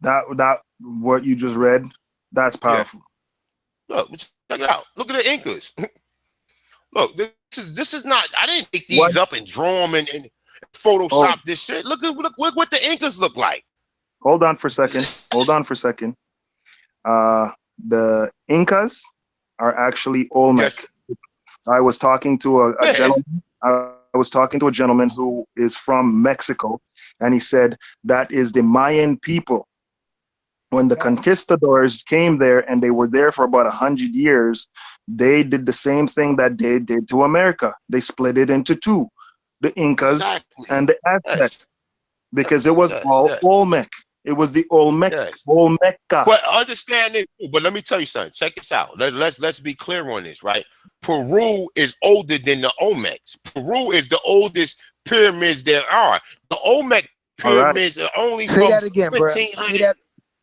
That what you just read, that's powerful. Yeah. Look, check it out. Look at the Incas. Look, this is not. I didn't pick these up and draw them and Photoshop this shit. Look what the Incas look like. Hold on for a second. The Incas are actually Olmec. Yes. I was talking to a Yeah, gentleman. I was talking to a gentleman who is from Mexico, and he said that is the Mayan people. When the conquistadors came there and they were there for about 100 years, they did the same thing that they did to America. They split it into two, the Incas exactly. and the Aztecs, Yes, because it yes, was yes, all yes, Olmec. It was the yes. Olmeca. But understand this. But let me tell you something. Check this out. Let's be clear on this, right? Peru is older than the Olmecs. Peru is the oldest pyramids there are. The Olmec All right. pyramids are only Say from that again, bro. Say 1500. that.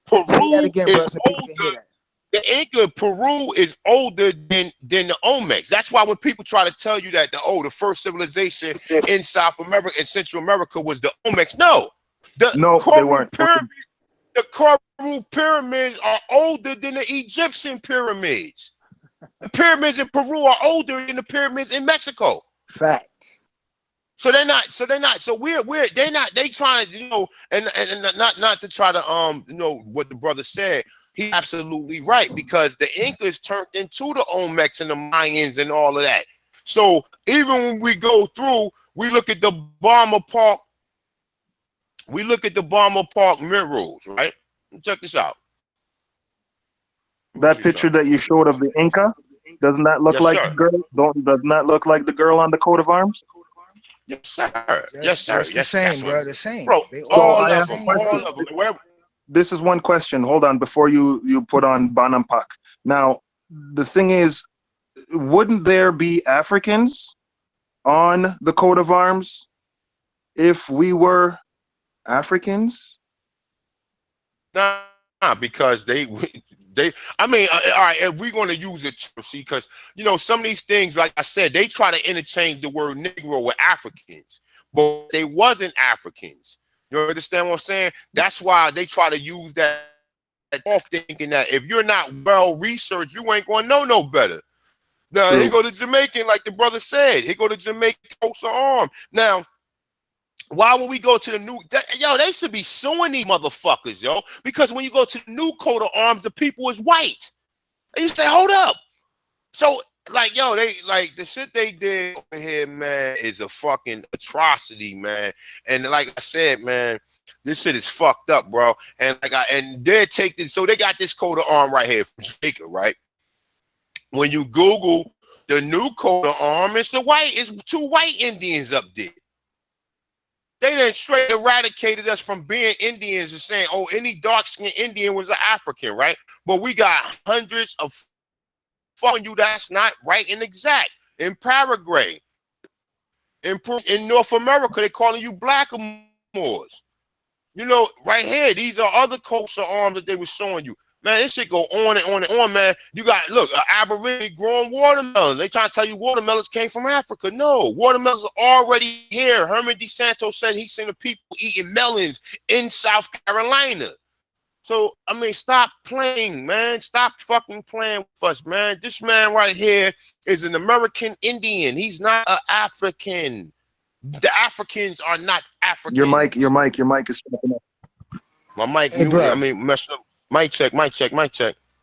Say that Peru again, bro, is so people can hear older. that. The Inca Peru is older than the Olmecs. That's why when people try to tell you that the first civilization in South America and Central America was the Olmecs, no, the No, they Koru weren't. pyramids. The Koru pyramids are older than the Egyptian pyramids. The pyramids in Peru are older than the pyramids in Mexico. Fact. So they're not. So they're not. So they're not. They trying to, and not to try to what the brother said. He's absolutely right, because the Incas turned into the Olmecs and the Mayans and all of that. So even when we go through, we look at the Bomber Park. We look at the Bomber Park minerals, right? Check this out. That picture that you showed of the Inca, doesn't that look Yes, like sir. the girl? Doesn't that look like the girl on the coat of arms? Yes, sir. Yes, sir. That's the Yes, same, that's bro. what, The same. bro. They So all All I of have a them. question. All of them. Where, This is one question. Hold on, before you put on Banampak. Now, the thing is, wouldn't there be Africans on the coat of arms if we were Africans? nah, because they. I mean, all right. If we're going to use it, see, because some of these things, like I said, they try to interchange the word Negro with Africans, but they wasn't Africans. You understand what I'm saying? That's why they try to use that off, thinking that if you're not well researched, you ain't going to know no better. Now, True. here go the Jamaican, like the brother said. Here go the Jamaican coats of arm. Now, why when we go to the new, they should be suing these motherfuckers, yo, because when you go to the new coat of arms, the people is white. And you say, hold up. So, like, they like the shit they did over here, man, is a fucking atrocity, man. And like I said, man, this shit is fucked up, bro. And they're taking, so they got this coat of arm right here from Jamaica, right? When you Google the new coat of arm, it's two white Indians up there. They done straight eradicated us from being Indians and saying, oh, any dark-skinned Indian was an African, right? But we got hundreds of fucking you that's not right and exact. In Paraguay, in North America, they calling you blackamoors. Right here, these are other coats of arms that they were showing you. Man, this shit go on and on and on, man. You got, look, Aboriginal growing watermelons. They trying to tell you watermelons came from Africa. No, watermelons are already here. Herman DeSanto said he's seen the people eating melons in South Carolina. So, I mean, stop playing, man. Stop fucking playing with us, man. This man right here is an American Indian. He's not an African. The Africans are not Africans. Your mic is stepping up. My mic, Hey, bro. I mean, messed up. Mic check.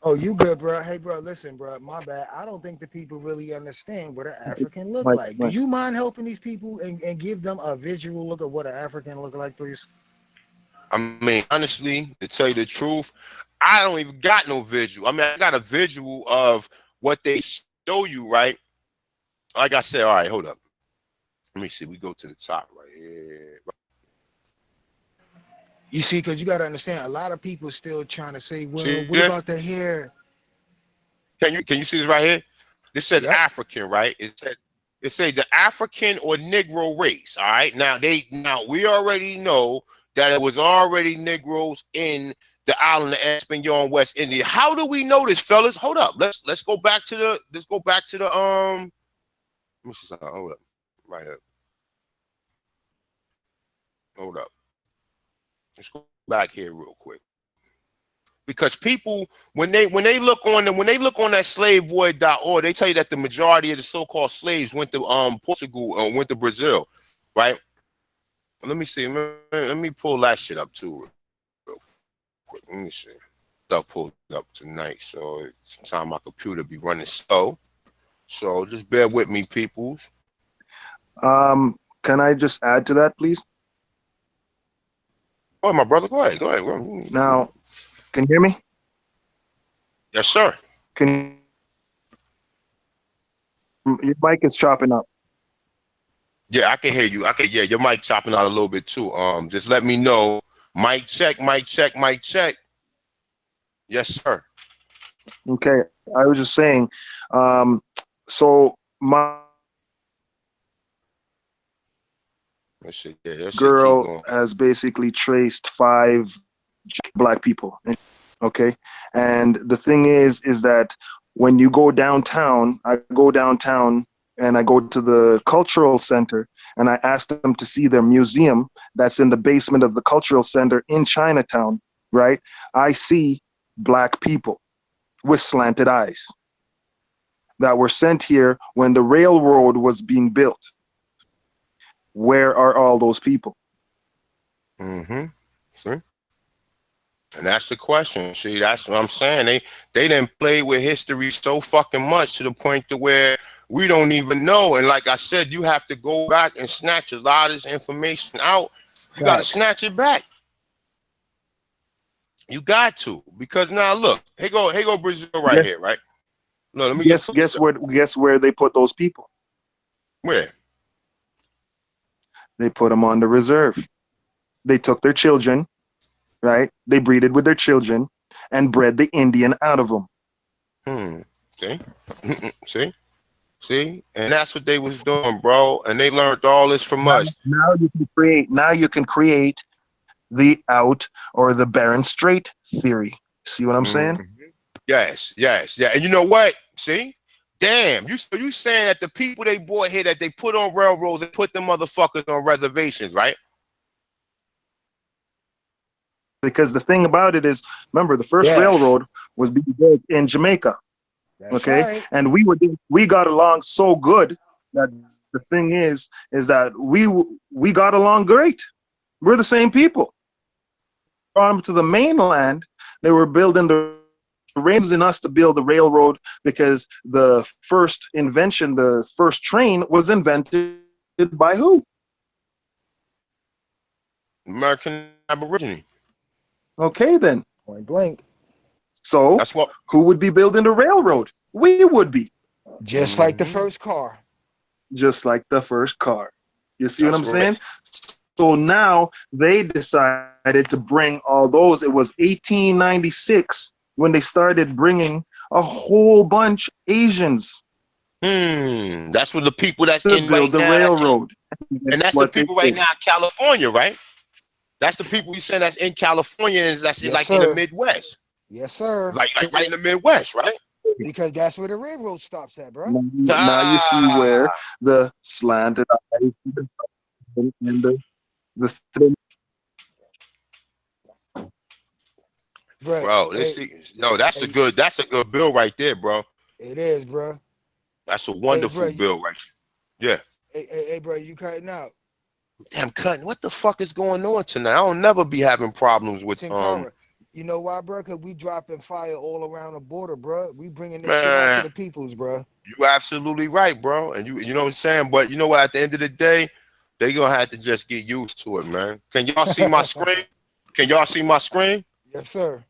Oh, you good, bro? Hey, bro, listen, bro. My bad. I don't think the people really understand what an African look like. Do you mind helping these people and give them a visual look of what an African look like, please? I mean, honestly, to tell you the truth, I don't even got no visual. I mean, I got a visual of what they show you, right? Like I said, all right, hold up. Let me see. We go to the top right here. You see, because you got to understand, a lot of people still trying to say, well, See what this? about the hair? Can you see this right here? This says Yep. African, right? It says the African or Negro race. All right. Now we already know that it was already Negroes in the island of Espanola in West India. How do we know this, fellas? Hold up. Let's go back to the let me see something. Hold up. Right here. Hold up. Let's go back here real quick. Because people, when they look on that slavevoid.org, they tell you that the majority of the so-called slaves went to Portugal or went to Brazil, right? Let me see. Let me pull that shit up too, real quick. Let me see. I'll pull it up tonight, so sometimes my computer be running slow. So just bear with me, peoples. Can I just add to that, please? Oh, my brother, go ahead. Go ahead. Now, can you hear me? Yes, sir. Can your mic is chopping up? Yeah, I can hear you. Yeah, your mic chopping out a little bit too. Just let me know. Mic check, mic check, mic check. Yes, sir. Okay, I was just saying. So my That shit, yeah, that shit keep girl going. has basically traced 5 black people. Okay, and the thing is that when you go downtown, I go downtown and I go to the cultural center and I ask them to see their museum that's in the basement of the cultural center in Chinatown, right? I see black people with slanted eyes that were sent here when the railroad was being built. Where are all those people? Mm-hmm. See? And that's the question. See, that's what I'm saying. They didn't play with history so fucking much to the point to where we don't even know. And like I said, you have to go back and snatch a lot of this information out. You got to Facts. snatch it back. You got to, because now look, here go Brazil right here, right? No, let me Guess where they put those people? where? They put them on the reserve. They took their children, right? They breeded with their children and bred the Indian out of them. See, see, and that's what they was doing, bro. And they learned all this from us. Now you can create the out or the Bering Strait theory. See what I'm saying? Yes, yes, yeah. And you know what? See, damn, you saying that the people they brought here that they put on railroads and put them motherfuckers on reservations, right? Because the thing about it is, remember, the first Yes. railroad was being built in Jamaica. That's Okay, right. and we got along so good that the thing is that we got along great. We're the same people. Brought them to the mainland. They were building the rails in us to build the railroad because the first invention, the first train, was invented by who? American Aborigine. Okay, then. Point blank. So That's what. who would be building the railroad? We would be. Just like the first car. Just like the first car. You see what I'm That's right. saying? So now they decided to bring all those. It was 1896 when they started bringing a whole bunch of Asians That's what the people that's to in right build the now. railroad. And that's the people right now in California, right? That's the people you saying that's in California and that's Yes, like sir. in the Midwest. Yes, sir. Like right in the Midwest, right? Because that's where the railroad stops at, bro. Now you see where the slanted eyes and the thin. Bro, that's a good bill right there, bro. It is, bro. That's a wonderful bill right there. Yeah. Hey, bro, you cutting out. Damn, cutting. What the fuck is going on tonight? I don't never be having problems with You know why, bro? Because we dropping fire all around the border, bro. We bringing this shit out to the peoples, bro. You absolutely right, bro. And you know what I'm saying? But you know what? At the end of the day, they gonna have to just get used to it, man. Can y'all see my screen? Can y'all see my screen? Yes, sir.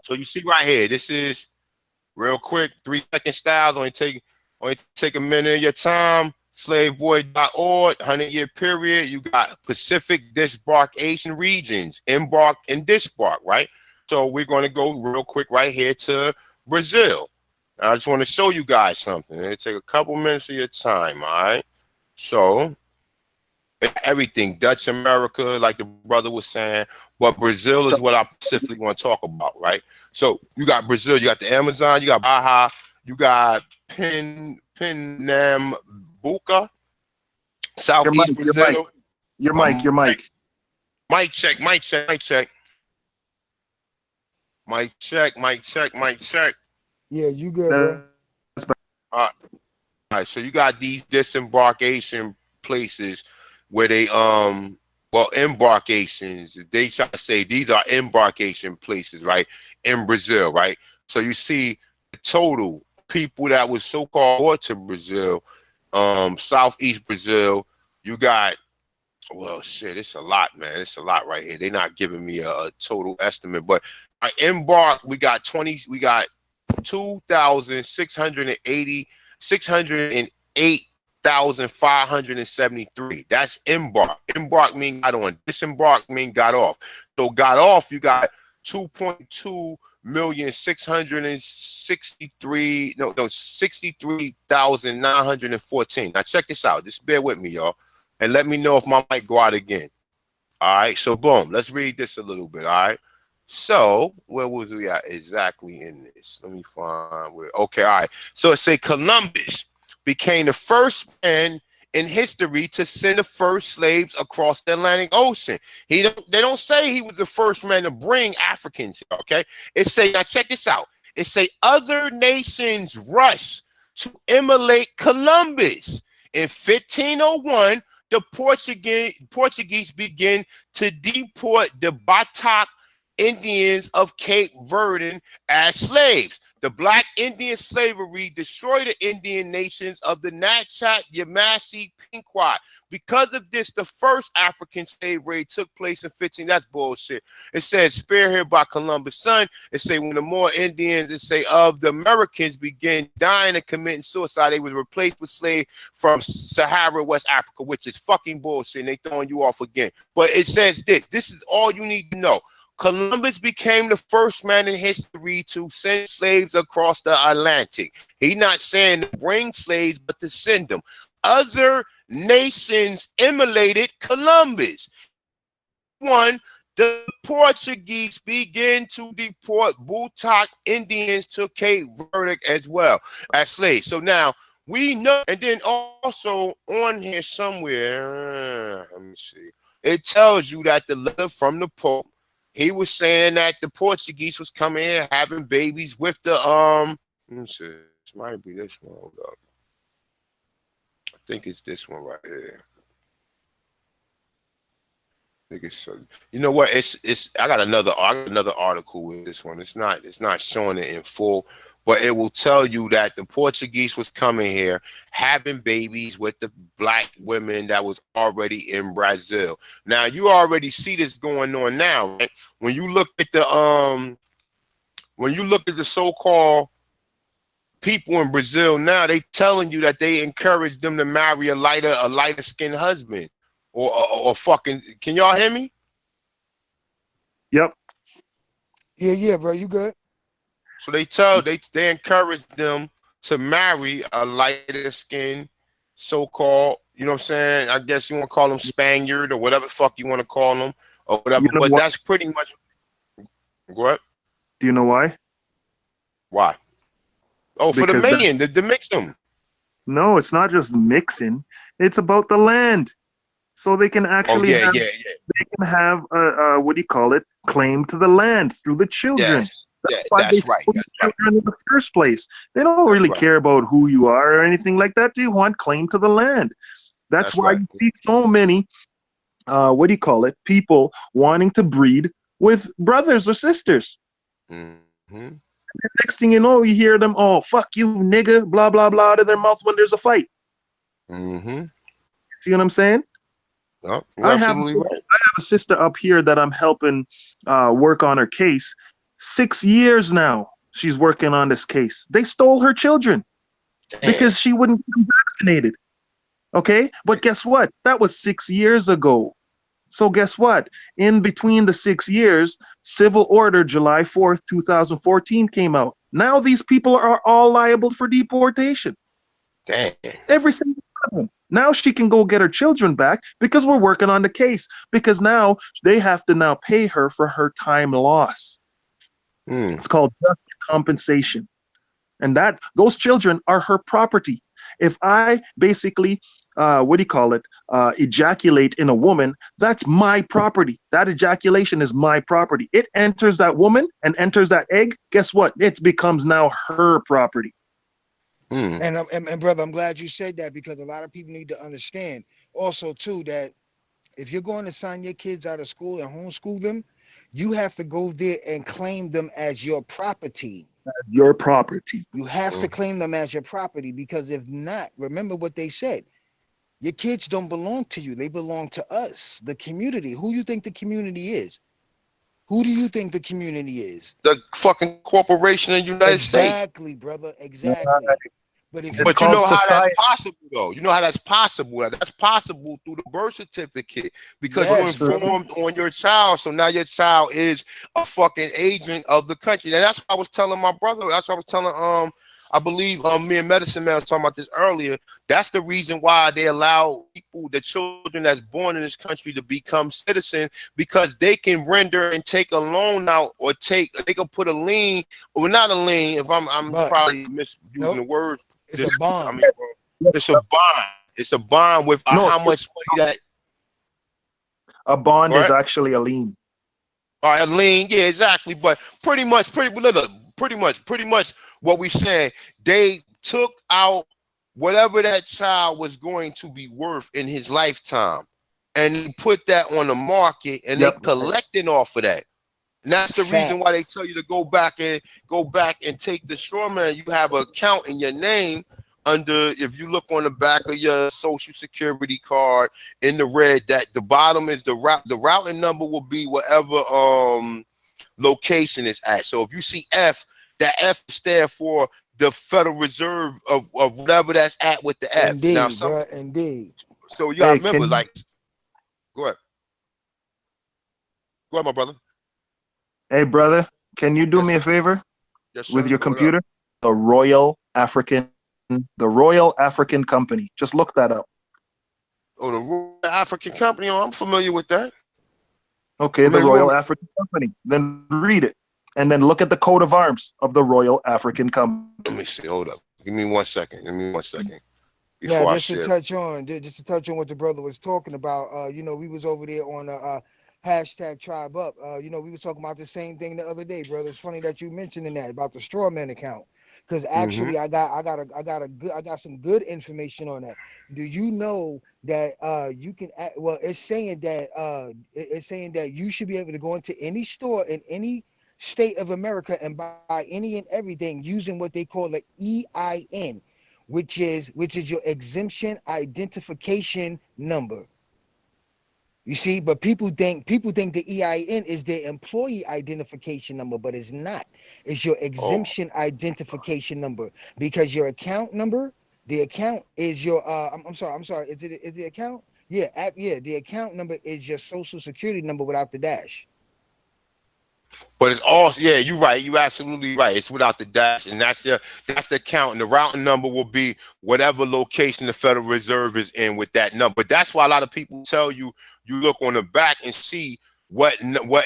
So you see right here, this is real quick, 3-second styles, only take a minute of your time. Slavevoid.org, 100-year period. You got Pacific Disembarkation regions, embark and disembark, right? So we're going to go real quick right here to Brazil. I just want to show you guys something. It'll take a couple minutes of your time, all right? So everything, Dutch America, like the brother was saying, but Brazil is what I specifically want to talk about, right? So you got Brazil, you got the Amazon, you got Baja, you got Pernambuco, Southeast Brazil. Your mic. Mic check. Mic check. Yeah, you good, bro. All right, so you got these disembarkation places where they embarkations. They try to say these are embarkation places, right? In Brazil, right? So you see the total people that was so-called brought to Brazil, Southeast Brazil. You got, well, shit, it's a lot, man. It's a lot right here. They're not giving me a total estimate, but I embarked. We got 2,680, 608,573. That's embark. Embark mean got on. Disembark mean got off. So got off, you got 2,2,663. No, 63,914. Now check this out. Just bear with me, y'all, and let me know if my mic go out again. All right. So boom. Let's read this a little bit. All right. So where was we at exactly in this? Let me find where. Okay. All right. So it say Columbus became the first man in history to send the first slaves across the Atlantic Ocean. They don't say he was the first man to bring Africans here, okay? It say, now check this out. It say other nations rush to emulate Columbus. In 1501, the Portuguese began to deport the Batak Indians of Cape Verde as slaves. The Black Indian slavery destroyed the Indian nations of the Natchat, Yamasee, Pequot. Because of this, the first African slave raid took place in 15. That's bullshit. It says spearheaded by Columbus' son. It say when the more Indians, it say of the Americans began dying and committing suicide, they was replaced with slaves from Sahara, West Africa, which is fucking bullshit. And they throwing you off again. But it says this. This is all you need to know. Columbus became the first man in history to send slaves across the Atlantic. He's not saying to bring slaves, but to send them. Other nations emulated Columbus. The Portuguese began to deport Batak Indians to Cape Verde as well as slaves. So now we know, and then also on here somewhere, let me see, it tells you that the letter from the Pope, he was saying that the Portuguese was coming here having babies with the let me see, this might be this one. Hold up. I think it's this one right here. I think it's you know what? It's I got another article with this one. It's not showing it in full, but it will tell you that the Portuguese was coming here having babies with the black women that was already in Brazil. Now you already see this going on now, right? When you look at the so-called people in Brazil now, they telling you that they encourage them to marry a lighter skinned husband or fucking. Can y'all hear me? Yep. Yeah, bro. You good? So they encourage them to marry a lighter skin, so-called, you know what I'm saying? I guess you want to call them Spaniard or whatever the fuck you want to call them or whatever. You know but what? That's pretty much. What? Do you know why? Why? Oh, because for the mating, to mix them. No, it's not just mixing. It's about the land. So they can actually they can have what do you call it? Claim to the land through the children. Yes. That's right. In the first place, they don't really care about who you are or anything like that. They want claim to the land. That's why you see so many, what do you call it? People wanting to breed with brothers or sisters. Mm-hmm. Next thing you know, you hear them, "Oh, fuck you, nigga," blah blah blah, out of their mouth when there's a fight. Mm-hmm. See what I'm saying? Oh, I have a sister up here that I'm helping work on her case. 6 years now she's working on this case. They stole her children because she wouldn't get vaccinated. Okay? But guess what? That was 6 years ago. So guess what? In between the 6 years, Civil Order July 4th, 2014 came out. Now these people are all liable for deportation. Damn. Every single one of them. Now she can go get her children back because we're working on the case. Because now they have to now pay her for her time loss. It's called just compensation. And that those children are her property. If I basically, ejaculate in a woman, that's my property. That ejaculation is my property. It enters that woman and enters that egg. Guess what? It becomes now her property. And brother, I'm glad you said that because a lot of people need to understand also too that if you're going to sign your kids out of school and homeschool them, You have to go there and claim them as your property. Your property. You have to claim them as your property, because if not, remember what they said. Your kids don't belong to you. They belong to us, the community. Who you think the community is? Who do you think the community is? The fucking corporation in the United States. Exactly, brother. Exactly. But if you It's But you called know how that's society. possible, though. You know how that's possible. That's possible through the birth certificate, because you yes, brother. informed on your child. So now your child is a fucking agent of the country. And that's what I was telling my brother. That's what I was telling I believe me and Medicine Man was talking about this earlier. That's the reason why they allow people, the children that's born in this country, to become citizens, because they can render and take a loan out, or they can put a lien, or not a lien. If I'm But probably misusing nope, the word. it's a bond. It's a bond. It's a bond with No, how much money that. a bond Right? is actually a lien. All right, a lien, yeah, exactly. But pretty much what we saying, they took out whatever that child was going to be worth in his lifetime, and they put that on the market, and they Yep. collecting off of that. And that's the reason Fact. why they tell you to go back and take the shoreman. You have an account in your name under, if you look on the back of your social security card in the red, that the bottom is the routing number will be whatever location is at. So if you see F, that F stand for the Federal Reserve of whatever that's at with the F. Now Indeed, bro. Indeed. so you gotta Hey, remember, like, go ahead, my brother. hey, brother, can you do me a favor Yes, with sir. your What up? computer? The Royal African Company. Just look that up. Oh, the Royal African Company. Oh, I'm familiar with that. Okay, I the mean, Royal African Company. Then read it, and then look at the coat of arms of the Royal African Company. let me see. Hold up. Give me 1 second. Now, Before I just to share. touch on, what the brother was talking about. We was over there on hashtag Tribe Up. We was talking about the same thing the other day, brother. It's funny that you mentioning that about the straw man account, because actually I got some good information on that. Do you know that you can? Well, it's saying that you should be able to go into any store in any state of America and buy any and everything using what they call an EIN, which is your exemption identification number. You see, but people think the EIN is their employee identification number, but it's not. It's your Oh, exemption identification number, because your account number, the account is your I'm sorry, is the account? Yeah, the account number is your social security number without the dash. but it's also, yeah, you're right. You're absolutely right. It's without the dash, and that's the account, and the routing number will be whatever location the Federal Reserve is in with that number. But that's why a lot of people tell you, you look on the back and see what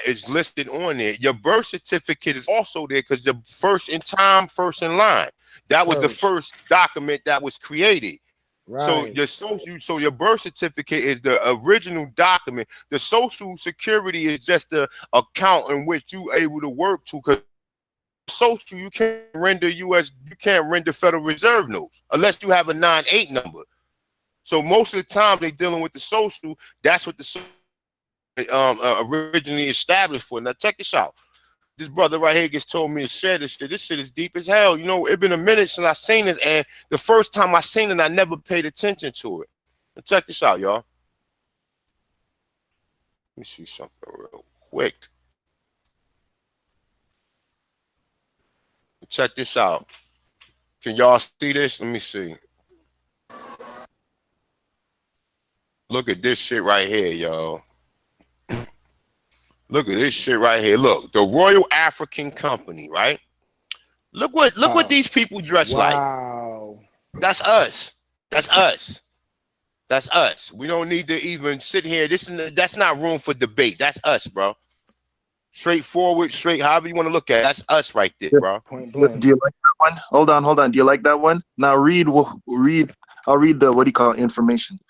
is listed on there. Your birth certificate is also there, because the first in time, first in line. That was the First. first document that was created. So Right. your birth certificate is the original document. The social security is just the account in which you able to work to, because social, you can't render Federal Reserve notes unless you have a 98 number. So most of the time they dealing with the social. That's what the social originally established for. Now check this out. This brother right here gets told me to share this shit. This shit is deep as hell. You know, it's been a minute since I seen it, and the first time I seen it, I never paid attention to it. Now check this out, y'all. Let me see something real quick. Check this out. Can y'all see this? Let me see. Look at this shit right here, y'all. Look at this shit right here. Look, the Royal African Company, right? Look what these people dress like. Wow. That's us. That's us. That's us. We don't need to even sit here. That's not room for debate. That's us, bro. Straightforward, straight, however you want to look at it. That's us right there, bro. Point blank. Do you like that one? Hold on. Do you like that one? Now read. I'll read the information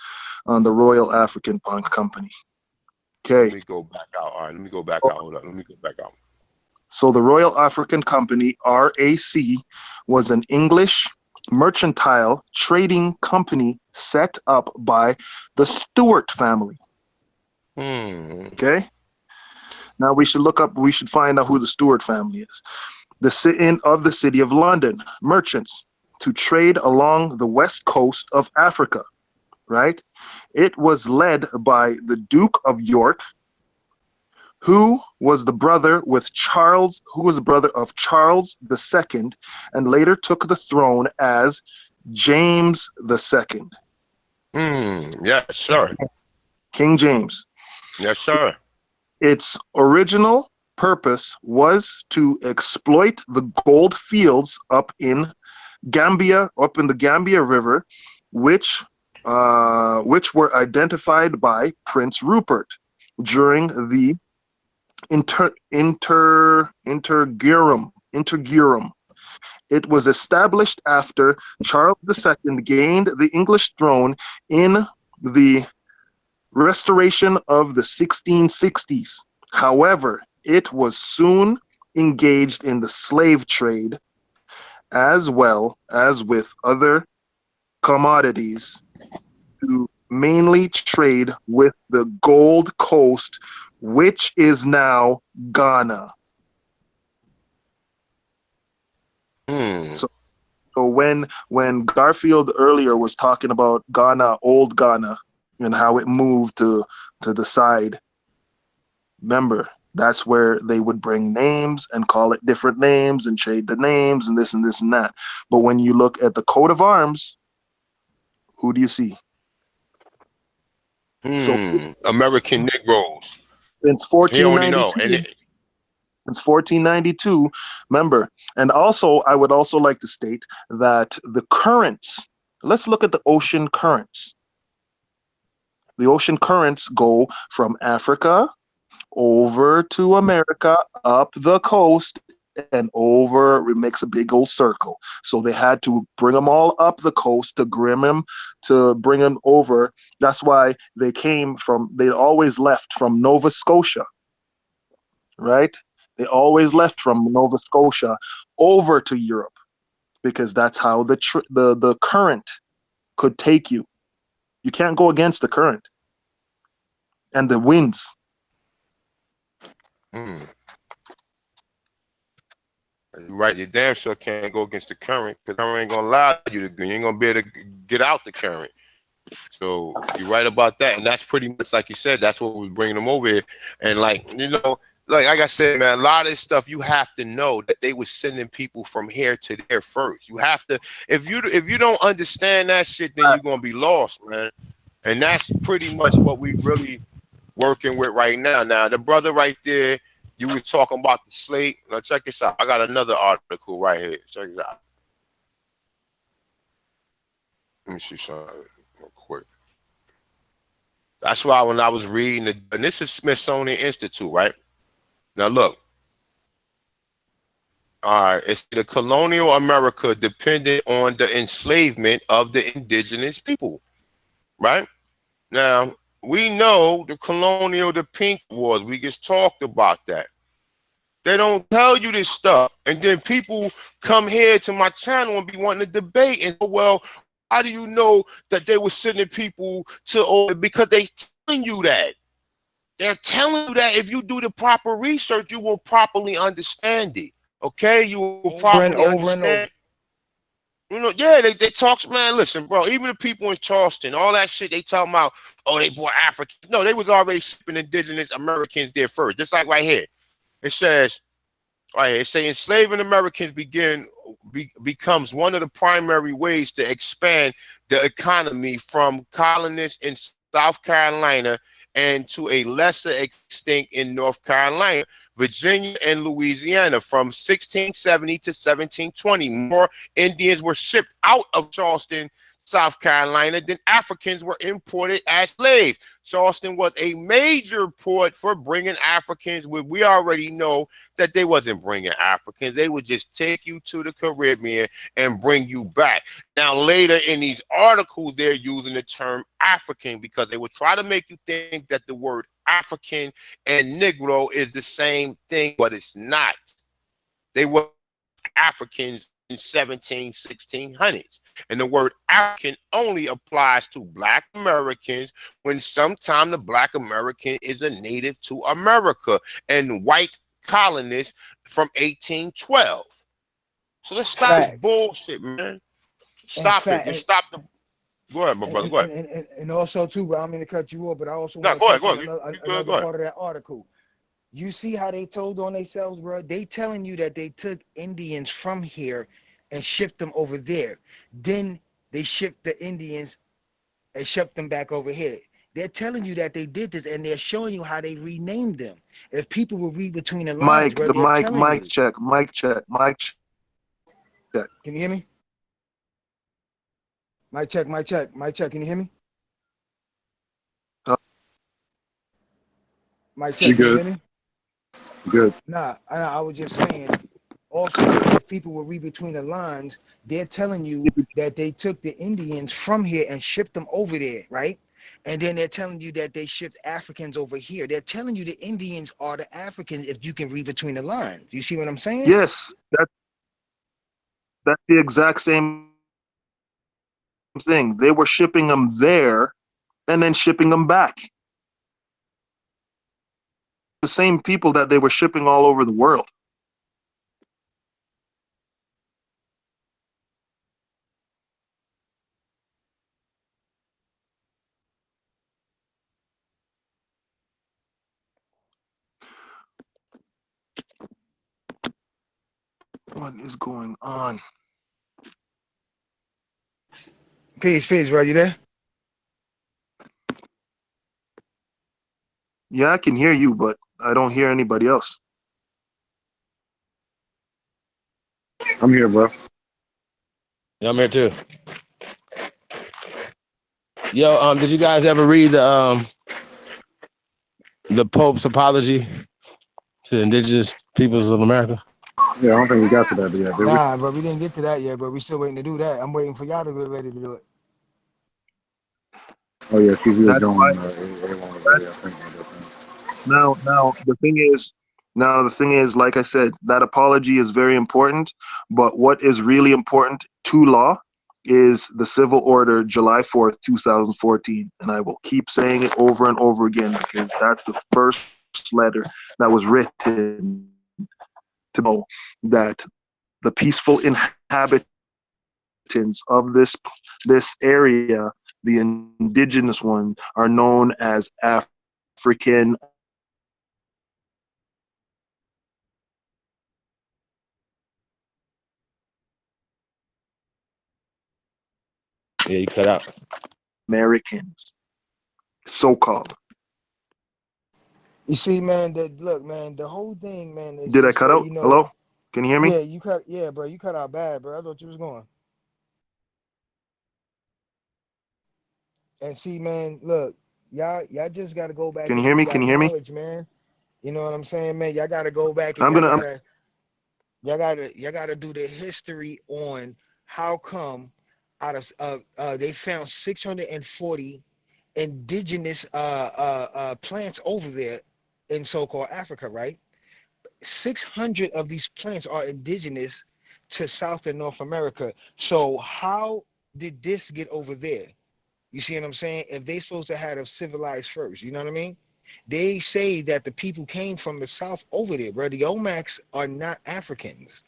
on the Royal African Company. Okay. Let me go back out. All right, let me go back out. Hold up. Let me go back out. So the Royal African Company, RAC, was an English mercantile trading company set up by the Stuart family. Okay. Now we should find out who the Stuart family is. The sit-in of the city of London, merchants to trade along the west coast of Africa, right? It was led by the Duke of York, who was the brother of Charles II, and later took the throne as James II. Yes, sir. King James. Yes, sir. Its original purpose was to exploit the gold fields up in the Gambia River, which were identified by Prince Rupert during the Intergurum. It was established after Charles II gained the English throne in the restoration of the 1660s. However, it was soon engaged in the slave trade as well as with other commodities to mainly trade with the Gold Coast, which is now Ghana. So when Garfield earlier was talking about Ghana, old Ghana, and how it moved to the side, remember, that's where they would bring names and call it different names and trade the names and this and this and that. But when you look at the coat of arms, who do you see? So American Negroes. Since He only know. 1492, remember. And also, I would also like to state that the currents, let's look at the ocean currents. The ocean currents go from Africa over to America, up the coast, and over. It makes a big old circle. So they had to bring them all up the coast to bring them over. That's why they always left from Nova Scotia, right? They always left from Nova Scotia over to Europe because that's how the current could take you. You can't go against the current and the winds. You're right. You damn sure can't go against the current because the current ain't gonna allow you to. You ain't gonna be able to get out the current. So you're right about that, and that's pretty much like you said. That's what we're bringing them over here, and like I said, man, a lot of this stuff you have to know that they were sending people from here to there first. You have to. If you don't understand that shit, then you're gonna be lost, man. And that's pretty much what we really working with right now. Now, the brother right there, you were talking about the slate. Now, check this out. I got another article right here. Check this out. Let me see something real quick. That's why when I was reading, and this is Smithsonian Institute, right? Now, look. All right. It's the colonial America depended on the enslavement of the indigenous people, right? Now, we know the Pink Wars. We just talked about that. They don't tell you this stuff. And then people come here to my channel and be wanting to debate. And well, how do you know that they were sending people to, because they telling you that. They're telling you that if you do the proper research, you will properly understand it. Okay? You will properly understand. Yeah, they talk, man, listen, bro, even the people in Charleston, all that shit they talking about, oh, they brought Africans. No, they was already shipping indigenous Americans there first. Just like right here. It says, right here, it says enslaving Americans becomes one of the primary ways to expand the economy from colonists in South Carolina and to a lesser extent in North Carolina, Virginia, and Louisiana. From 1670 to 1720, more Indians were shipped out of Charleston, South Carolina, than Africans were imported as slaves. Charleston was a major port for bringing Africans. We already know that they wasn't bringing Africans. They would just take you to the Caribbean and bring you back. Now, later in these articles, they're using the term African because they would try to make you think that the word African and Negro is the same thing, but it's not. They were Africans 1600s. And the word African only applies to Black Americans when sometime the Black American is a native to America and white colonists from 1812. So let's stop this Fact bullshit, man. and Stop it. fact Just stop the. Go ahead, my brother. Go ahead. and also too, bro. I don't mean to cut you off, but I also No, want to go ahead. touch Go on ahead. You good? another Go ahead. part of that article. You see how they told on themselves, bro? They telling you that they took Indians from here and shipped them over there. Then they shipped the Indians and shipped them back over here. They're telling you that they did this, and they're showing you how they renamed them. If people will read between the lines, bro, they're telling Mic you. check, mic check, mic check. Can you hear me? Mic check, mic check, mic check. Can you hear me? Uh, Mic You check. Can you good? hear me? Good. Nah, I was just saying. Also, if people will read between the lines, they're telling you that they took the Indians from here and shipped them over there, right? And then they're telling you that they shipped Africans over here. They're telling you the Indians are the Africans if you can read between the lines. You see what I'm saying? yes, that's the exact same thing. They were shipping them there and then shipping them back. The same people that they were shipping all over the world. What is going on? Peace, bro. You there? Yeah, I can hear you, but I don't hear anybody else. I'm here, bro. Yeah, I'm here too. Yo, did you guys ever read the Pope's apology to the indigenous peoples of America? Yeah, I don't think we got to that yet, did we? Nah, bro. We didn't get to that yet, but we still waiting to do that. I'm waiting for y'all to be ready to do it. Oh yeah, because we were That's why. doing A1 today, I think. Now the thing is, like I said, that apology is very important. But what is really important to law is the civil order, July 4th, 2014, and I will keep saying it over and over again because that's the first letter that was written to know that the peaceful inhabitants of this area, the indigenous ones, are known as African Yeah, you cut out. Americans, so-called. You see, man. Look, man. The whole thing, man, is Did I just cut that out? Hello? Can you hear me? Yeah, you cut. Yeah, bro. You cut out bad, bro. I thought you was going. And see, man. Look, y'all just gotta go back Can you and hear do me? Can that you hear me? knowledge, man. You know what I'm saying, man? Y'all gotta go back and I'm gonna. I'm, y'all gotta do the history on how come out of they found 640 indigenous plants over there in so-called Africa, right? 600 of these plants are indigenous to South and North America. So how did this get over there? You see what I'm saying? If they supposed to have civilized first, you know what I mean? They say that the people came from the South over there, bro. The Omax are not Africans.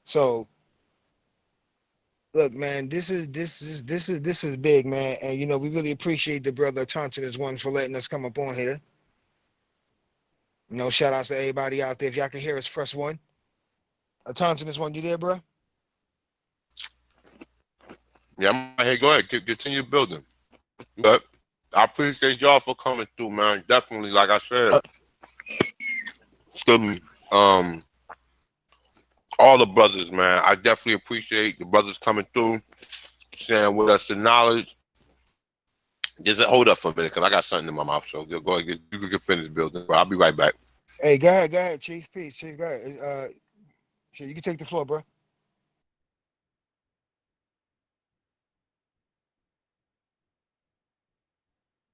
So look, man, this is big, man. And you know, we really appreciate the brother Thompson as one for letting us come up on here. You know, shout outs to everybody out there. If y'all can hear us, press one. Thompson is one, you there, bro? Yeah, I'm right here. Go ahead. Continue building. But I appreciate y'all for coming through, man. Definitely, like I said, excuse me, all the brothers, man. I definitely appreciate the brothers coming through, sharing with us the knowledge. Just hold up for a minute, because I got something in my mouth. So go ahead, you can finish building. But I'll be right back. Hey, go ahead, Chief. Peace, Chief. Go ahead. Shit, you can take the floor, bro.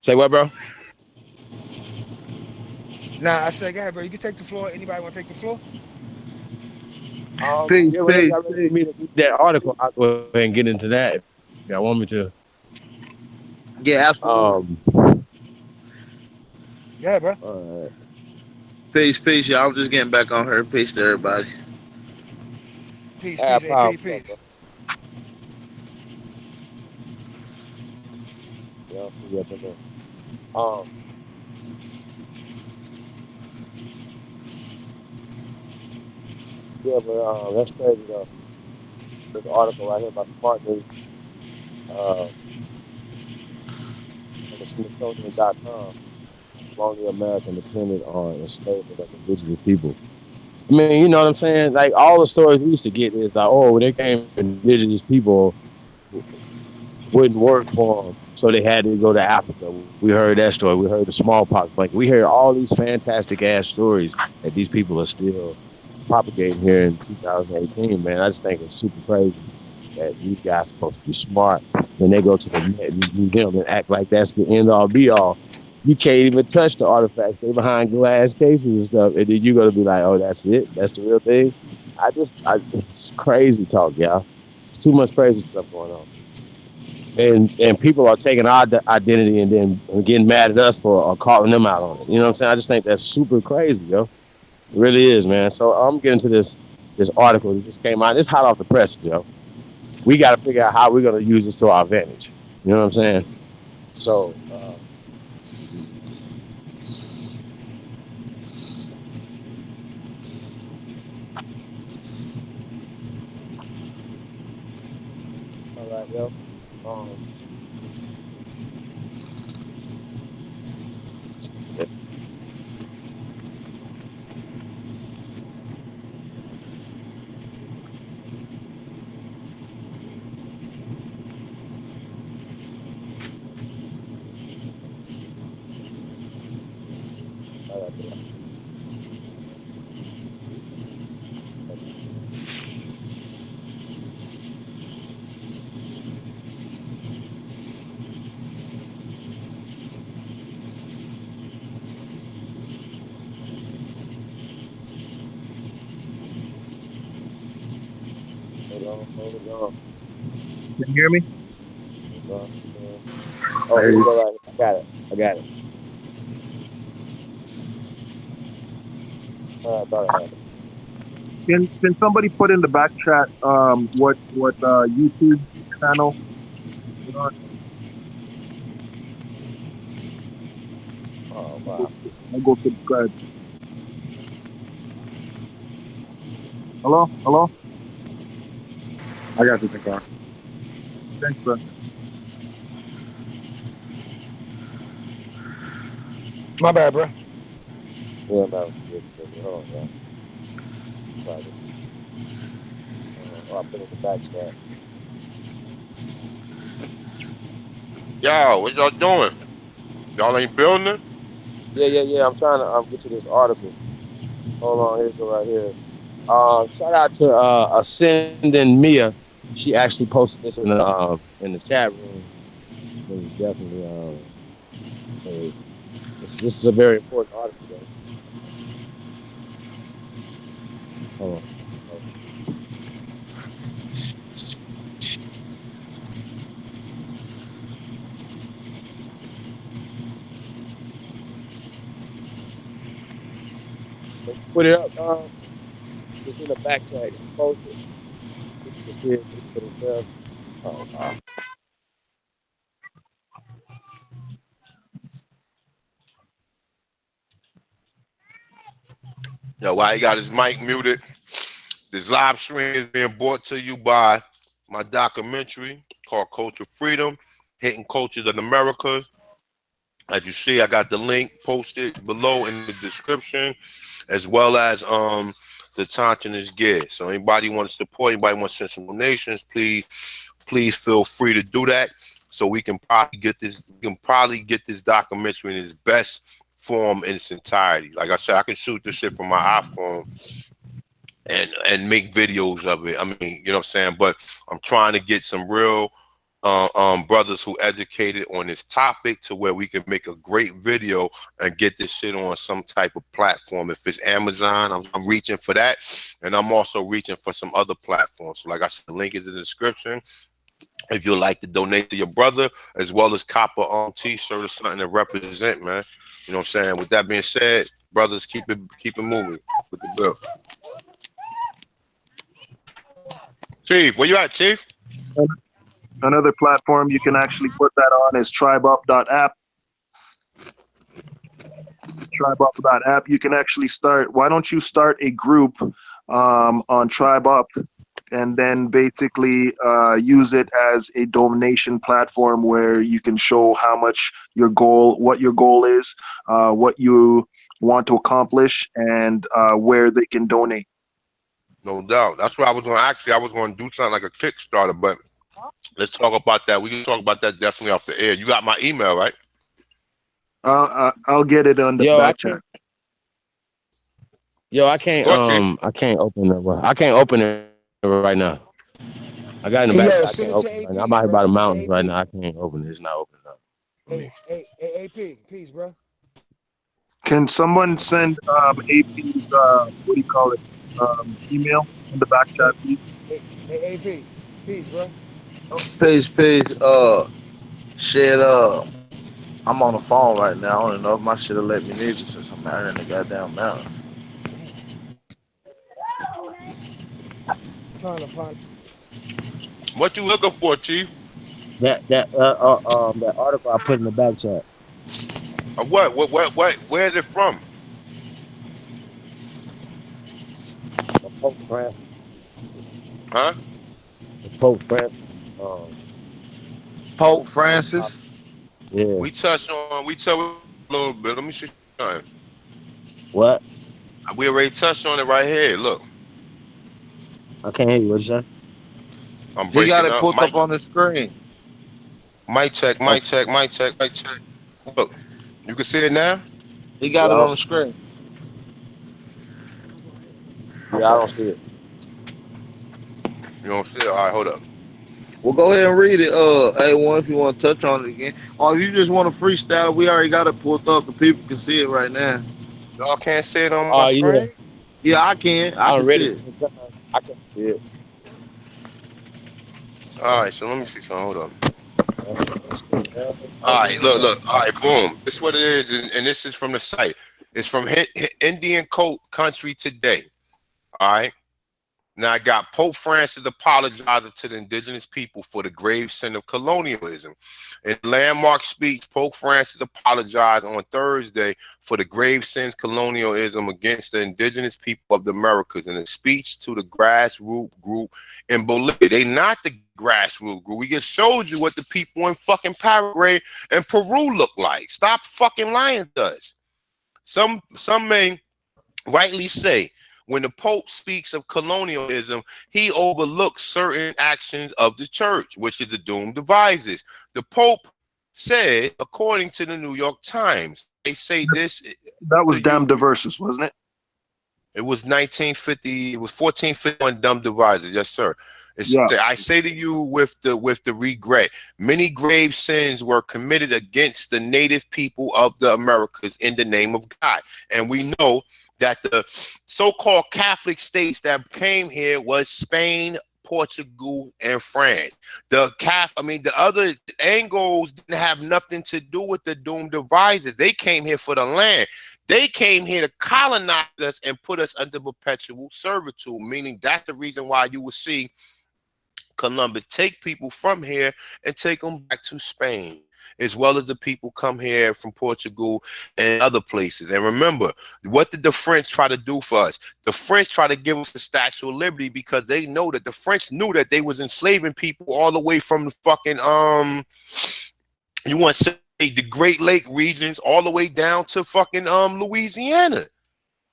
Say what, bro? Nah, I said, go ahead, bro. You can take the floor. Anybody want to take the floor? Peace, Yeah, whenever peace, y'all ready for peace. me to read that article, I'll go ahead and get into that if y'all want me to. Yeah, absolutely. Um, Yeah, bro. all right. Peace, y'all. I'm just getting back on her. Peace to everybody. Peace, Ah, peace, power, AP, bro. peace. Yeah, I'll see you up in there. Um, yeah, but that's crazy though. This article right here about smart news on the Smithsonian.com. Colonial American depended on enslavement of indigenous people. I mean, you know what I'm saying? Like all the stories we used to get is like, oh, when they came indigenous people wouldn't work for them, so they had to go to Africa. We heard that story. We heard the smallpox. Like we hear all these fantastic ass stories that these people are still propagating here in 2018. Man, I just think it's super crazy that these guys are supposed to be smart. Then they go to the museum and act like that's the end all be all. You can't even touch the artifacts. They behind glass cases and stuff, and then you're gonna be like, "Oh, that's it. That's the real thing." It's crazy talk, y'all. It's too much crazy stuff going on, and people are taking our identity and then getting mad at us for calling them out on it. You know what I'm saying? I just think that's super crazy, yo. It really is, man. So I'm getting to this article that just came out. It's hot off the press, yo. We got to figure out how we're gonna use this to our advantage. You know what I'm saying? So, all right, yo. Um, yeah, all right, yeah. Hold on. Can you hear me? Hold on. Oh, here we Hey, go. Right, I got it. I got it. I thought I had it. Can somebody put in the back chat what YouTube channel you're on? Oh I'll wow. go subscribe. Hello? Hello? I got you, Nicar. Thanks, bro. My bad, bro. Yeah, no. Hold on, y'all. Private. I put it in the back chat. Yo, what y'all doing? Y'all ain't building it? Yeah. I'm trying to get to this article. Hold on, here we go right here. Shout out to Ascending Mia. She actually posted this in the chat room. It was definitely this is a very important article though. Hold on. Put it up. It's in the back chat. Post it. You can see it for themselves. Oh wow. Yo, why he got his mic muted? This live stream is being brought to you by my documentary called Culture Freedom, Hidden Cultures of America. As you see, I got the link posted below in the description, as well as the Tontonist gear. So anybody want to support, anybody want to send some donations, please feel free to do that. So we can probably get this documentary in its best form in its entirety. Like I said, I can shoot this shit from my iPhone and make videos of it. I mean, you know what I'm saying? But I'm trying to get some real brothers who educated on this topic to where we can make a great video and get this shit on some type of platform. If it's Amazon, I'm reaching for that, and I'm also reaching for some other platforms. So like I said, the link is in the description. If you'd like to donate to your brother, as well as cop a t-shirt or something to represent, man. You know what I'm saying? With that being said, brothers, keep it moving with the bill. Chief, where you at, Chief? Another platform you can actually put that on is tribeup.app. Tribeup.app. You can actually start. Why don't you start a group on TribeUp, and then basically use it as a donation platform where you can show how much what your goal is, what you want to accomplish, and where they can donate. No doubt. That's what I was going to actually. I was going to do something like a Kickstarter, but let's talk about that. We can talk about that definitely off the air. You got my email, right? I'll get it on the back chat. I can't. I can't open it. I can't open it right now. I got it in the back. I can't open it right now. I'm out here by the mountains right now. I can't open it. It's not opening up. Hey, AP, peace, bro. Can someone send AP's what do you call it? Email in the back chat, please? Hey, AP, peace, bro. Peace. Shit, I'm on the phone right now. I don't even know if my shit'll let me neither since I'm out here in the goddamn mountains. Trying to find. What you looking for, Chief? That article I put in the back chat. What? Where is it from? Pope Francis. Huh? Pope Francis. Pope Francis. Yeah. We touched a little bit. Let me see. What? We already touched on it right here. Look. I can't hear you. What you say? I'm breaking He got it up. put up on the screen. Mic check. Look. You can see it now? He got it on the screen. Yeah, I don't see it. You don't see it? All right, hold up. Well, go ahead and read it, A1, if you want to touch on it again. Or if you just want to freestyle, we already got it pulled up. The people can see it right now. Y'all can't see it on my screen? Yeah, I can. I can see it. I can see it. All right, so let me see something. Hold up. All right, look. All right, boom. This is what it is, and this is from the site. It's from Indian Country Today. All right. Now I got Pope Francis apologizing to the indigenous people for the grave sin of colonialism. In a landmark speech, Pope Francis apologized on Thursday for the grave sins colonialism against the indigenous people of the Americas in a speech to the grassroots group in Bolivia. They not the grassroots group. We just showed you what the people in fucking Paraguay and Peru look like. Stop fucking lying to us. Some may rightly say, when the Pope speaks of colonialism, he overlooks certain actions of the church, which is the doomed devices. The Pope said, according to the New York Times, they say this. That was damn diverses, wasn't it? It was 1950. It was 1451 dumb devices. Yes, sir. I say to you with the regret, many grave sins were committed against the native people of the Americas in the name of God, and we know that the so-called Catholic states that came here was Spain, Portugal, and France. The other Anglos didn't have nothing to do with the doomed devices. They came here for the land. They came here to colonize us and put us under perpetual servitude, meaning that's the reason why you will see Columbus take people from here and take them back to Spain, as well as the people come here from Portugal and other places. And remember, what did the French try to do for us? The French try to give us the Statue of Liberty because they know that the French knew that they was enslaving people all the way from the fucking, you want to say the Great Lake regions all the way down to fucking Louisiana.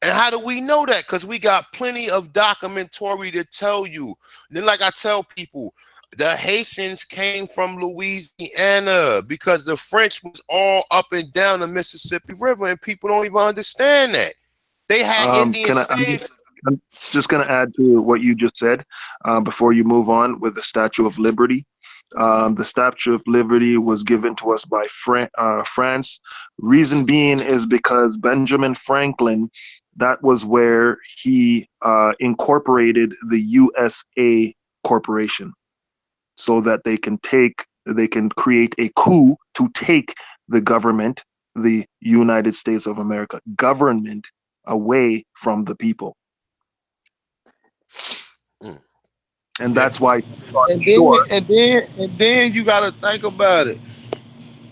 And how do we know that? Because we got plenty of documentary to tell you. Then, like I tell people, the Haitians came from Louisiana because the French was all up and down the Mississippi River, and people don't even understand that. They had Indian slaves. I'm just going to add to what you just said before you move on with the Statue of Liberty. The Statue of Liberty was given to us by France. Reason being is because Benjamin Franklin, that was where he incorporated the USA Corporation, so that they can create a coup to take the government, the United States of America government, away from the people. Mm. And Yeah. that's why And then you got to think about it.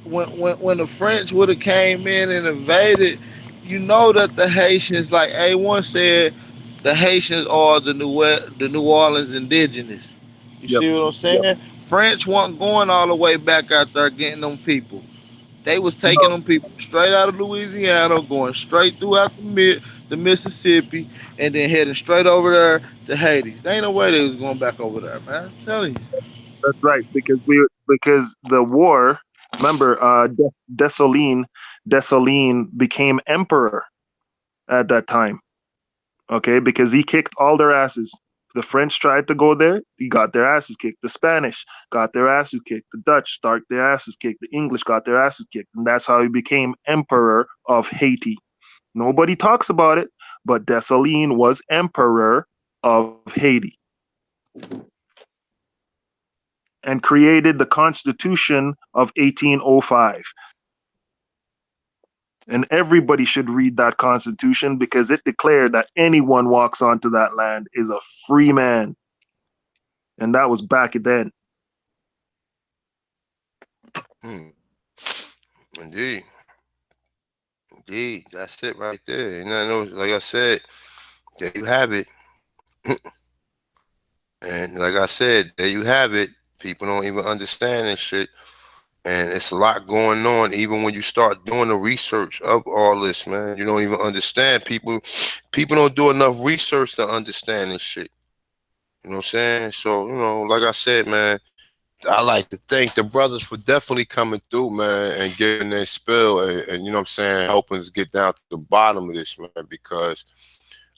When the French would have came in and invaded, you know that the Haitians, like A1 said, the Haitians are the New Orleans indigenous. You Yep. see what I'm saying? French weren't going all the way back out there getting them people. They was taking them people straight out of Louisiana, going straight throughout the Mississippi, and then heading straight over there to Haiti. There ain't no way they was going back over there, man. I'm telling you. That's right, because the war. Remember, Dessalines became emperor at that time. Okay, because he kicked all their asses. The French tried to go there, he got their asses kicked. The Spanish got their asses kicked. The Dutch got their asses kicked. The English got their asses kicked, and that's how he became emperor of Haiti. Nobody talks about it, but Dessalines was emperor of Haiti and created the Constitution of 1805. And everybody should read that Constitution because it declared that anyone walks onto that land is a free man. And that was back then. Mm. Indeed. Indeed. That's it right there. And I know, like I said, there you have it. And like I said, there you have it. People don't even understand this shit. And it's a lot going on, even when you start doing the research of all this, man. You don't even understand. People don't do enough research to understand this shit. You know what I'm saying? So, like I said, man, I like to thank the brothers for definitely coming through, man, and giving their spill and you know what I'm saying, helping us get down to the bottom of this, man, because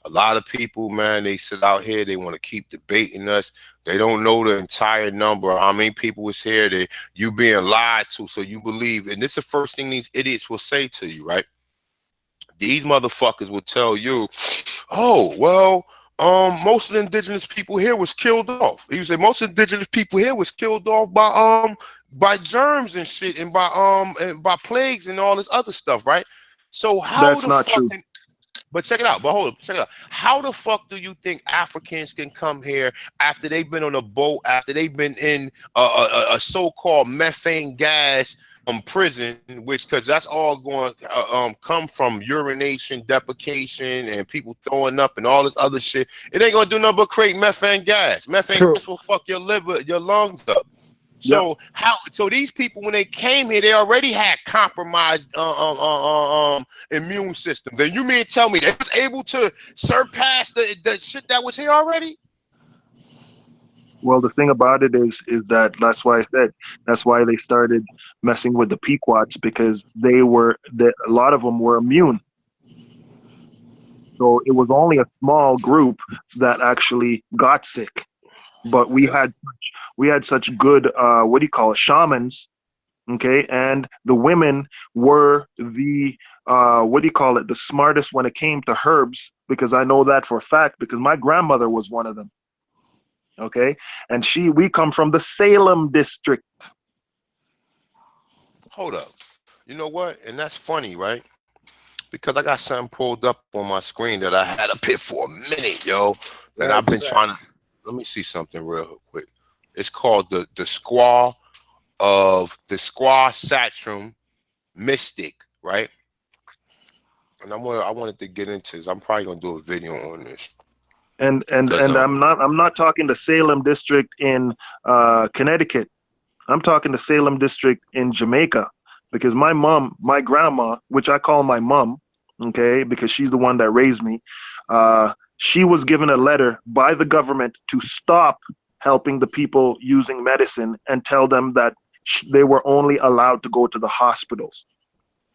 a lot of people, man, they sit out here, they want to keep debating us. They don't know the entire number. How many people was here that you being lied to, so you believe. And this is the first thing these idiots will say to you, right? These motherfuckers will tell you, oh, well, most of the indigenous people here was killed off. He would say most of the indigenous people here was killed off by germs and shit and by plagues and all this other stuff, right? So how That's the not true. fucking but check it out. But hold up, check it out. How the fuck do you think Africans can come here after they've been on a boat, after they've been in a so-called methane gas prison, which because that's all going to come from urination, defecation, and people throwing up and all this other shit. It ain't gonna do nothing but create methane gas. Methane True. gas will fuck your liver, your lungs up. Yep. So these people, when they came here, they already had compromised immune systems. And you mean tell me they was able to surpass the shit that was here already? Well, the thing about it is that's why I said that's why they started messing with the Pequots, because a lot of them were immune. So it was only a small group that actually got sick. But we had such good shamans, okay, and the women were the the smartest when it came to herbs, because I know that for a fact because my grandmother was one of them. Okay, and we come from the Salem district. Hold up. You know what? And that's funny, right? Because I got something pulled up on my screen that I had up here for a minute, yo. And I've been trying to let me see something real quick. It's called the Squaw Satchum Mystic, right? And I wanted to get into this. I'm probably gonna do a video on this. And Because, I'm not talking the Salem district in Connecticut. I'm talking the Salem district in Jamaica, because my grandma, which I call my mom, okay, because she's the one that raised me, she was given a letter by the government to stop helping the people using medicine and tell them that they were only allowed to go to the hospitals.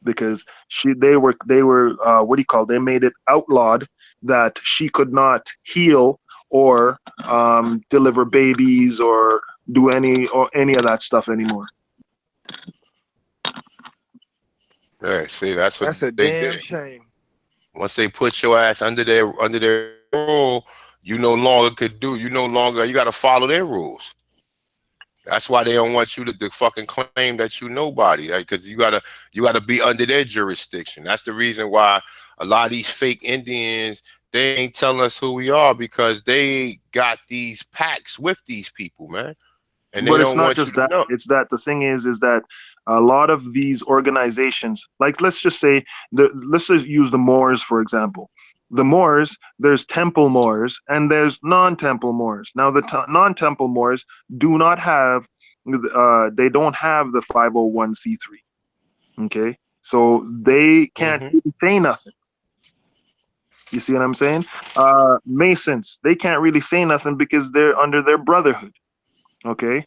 because they were what do you call it? They made it outlawed that she could not heal or deliver babies or do any of that stuff anymore. Yeah, see, that's what That's a they damn did. shame. Once they put your ass under their rule, you no longer could do. You no longer. You got to follow their rules. That's why they don't want you to fucking claim that you nobody, because you gotta be under their jurisdiction. That's the reason why a lot of these fake Indians, they ain't telling us who we are, because they got these pacts with these people, man, and they But it's don't not want you just to that. know. It's that the thing is that a lot of these organizations, like let's just say let's just use the Moors for example. The Moors, there's temple Moors and there's non-temple Moors. Now the non-temple Moors do not have they don't have the 501c3. Okay, so they can't Mm-hmm. really say nothing. You see what I'm saying? Masons, they can't really say nothing because they're under their brotherhood. Okay,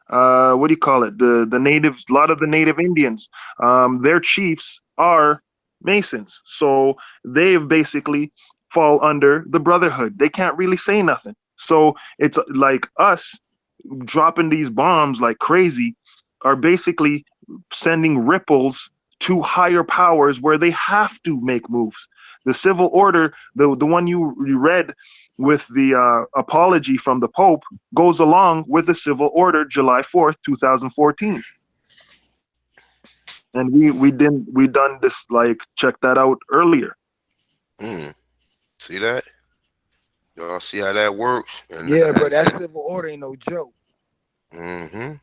what do you call it? The natives, a lot of the native Indians, their chiefs are Masons, so they basically fall under the brotherhood. They can't really say nothing. So it's like us dropping these bombs like crazy are basically sending ripples to higher powers where they have to make moves. The civil order, the one you read with the apology from the Pope, goes along with the civil order July 4th, 2014. And we done this, like, check that out earlier. See that? Y'all see how that works? Yeah, bro, that civil order ain't no joke. Mm-hmm.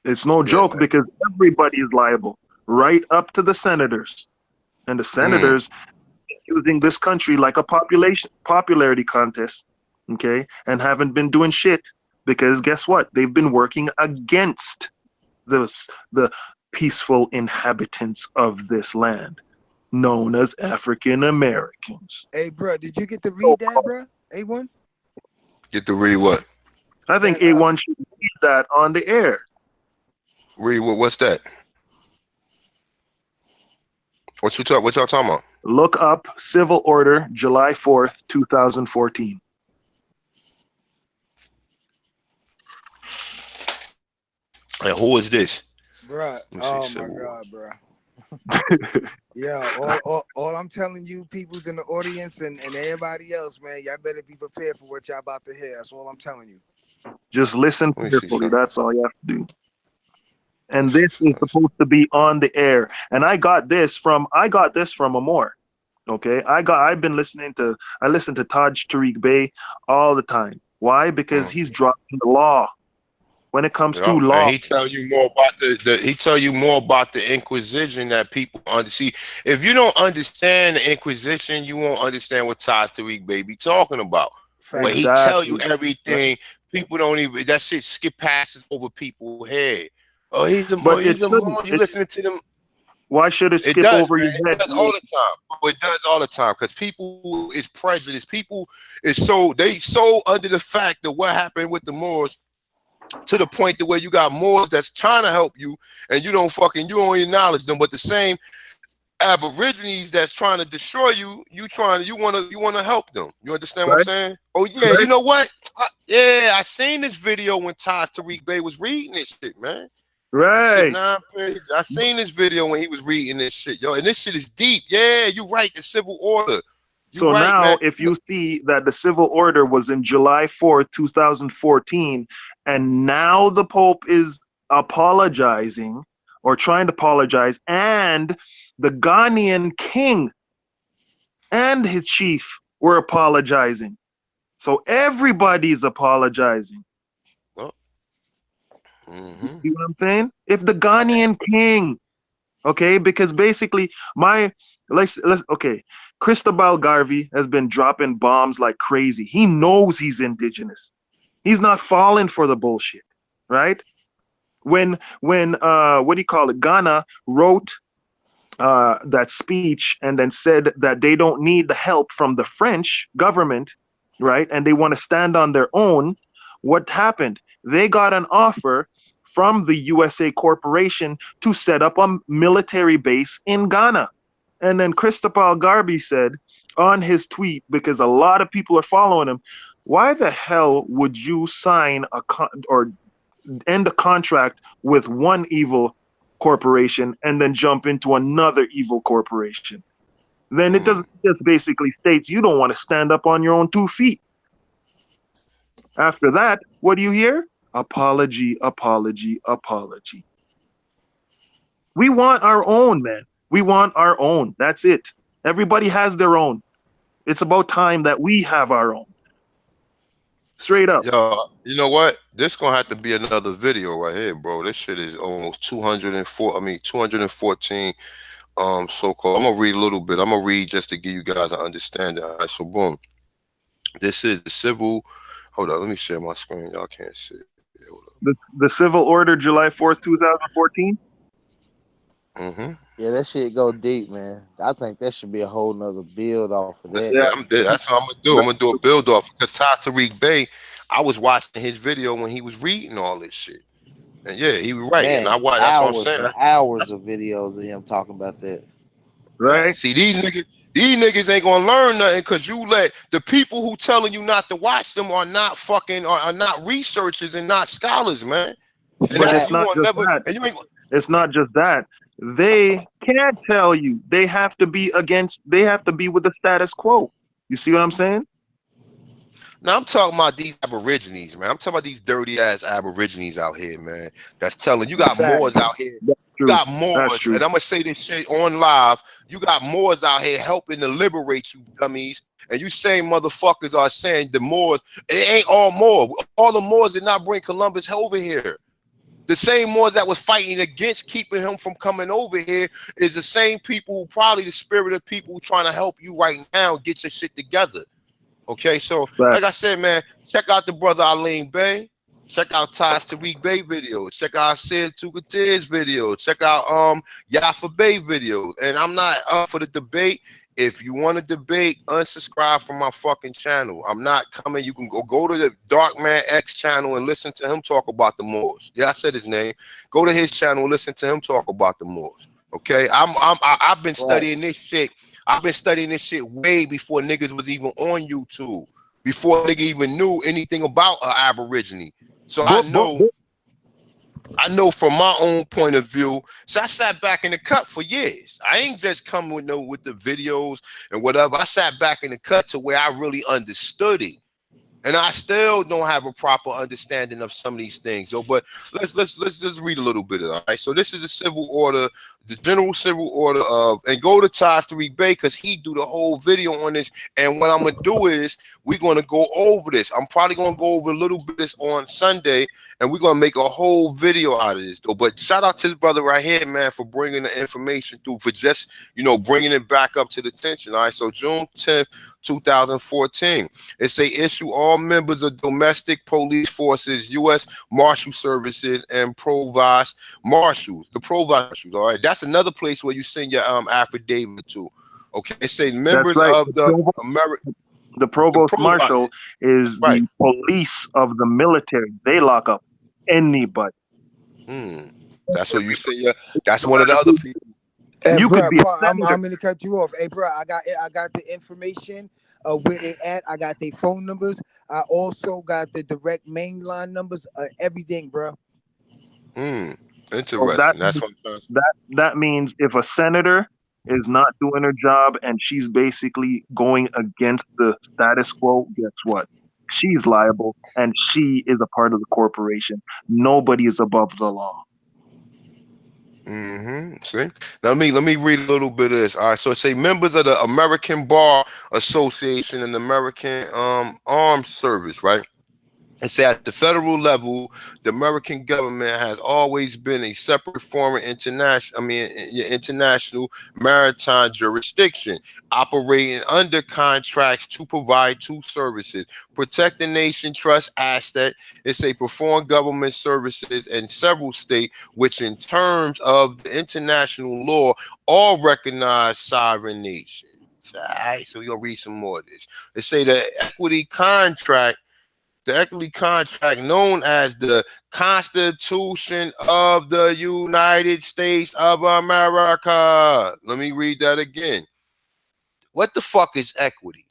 It's no Yeah. joke because everybody is liable, right up to the senators. And the senators using this country like a popularity contest, okay, and haven't been doing shit because guess what? They've been working against the peaceful inhabitants of this land, known as African Americans. Hey, bro, did you get to read that, bro? A1? Get to read what? I think That A1 should read that on the air. Read what? What's that? What y'all talking about? Look up Civil Order July 4th, 2014. And who is this? bro. Let me see. Oh my Civil War. God, bro. Yeah, all I'm telling you, people's in the audience and everybody else, man, y'all better be prepared for what y'all about to hear. That's all I'm telling you. Just listen Let me see carefully. something. That's all you have to do. And this is supposed to be on the air. And I got this from Amor. Okay. I listen to Taj Tariq Bey all the time. Why? Because he's dropping the law. When it comes to Yeah, and law. he tell you more about he tell you more about the Inquisition that people see. If you don't understand the Inquisition, you won't understand what Taj Tariq Baby talking about. But Facts. he tell you Exactly. everything. People don't even, that shit skip passes over people's head. Oh, But it he's a shouldn't. Moor. You listening to them? Why should it It skip does, over man. your It head? does all the time. It does all the time because people is prejudiced. People is so under the fact of what happened with the Moors, to the point to where you got Moors that's trying to help you, and you don't acknowledge them. But the same Aborigines that's trying to destroy you, you want to help them. You understand what I'm Right? saying? Oh yeah, you Right? know what? I seen this video when Taj Tariq Bey was reading this shit, man. This shit Right. 9 pages. I seen this video when he was reading this shit, yo, and this shit is deep. Yeah, you right. The civil order. You So right, man. now, if you see that the civil order was in July 4th, 2014, and now the Pope is apologizing or trying to apologize, and the Ghanaian king and his chief were apologizing. So everybody's apologizing. Well, You see what I'm saying? If the Ghanaian king, okay, because basically let's okay, Cristobal Garvey has been dropping bombs like crazy. He knows he's indigenous. He's not falling for the bullshit, right? When what do you call it? Ghana wrote that speech and then said that they don't need the help from the French government, right? And they want to stand on their own. What happened? They got an offer from the USA Corporation to set up a military base in Ghana. And then Christopher Garvey said on his tweet, because a lot of people are following him, why the hell would you sign or end a contract with one evil corporation and then jump into another evil corporation? Then it doesn't just basically states you don't want to stand up on your own 2 feet. After that, what do you hear? Apology, apology, apology. We want our own, man. We want our own. That's it. Everybody has their own. It's about time that we have our own. Straight up. Yo, you know what? This gonna have to be another video right here, bro. This shit is almost 214 so-called. I'm gonna read a little bit. I'm gonna read just to give you guys an understanding. All right, so boom. This is the civil. Hold on, let me share my screen. Y'all can't see it. The civil order, July 4th, 2014. Yeah, that shit go deep, man. I think that should be a whole nother build off of that. That's what I'm gonna do. I'm gonna do a build off because Tariq Bey, I was watching his video when he was reading all this shit, and yeah, he was right. Man, and I watched. That's what I'm saying. Hours of videos of him talking about that. Right. See, these niggas ain't gonna learn nothing because you let the people who telling you not to watch them are not fucking are not researchers and not scholars, man. And but it's not just that. It's not just that. They can't tell you. They have to be with the status quo. You see what I'm saying? Now I'm talking about these Aborigines, man. I'm talking about these dirty ass Aborigines out here, man. That's telling you got Moors out here. You got Moors, and I'm gonna say this shit on live. You got Moors out here helping to liberate you, dummies. And you same motherfuckers are saying the Moors. It ain't all Moors. All the Moors did not bring Columbus over here. The same Moors that was fighting against keeping him from coming over here is the same people who probably the spirit of people who trying to help you right now get your shit together. Okay, so like I said, man, check out the brother Alain Bey. Check out Ty's Tariq Bey videos. Check out Sid Tukatir's video. Check out Yafa Bey videos. And I'm not up for the debate. If you want to debate, unsubscribe from my fucking channel. I'm not coming. You can go to the Dark Man X channel and listen to him talk about the Moors. Yeah, I said his name. Go to his channel and listen to him talk about the Moors. Okay, I've been studying this shit. I've been studying this shit way before niggas was even on YouTube. Before nigga even knew anything about an Aborigine. So I know from my own point of view. So I sat back in the cut for years. I ain't just come with the videos and whatever. I sat back in the cut to where I really understood it. And I still don't have a proper understanding of some of these things. So, but let's just read a little bit of it. All right. So this is the civil order, the general civil order of, and go to Tariq Bey because he do the whole video on this. And what I'm gonna do is we're gonna go over this. I'm probably gonna go over a little bit this on Sunday, and we're gonna make a whole video out of this. Though. But shout out to this brother right here, man, for bringing the information through, for just bringing it back up to the attention. All right. So June 10th. 2014. It say issue all members of domestic police forces, U.S. Marshal Services, and Provost Marshals. The Provost Marshals. All right, that's another place where you send your affidavit to. Okay, it says members of the American. The Provost Marshal is the police of the military. They lock up anybody. That's what you say. That's one of the other people. Hey, you could be. I'm gonna cut you off. Hey, bro, I got the information where they at. I got their phone numbers. I also got the direct mainline numbers. Everything, bro. Interesting. So that means if a senator is not doing her job and she's basically going against the status quo, guess what? She's liable and she is a part of the corporation. Nobody is above the law. See, now let me read a little bit of this. All right, so it say members of the American Bar Association and American Armed Service, right? It say at the federal level, the American government has always been a separate foreign international maritime jurisdiction, operating under contracts to provide two services: protect the nation trust asset. It's a perform government services in several states, which in terms of the international law, all recognize sovereign nations. All right, so we're gonna read some more of this. They say the equity contract. the equity contract known as the Constitution of the United States of America. Let me read that again. What the fuck is equity?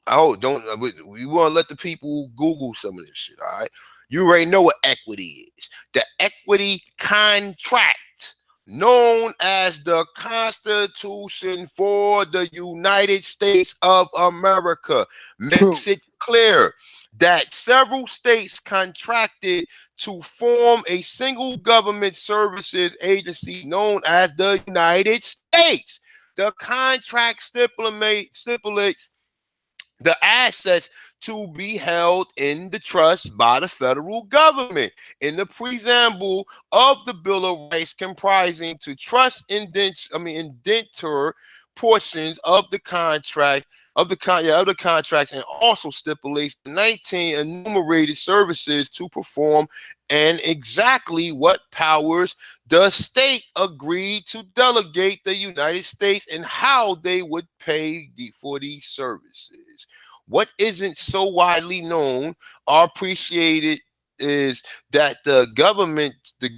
Oh, don't we want to let the people Google some of this shit, all right? You already know what equity is. The equity contract, known as the Constitution for the United States of America, makes it clear that several states contracted to form a single government services agency known as the United States. The contract stipulates the assets to be held in the trust by the federal government. In the preamble of the Bill of Rights, comprising to trust indenture portions of the contract of the contract, and also stipulates the 19 enumerated services to perform and exactly what powers the state agreed to delegate the United States and how they would pay for these services. What isn't so widely known or appreciated is that the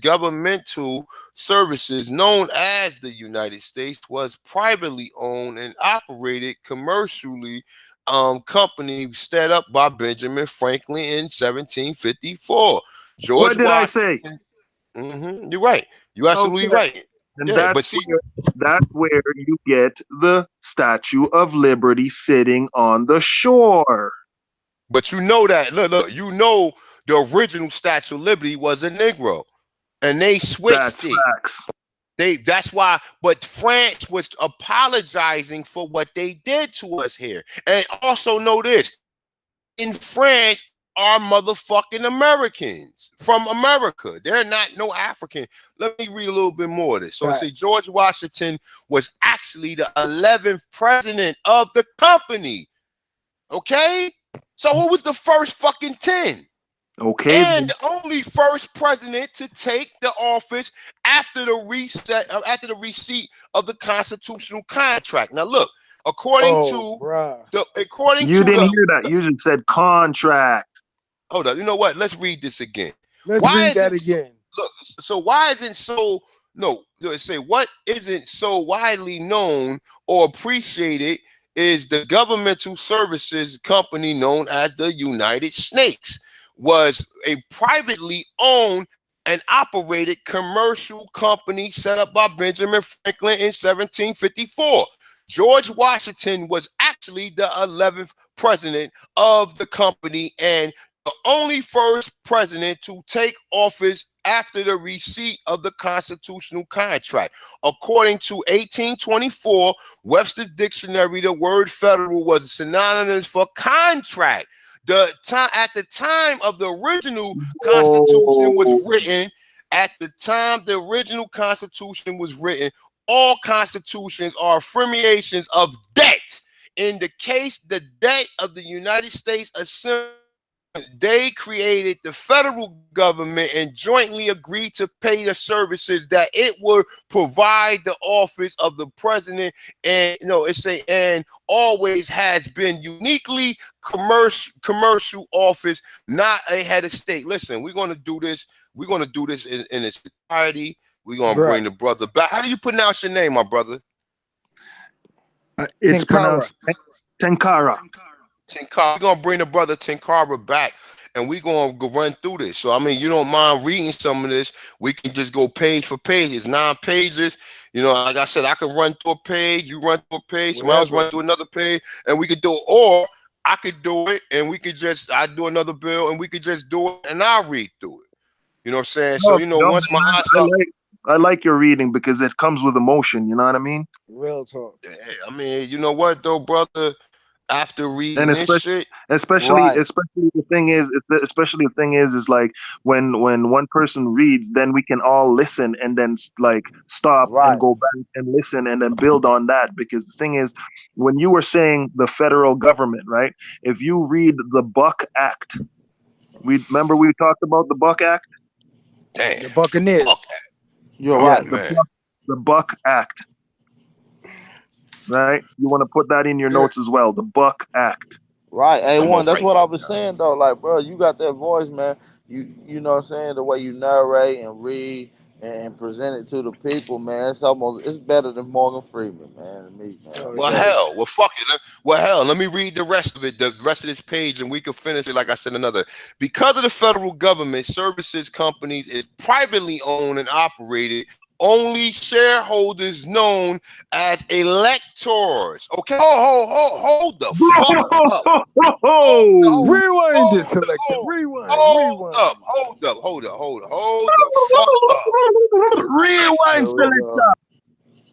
governmental services known as the United States was privately owned and operated commercially company set up by Benjamin Franklin in 1754. George What did I say? Washington. You're right. You're absolutely right. And Yeah, but see, that's where you get the Statue of Liberty sitting on the shore. but you know that look, you know the original Statue of Liberty was a Negro, and they switched That's it. facts. That's why, but France was apologizing for what they did to us here. And also know this: in France are motherfucking Americans from America. They're not no African. Let me read a little bit more of this. So it says George Washington was actually the 11th president of the company. Okay? So who was the first fucking 10? Okay. And the only first president to take the office after the receipt of the constitutional contract. Now look, according to you didn't hear that. You just said contract. Hold up. You know what? Let's read this again. Let's read that again. Look, so why isn't so no, let's say what isn't so widely known or appreciated is the governmental services company known as the United Snakes was a privately owned and operated commercial company set up by Benjamin Franklin in 1754. George Washington was actually the 11th president of the company and the only first president to take office after the receipt of the constitutional contract. According to 1824 Webster's Dictionary, the word federal was synonymous for contract. At the time of the original Constitution was written, all constitutions are affirmations of debt. In the case, the debt of the United States Assembly, they created the federal government and jointly agreed to pay the services that it would provide the office of the president. And and always has been uniquely commercial office, not a head of state. Listen, we're gonna do this. We're gonna do this in its entirety. We're gonna bring the brother back. How do you pronounce your name, my brother? It's pronounced Tenkara. We're gonna bring the brother Tenkara back, and we're gonna go run through this. So I mean, you don't mind reading some of this? We can just go page for page. It's 9 pages. You know, like I said, I can run through a page. You run through a page. Somebody else run through another page, and we could do it. Or I could do it, and we could just I do another bill, and we could just do it, and I'll read through it. You know what I'm saying? So once my eyes start. I like your reading because it comes with emotion. You know what I mean? Real talk. I mean, you know what though, brother? After reading and especially the thing is like when one person reads, then we can all listen and then like stop and go back and listen and then build on that. Because the thing is, when you were saying the federal government, right? If you read the Buck Act, we talked about the Buck Act. Damn. The Buccaneers. You're right, man. The Buck Act. Right? You want to put that in your notes as well. The Buck Act. Right, I'm A1. off That's right what I now. was saying though. Like, bro, you got that voice, man. You know what I'm saying? The way you narrate and read and present it to the people, man. It's better than Morgan Freeman, man. To me, man. Oh I'm Well, telling yeah. you. hell, well, fuck it. Well, hell, let me read the rest of it, the rest of this page, and we can finish it. Like I said, another. Because of the federal government, services companies is privately owned and operated. Only shareholders known as electors. Okay, hold the fuck up. Hold, hold, Rewind this hold, selector. hold, hold Rewind. up, hold the fuck up. All right. Rewind, Yeah, we selector.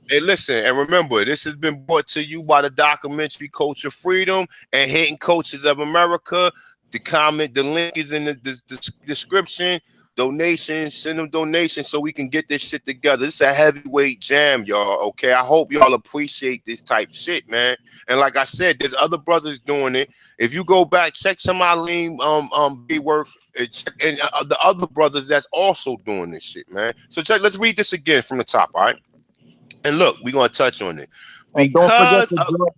Hey, listen, and remember, this has been brought to you by the documentary Culture Freedom and Hidden Cultures of America. The link is in the description. Donations, send them donations so we can get this shit together. This is a heavyweight jam, y'all. Okay, I hope y'all appreciate this type shit, man. And like I said, there's other brothers doing it. If you go back, check some Eileen B work and the other brothers that's also doing this shit, man. So let's read this again from the top, all right? And look, we're gonna touch on it And don't forget because to join.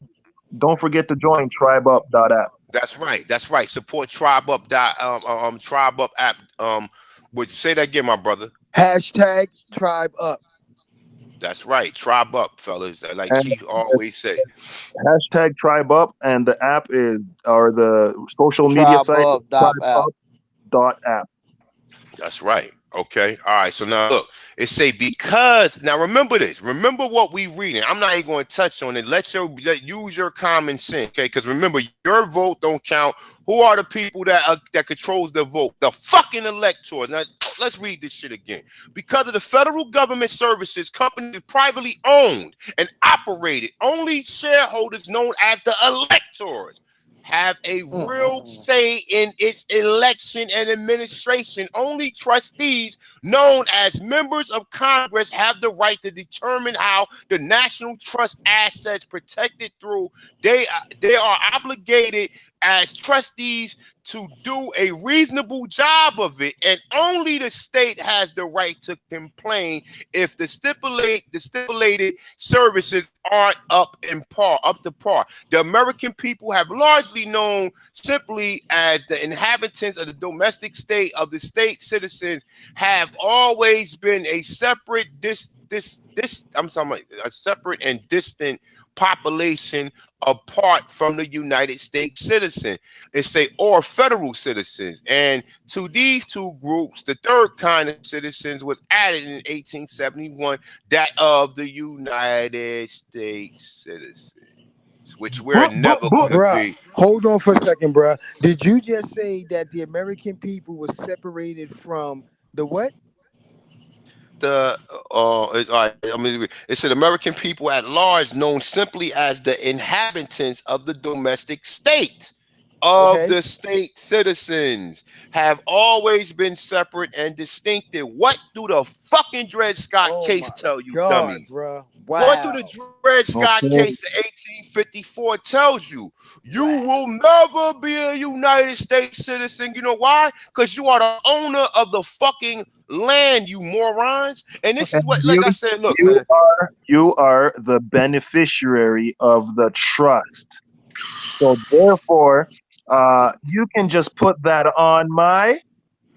Don't forget to join tribeup.app. that's right. That's right. Support Tribe Up Tribe Up app. Would you say that again, my brother? Hashtag tribe up. That's right. Tribe Up, fellas. Like And Chief always say. hashtag tribeup, and the app is, or the social media Tribe site is up, dot app. tribeup.app. That's right. Okay. All right. So now look, it say because now remember this. Remember what we reading. I'm not even going to touch on it. Use your common sense. Okay. Because remember, your vote don't count. Who are the people that controls the vote? The fucking electors. Now let's read this shit again. Because of the federal government services, companies privately owned and operated. Only shareholders known as the electors have a real say in its election and administration. Only trustees, known as members of Congress, have the right to determine how the national trust assets protected through. They are obligated as trustees to do a reasonable job of it, and only the state has the right to complain if the stipulated services aren't up to par. The American people have largely known simply as the inhabitants of the domestic state of the state citizens have always been a separate a separate and distant population apart from the United States citizen. It say or federal citizens. And to these two groups, the third kind of citizens was added in 1871, that of the United States citizens, which we're never going to Bruh, be. hold on for a second, bruh. Did you just say that the American people was separated from the what? It said American people at large, known simply as the inhabitants of the domestic state of Okay. the state citizens, have always been separate and distinctive. What do the fucking Dred Scott Oh case my tell you, God, dummies? bruh. What do the Wow. Dred Scott Okay. case of 1854 tells you? You will never be a United States citizen. You know why? Because you are the owner of the fucking land, you morons. And this is And what, you, like I said, look, you man. are you are the beneficiary of the trust. So therefore, you can just put that on my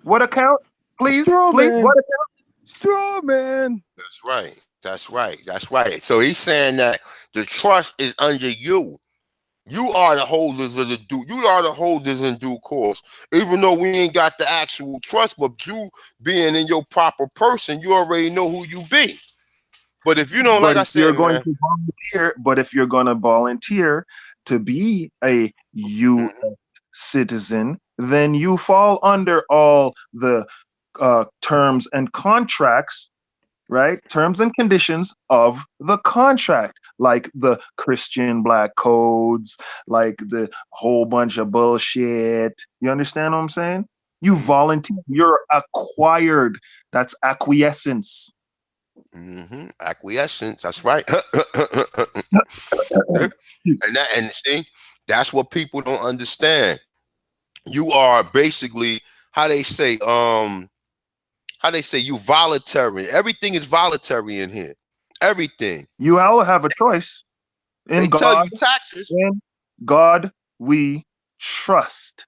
what account, please, Straw please. man. What account? Straw man. That's right. That's right. That's right. So he's saying that the trust is under you. You are the holders of the due. You are the holders in due course. Even though we ain't got the actual trust, but you being in your proper person, you already know who you be. But if you don't, like But I if you're said, going man, to volunteer, but if you're going to volunteer to be a U.S. citizen, then you fall under all the terms and contracts, right? Terms and conditions of the contract, like the Christian black codes, like the whole bunch of bullshit. You understand what I'm saying? You volunteer, you're acquired. That's acquiescence. acquiescence. That's right. And see, that's what people don't understand. You are basically how they say you voluntary. Everything is voluntary in here. Everything. You all have a choice. They In tell God, you taxes. in God we trust.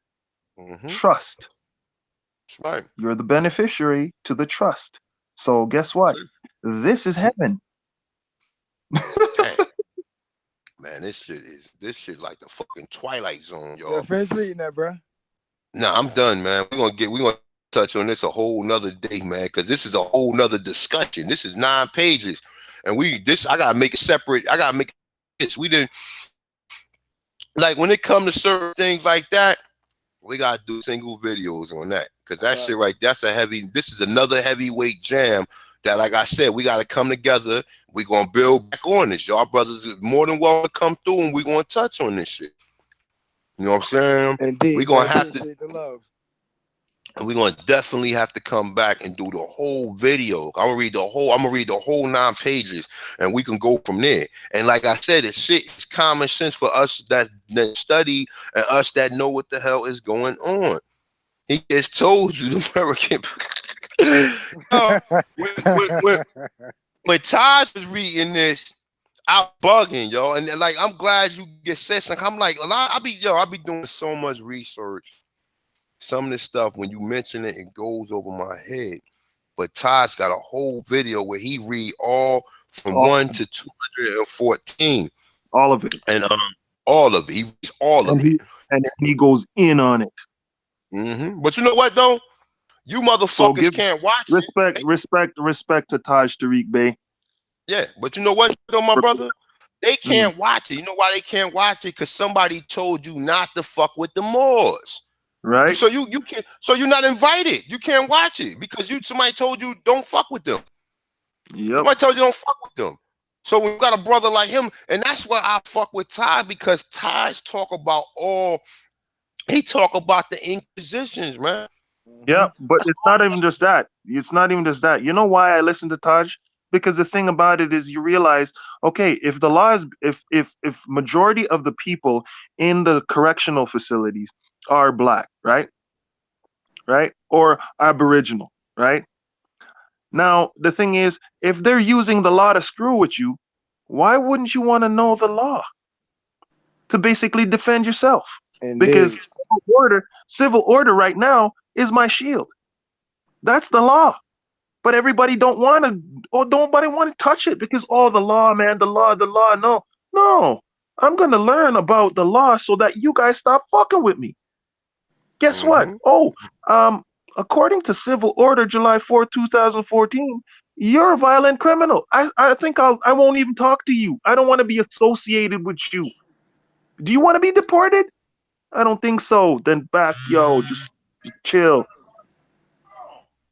Trust. That's right. You're the beneficiary to the trust. So guess what? This is heaven. Damn. Man, this shit like the fucking Twilight Zone, Yeah, y'all. finish reading that, bro. Nah, I'm done, man. We're gonna touch on this a whole nother day, man, because this is a whole nother discussion. This is 9 pages. And I gotta make it separate. I gotta make this. We didn't like when it comes to certain things like that, we gotta do single videos on that. Cause that shit right, this is another heavyweight jam that, like I said, we gotta come together. We're gonna build back on this. Y'all brothers is more than welcome to come through and we're gonna touch on this shit. You know what I'm saying? Indeed, We're gonna man. have to, Appreciate the love. and we're gonna definitely have to come back and do the whole video. I'm gonna read the whole 9 pages, and we can go from there. And like I said, it's common sense for us that study and us that know what the hell is going on. He just told you the American. When Taj was reading this, I'm bugging, yo, and like I'm glad you get said something. I'm like, I be doing so much research. Some of this stuff, when you mention it, it goes over my head. But Todd's got a whole video where he read all from 1 to 214. All of it. And all of it. He reads all of it. And he goes in on it. But you know what, though? You motherfuckers can't watch it. Respect to Taj Tariq Bey. Yeah, but you know what, though, my brother? They can't watch it. You know why they can't watch it? Because somebody told you not to fuck with the Moors. Right. So you can't. So you're not invited. You can't watch it because somebody told you don't fuck with them. Yep. Somebody told you don't fuck with them. So when you got a brother like him, and that's why I fuck with Ty, because Ty's talk about the Inquisitions, man. Yeah, but it's not even just that. It's not even just that. You know why I listen to Taj? Because the thing about it is, you realize, okay, if the law is, if majority of the people in the correctional facilities are black, right, or Aboriginal, right? Now the thing is, if they're using the law to screw with you, why wouldn't you want to know the law to basically defend yourself? Indeed. Because civil order right now is my shield. That's the law. But everybody don't want to, or nobody want to touch it because, the law, man, the law. No. I'm going to learn about the law so that you guys stop fucking with me. Guess what? According to Civil Order, July 4, 2014, you're a violent criminal. I think I won't even talk to you. I don't want to be associated with you. Do you want to be deported? I don't think so. Then just chill.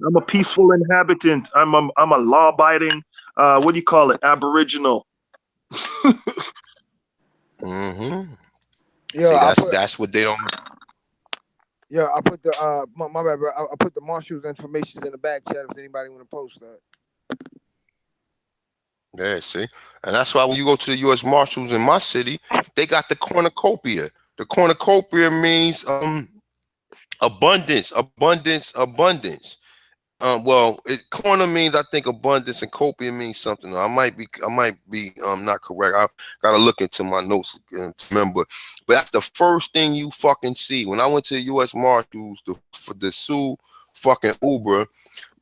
I'm a peaceful inhabitant. I'm a law-abiding, what do you call it? Aboriginal. Yeah, See, that's what they don't. Yeah, I put the my bad, bro. I put the marshals information in the back chat if anybody want to post that. Yeah, see, and that's why when you go to the U.S. Marshals in my city, they got the cornucopia. The cornucopia means abundance. Corner means, I think, abundance, and copia means something. I might be not correct. I gotta look into my notes and remember. But that's the first thing you fucking see. When I went to the U.S. Marshals for the Sioux fucking Uber,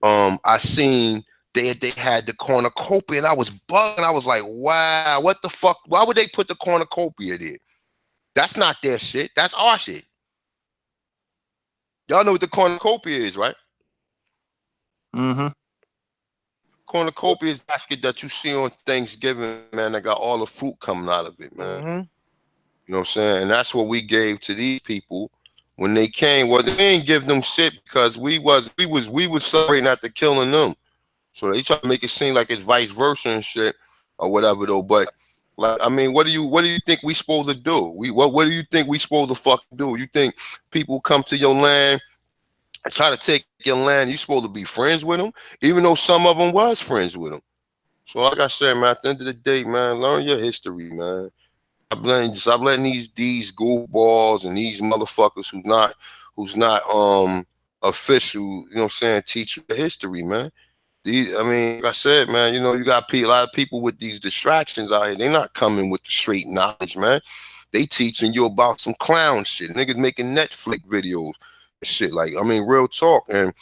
I seen they had the cornucopia, and I was bugging. I was like, wow, what the fuck? Why would they put the cornucopia there? That's not their shit. That's our shit. Y'all know what the cornucopia is, right? Cornucopia is basket that you see on Thanksgiving, man. That got all the fruit coming out of it, man. You know what I'm saying? And that's what we gave to these people when they came. Well, they didn't give them shit because we was celebrating after killing them. So they try to make it seem like it's vice versa and shit or whatever though. But like, I mean, what do you think we supposed to do? What do you think we supposed to fucking do? You think people come to your land and try to take your land? You supposed to be friends with them, even though some of them was friends with them. So like I said, man, at the end of the day, man, learn your history, man. Stop letting these goofballs and these motherfuckers who's not official, you know what I'm saying, teach you the history, man. I mean, like I said, man, you got a lot of people with these distractions out here. They're not coming with the straight knowledge, man. They teaching you about some clown shit. Niggas making Netflix videos and shit. Like, I mean, real talk. And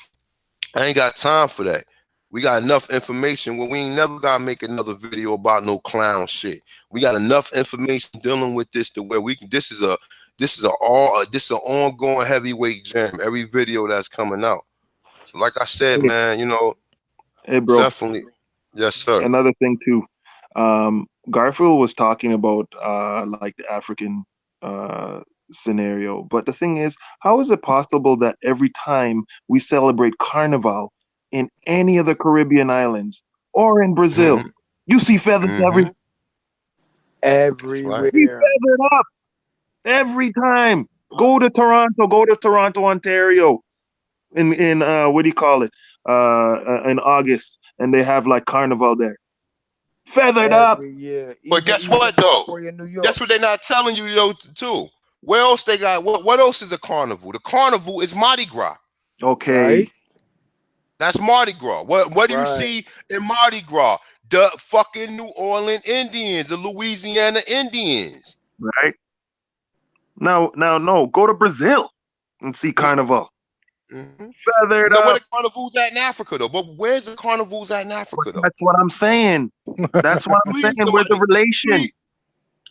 I ain't got time for that. We got enough information where we ain't never gotta make another video about no clown shit. We got enough information dealing with this to where we can. This is an ongoing heavyweight jam. Every video that's coming out. So, like I said, Hey, man, you know, hey, bro. definitely, yes, sir. Another thing too. Garfield was talking about like the African scenario, but the thing is, how is it possible that every time we celebrate Carnival in any of the Caribbean islands or in Brazil, Mm-hmm. you see feathers Mm-hmm. every That's right. feathered up every time. Go to Toronto, Ontario, in what do you call it? In August, and they have like Carnival there. Feathered up. every year. But Even guess what though? Rockaway in New York, Guess what they're not telling you though too. Where else they got? What else is a carnival? The carnival is Mardi Gras. Okay, right? That's Mardi Gras. What do you Right. see in Mardi Gras? The fucking New Orleans Indians, the Louisiana Indians. right now, no, go to Brazil and see Carnival. Mm-hmm. Feathered Now, where up. the carnivals at in Africa though? But where's the carnivals at in Africa though? That's what I'm saying. That's what I'm Please, saying. Where's the somebody. relation? Please.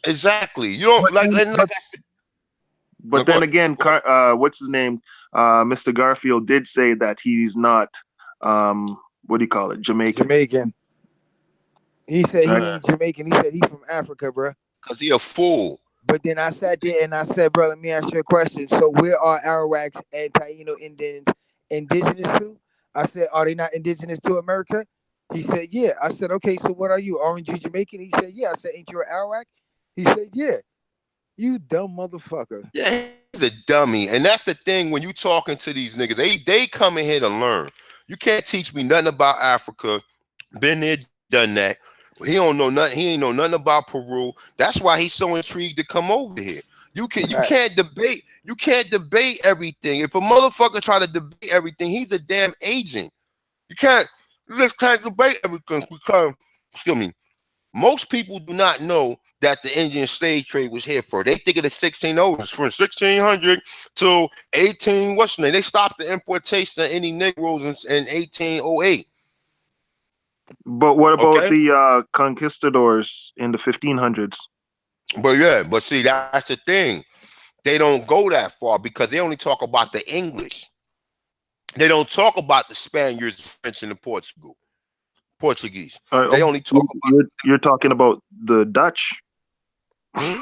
Exactly. You don't But like, then, and like I said. No, but go then ahead. again, Go ahead. what's his name? Mr. Garfield did say that he's not. What do you call it? Jamaican, Jamaican. He said right? he Man, ain't Jamaican. He said he from Africa, bro. cause he a fool. But then I sat there and I said, bro, let me ask you a question. So where are Arawaks and Taino Indians indigenous to? I said, are they not indigenous to America? He said, yeah. I said, okay, so what are you? Aren't you Jamaican? He said, yeah. I said, ain't you an Arawak? He said, yeah. You dumb motherfucker. Yeah, he's a dummy. And that's the thing when you talking to these niggas, they come in here to learn. You can't teach me nothing about Africa. Been there, done that. He don't know nothing. He ain't know nothing about Peru. That's why he's so intrigued to come over here. You Facts. can't debate everything. If a motherfucker try to debate everything, he's a damn agent. You just can't debate everything because, excuse me, most people do not know that the Indian slave trade was here for. They think of the 1600s, from 1600 to 18. What's the name? They stopped the importation of any Negroes in 1808. But what about Okay, the conquistadors in the 1500s? but see, that's the thing. They don't go that far because they only talk about the English. They don't talk about the Spaniards, the French, and the Portuguese. They only talk about. You're talking about the Dutch. Hmm?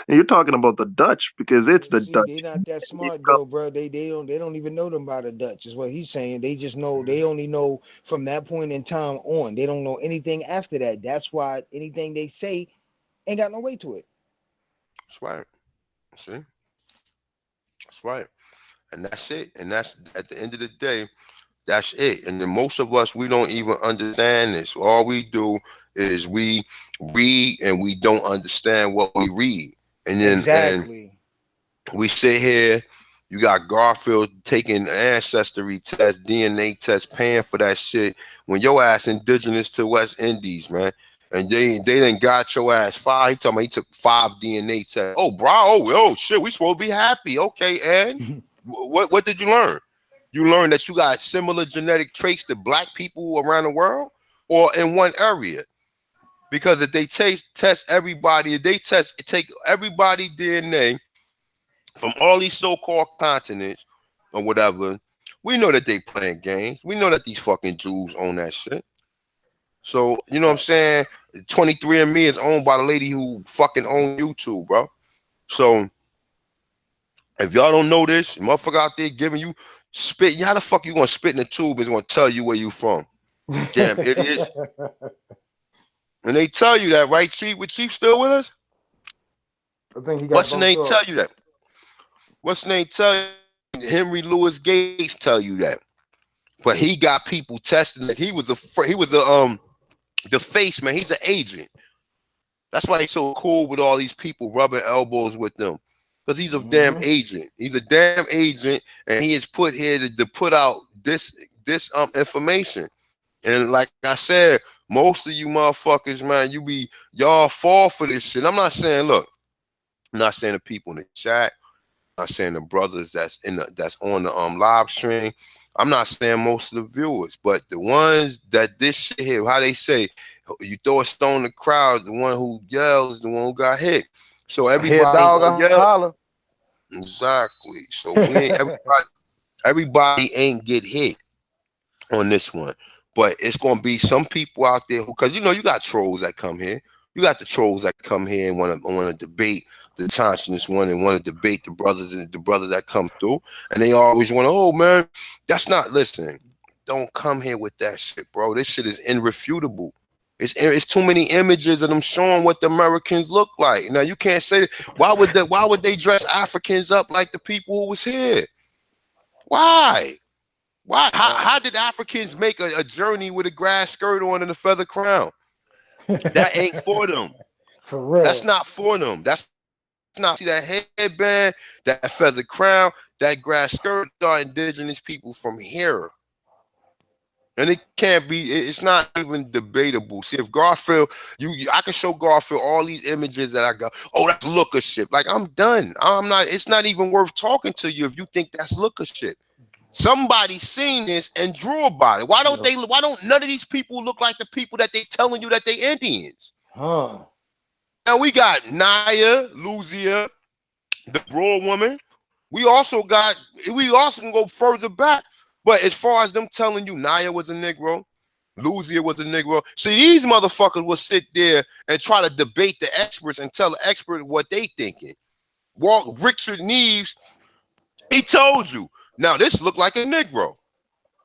You're talking about the Dutch because it's the See, Dutch. they not that smart though, bro. They don't even know them about the Dutch, is what he's saying. They just know they only know from that point in time on. They don't know anything after that. That's why anything they say ain't got no weight to it. That's right. See, that's right, and that's it. And that's at the end of the day. That's it. And then most of us, we don't even understand this. All we do is we read and we don't understand what we read. And Exactly. we sit here, you got Garfield taking ancestry test, DNA test, paying for that shit when your ass indigenous to West Indies, man. And they done got your ass five. He told me he took 5 DNA tests. Oh, bro. Oh shit. We supposed to be happy. Okay, and what did you learn? You learn that you got similar genetic traits to black people around the world or in one area. Because if they test everybody, if they take everybody DNA from all these so-called continents or whatever, we know that they playing games. We know that these fucking Jews own that shit. So, you know what I'm saying? 23andMe is owned by the lady who fucking owned YouTube, bro. So, if y'all don't know this, motherfucker out there giving you spit, how the fuck you gonna spit in the tube is gonna tell you where you from? Damn idiots. And they tell you that, right, Chief? With Chief still with us? I think he got What's the bumped name off. tell you that? What's the name tell you? Henry Louis Gates tell you that. But he got people testing that he was the face, man. He's an agent. That's why he's so cool with all these people rubbing elbows with them. Because he's a damn agent. He's a damn agent, and he is put here to put out this information. And like I said, most of you motherfuckers, man, y'all fall for this shit. I'm not saying, look, I'm not saying the people in the chat. I'm not saying the brothers that's on the live stream. I'm not saying most of the viewers, but the ones that this shit here, how they say, you throw a stone in the crowd, the one who yells is the one who got hit. So A head everybody ain't dog, gonna I yell. holler. Exactly. So we ain't everybody ain't get hit on this one. But it's gonna be some people out there because you got trolls that come here. You got the trolls that come here and wanna debate the consciousness one and want to debate the brothers that come through. And they always want to, oh man, that's not listening. Don't come here with that shit, bro. This shit is irrefutable. It's too many images of them showing what the Americans look like. Now you can't say why would they dress Africans up like the people who was here? Why? Why? How did Africans make a journey with a grass skirt on and a feather crown? That ain't for them. For real. That's not for them. That's not. See that headband, that feather crown, that grass skirt are indigenous people from here. And it can't be, it's not even debatable. See, if Garfield, I can show Garfield all these images that I got. Oh, that's looker shit. Like, I'm done. It's not even worth talking to you if you think that's looker shit. Somebody seen this and drew about it. Why don't none of these people look like the people that they telling you that they Indians? Huh. Now we got Naya, Luzia, the broad woman. We also can go further back. But as far as them telling you Naya was a Negro, Luzia was a Negro, see, these motherfuckers will sit there and try to debate the experts and tell the expert what they thinking. Richard Neves, he told you, now this look like a Negro.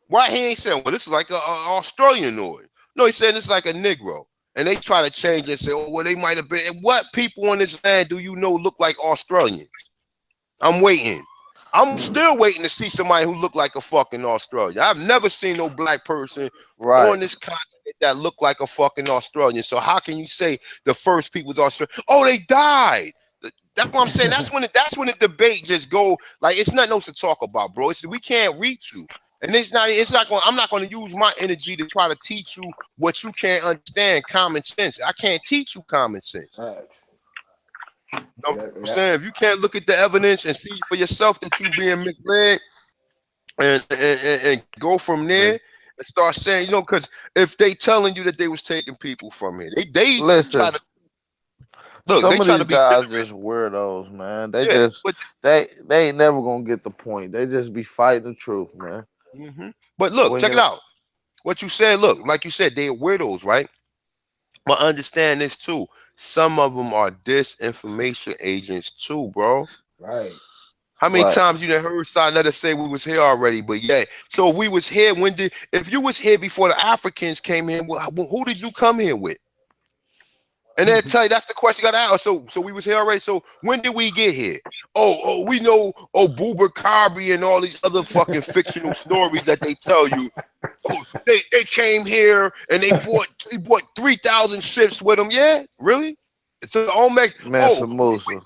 Why he ain't saying, well, this is like a Australianoid? No, he said it's like a Negro. And they try to change it and say, oh, well, they might have been. And what people on this land do you know look like Australians? I'm waiting. I'm still waiting to see somebody who look like a fucking Australian. I've never seen no black person on this continent that look like a fucking Australian. So how can you say the first people was Australian? Oh, they died. That's what I'm saying. That's when the debate just go like it's nothing else to talk about, bro. We can't reach you. And I'm not going to use my energy to try to teach you what you can't understand, common sense. I can't teach you common sense. You know what I'm saying? If you can't look at the evidence and see for yourself that you being misled and go from there and start saying, because if they telling you that they was taking people from here, they Listen, try to look, some they of try these to be guys ignorant. just weirdos, man. They Yeah, just but they ain't never gonna get the point. They just be fighting the truth, man. But look, When check it you out. What you said, look, like you said, they're weirdos, right? But understand this too. Some of them are disinformation agents too, bro. Right. How many times you done heard Sarnetta say we was here already? But yeah, so we was here. If you was here before the Africans came here, who did you come here with? And they'll tell you that's the question you got to ask. So we was here already. So when did we get here? Oh, we know. Oh, Boober Carby and all these other fucking fictional stories that they tell you. Oh, they came here and they bought 3,000 ships with them. Yeah, really? So the Olmecs. Mansa Oh, Musa.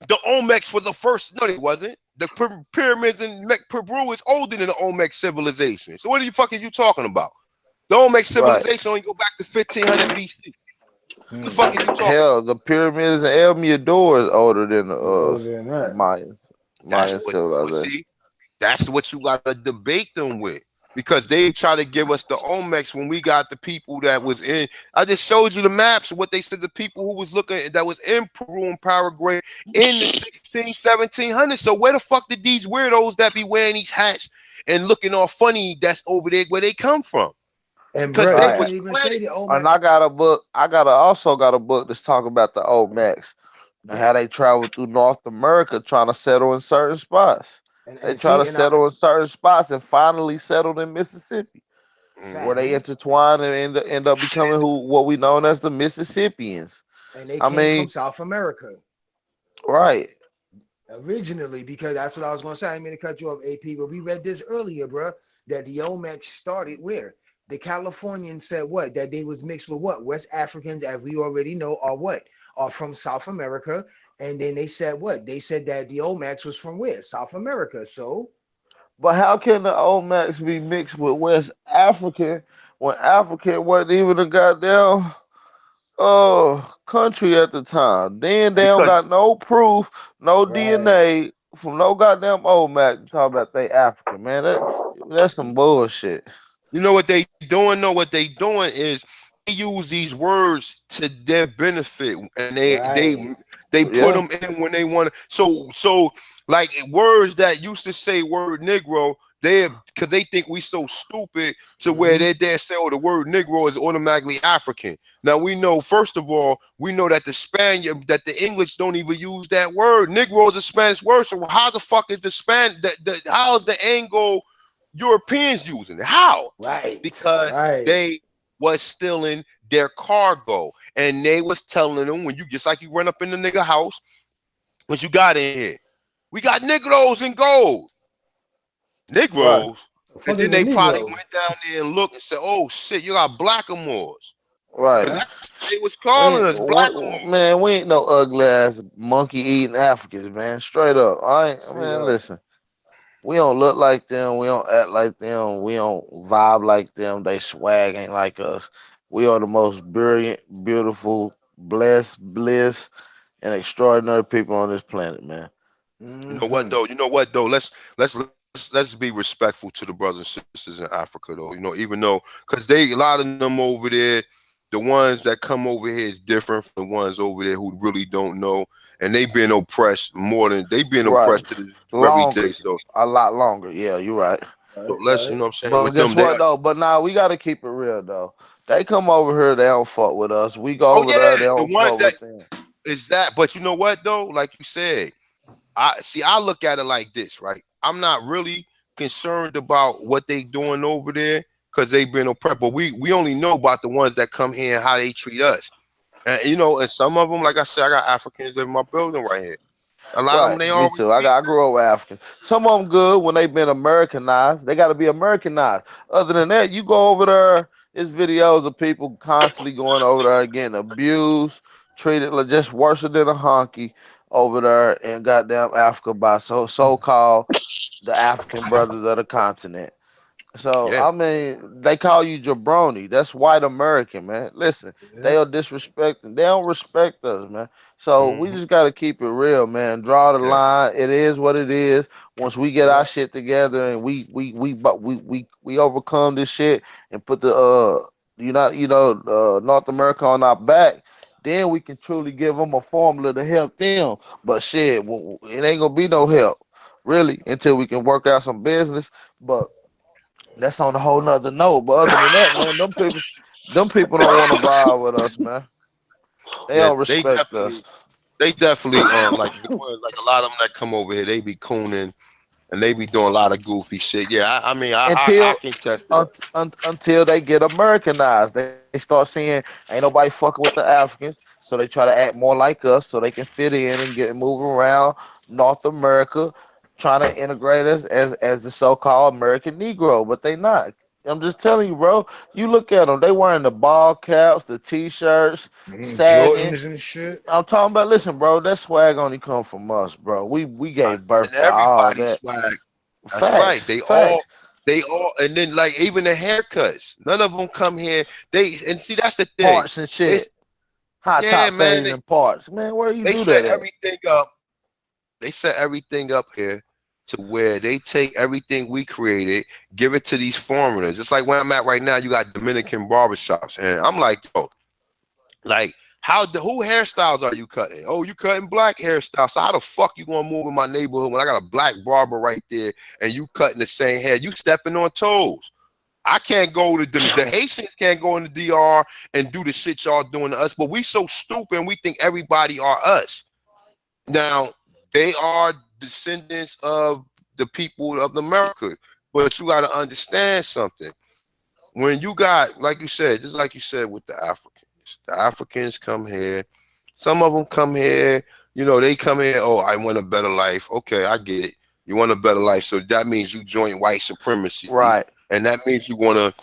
the Olmecs was the first. No, it wasn't. The pyramids in Peru is older than the Olmec civilization. So what are you talking about? The Olmec civilization only go back to 1500 BC. What the fuck are you talking Hell, the pyramids in El Mirador is older than that. Mayans. Mayan civilization. see. That's what you got to debate them with. Because they try to give us the Olmecs when we got the people that was in. I just showed you the maps of what they said the people who was looking that was in Peru and Paraguay in the 1700s. So where the fuck did these weirdos that be wearing these hats and looking all funny that's over there where they come from? And Because bro, they you was can't even say planted. the old And I got a book. Also got a book that's talking about the old Macs and how they traveled through North America trying to settle in certain spots. They try to settle in certain spots and finally settled in Mississippi, where they intertwine and end up becoming what we know as the Mississippians. And they I came from mean, South America. right. Originally, because that's what I was going to say. I didn't mean to cut you off, AP, but we read this earlier, bro, that the Olmecs started where? The Californians said what? That they was mixed with what? West Africans, as we already know, are what? Are from South America. And then they said what? They said that the Olmecs was from where? South America. So, But how can the Olmecs be mixed with West African when African wasn't even a goddamn country at the time. Then they don't Because got no proof, no Right. DNA from no goddamn old Mac to talk about they African, man. That's some bullshit. you know what they doing? Know what they doing is they use these words to their benefit, and Right. they put Yeah, them in when they want to. So like words that used to say word Negro, they because they think we so stupid to where Mm-hmm. they dare say, oh, the word Negro is automatically African. Now we know, first of all, we know that that the English don't even use that word. Negro is a Spanish word. So how the fuck is how is the Anglo Europeans using it? How? Right. Because Right. they was stealing their cargo, and they was telling them, when you just like you run up in the nigga house, what you got in here? We got Negroes and gold, Right. Negroes. The And fuck then is a they probably Negro? went down there and looked and said, "Oh shit, you got blackamoors," right. because that's what they was calling us, blackamoors. Man, we ain't no ugly ass monkey eating Africans, man. Straight up. I ain't, Straight man, up. listen. We don't look like them. We don't act like them. We don't vibe like them. They swag ain't like us. We are the most brilliant, beautiful, blessed, bliss, and extraordinary people on this planet, man. You know what Mm-hmm. though? You know what though? Let's be respectful to the brothers and sisters in Africa though. You know, even though because they a lot of them over there, the ones that come over here is different from the ones over there who really don't know, and they been oppressed more than they been Right. oppressed to this very Longer. day. So A lot longer. Yeah, you're right. so Right. let's, you Right. know what I'm saying, But with guess them they what though? But now we gotta keep it real though. They come over here, they don't fuck with us. We go oh over there, yeah, they the don't ones fuck that with them. is that. But you know what though? Like you said, I look at it like this, right? I'm not really concerned about what they doing over there because they've been oppressed, but we only know about the ones that come here and how they treat us. And you know, and some of them, like I said, I got Africans in my building right here. A lot of them Right, they me already too. I grew up with African. Some of them good when they been Americanized. They got to be Americanized. Other than that, you go over there. It's videos of people constantly going over there getting abused, treated like just worse than a honky over there in goddamn Africa by so called the African brothers of the continent. So yeah. I mean, they call you jabroni. That's white American, man. Listen, they Yep. are disrespecting. They don't respect us, man. So we Hmm. just gotta keep it real, man. Draw the Yeah. line. It is what it is. Once we get our Yep. shit together and we overcome this shit and put the North America on our back, then we can truly give them a formula to help them. But shit, it ain't gonna be no help really until we can work out some business. But that's on a whole nother note. But other than that, man, them people don't want to vibe with us, man. They Yeah, don't respect us they definitely like the ones like a lot of them that come over here, they be cooning and they be doing a lot of goofy shit. Yeah, I mean I until can test it. until they get Americanized. They start seeing ain't nobody fucking with the Africans, so they try to act more like us so they can fit in and get move around North America, trying to integrate us as the so-called American Negro, but they not. I'm just telling you, bro. You look at them; they wearing the ball caps, the t-shirts, sagging. Jordans and shit. I'm talking about. Listen, bro. That swag only come from us, bro. We gave And birth to all everybody that. swag. That's Facts, right. facts. They all, and then like even the haircuts. None of them come here. They and see that's the thing. Parts and shit. It's Hot yeah, top man. faded in parts. Man, where you They do set that at? everything up. They set everything up here to where they take everything we created, give it to these foreigners. Just like where I'm at right now, you got Dominican barbershops, and I'm like, yo, like, who hairstyles are you cutting? Oh, you cutting black hairstyles. So how the fuck you gonna move in my neighborhood when I got a black barber right there and you cutting the same hair? You stepping on toes. I can't go to the Haitians can't go in the DR and do the shit y'all doing to us, but we so stupid and we think everybody are us. Now, they are descendants of the people of America, but you gotta understand something. When you got, like you said, just like you said with the Africans come here. Some of them come here, you know, they come here. Oh, I want a better life. Okay, I get it. You want a better life, so that means you join white supremacy, Right. and that means you're going to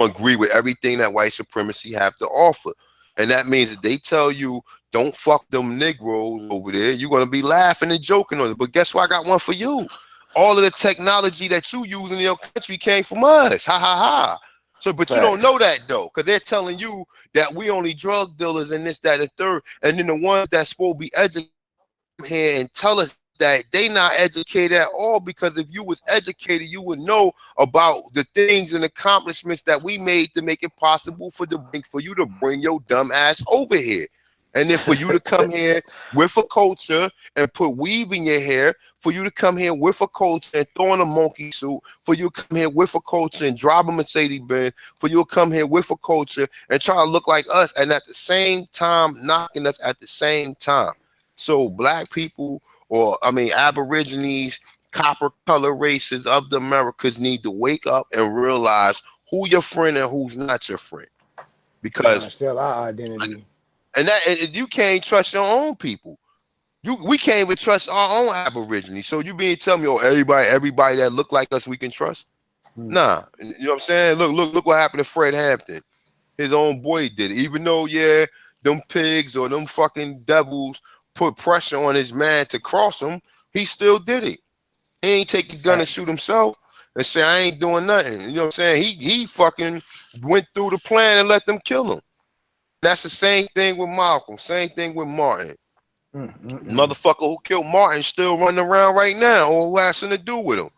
agree with everything that white supremacy have to offer. And that means that they tell you, don't fuck them Negroes over there, you're going to be laughing and joking on it. But guess what? I got one for you. All of the technology that you use in your country came from us. Ha ha ha. So, but you don't Facts. know that though, because they're telling you that we only drug dealers and this, that, and third, and then the ones that's supposed to be educated here and tell us that they not educated at all. Because if you was educated, you would know about the things and accomplishments that we made to make it possible for you to bring your dumb ass over here. And then for you to come here with a culture and put weave in your hair, for you to come here with a culture and throw on a monkey suit, for you to come here with a culture and drive a Mercedes Benz, for you to come here with a culture and try to look like us, and at the same time knocking us at the same time. So black people, or I mean Aborigines, copper color races of the Americas need to wake up and realize who your friend and who's not your friend. Trying to Because sell our identity. and you can't trust your own people. We can't even trust our own Aborigines. So you being telling me, oh, everybody that look like us we can trust? Hmm. Nah. You know what I'm saying? Look what happened to Fred Hampton. His own boy did it. Even though, yeah, them pigs or them fucking devils put pressure on his man to cross him, he still did it. He ain't take a gun and shoot Facts. himself and say, I ain't doing nothing. You know what I'm saying? He fucking went through the plan and let them kill him. That's the same thing with Malcolm. Same thing with Martin. Mm. Motherfucker who killed Martin still running around right now, or who has something to do with him.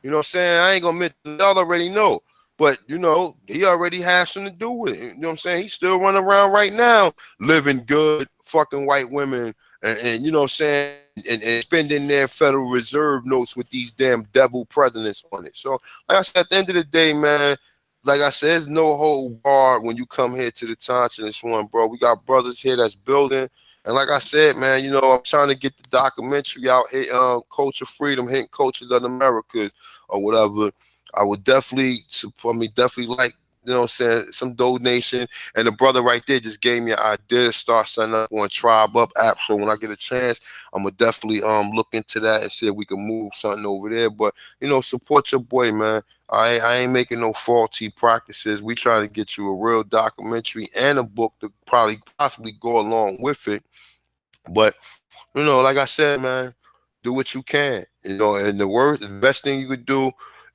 You know what I'm saying? I ain't gonna mention, y'all already know. But you know, he already has something to do with it. You know what I'm saying? He's still running around right now, living good, fucking white women, and you know what I'm saying, and spending their Federal Reserve notes with these damn devil presidents on it. So, like I said, at the end of the day, man, like I said, there's no hold barred when you come here to the Conscience one, bro. We got brothers here that's building. And like I said, man, you know, I'm trying to get the documentary out here, Culture Freedom, Hidden Cultures of the Americas, or whatever. I would definitely support me, definitely like, you know what I'm saying, some donation. And the brother right there just gave me an idea to start setting up on Tribe Up app. So when I get a chance, I'm gonna definitely look into that and see if we can move something over there. But you know, support your boy, man. I ain't making no faulty practices. We try to get you a real documentary and a book to probably possibly go along with it. But you know, like I said, man, do what you can. You know, and the best thing you could do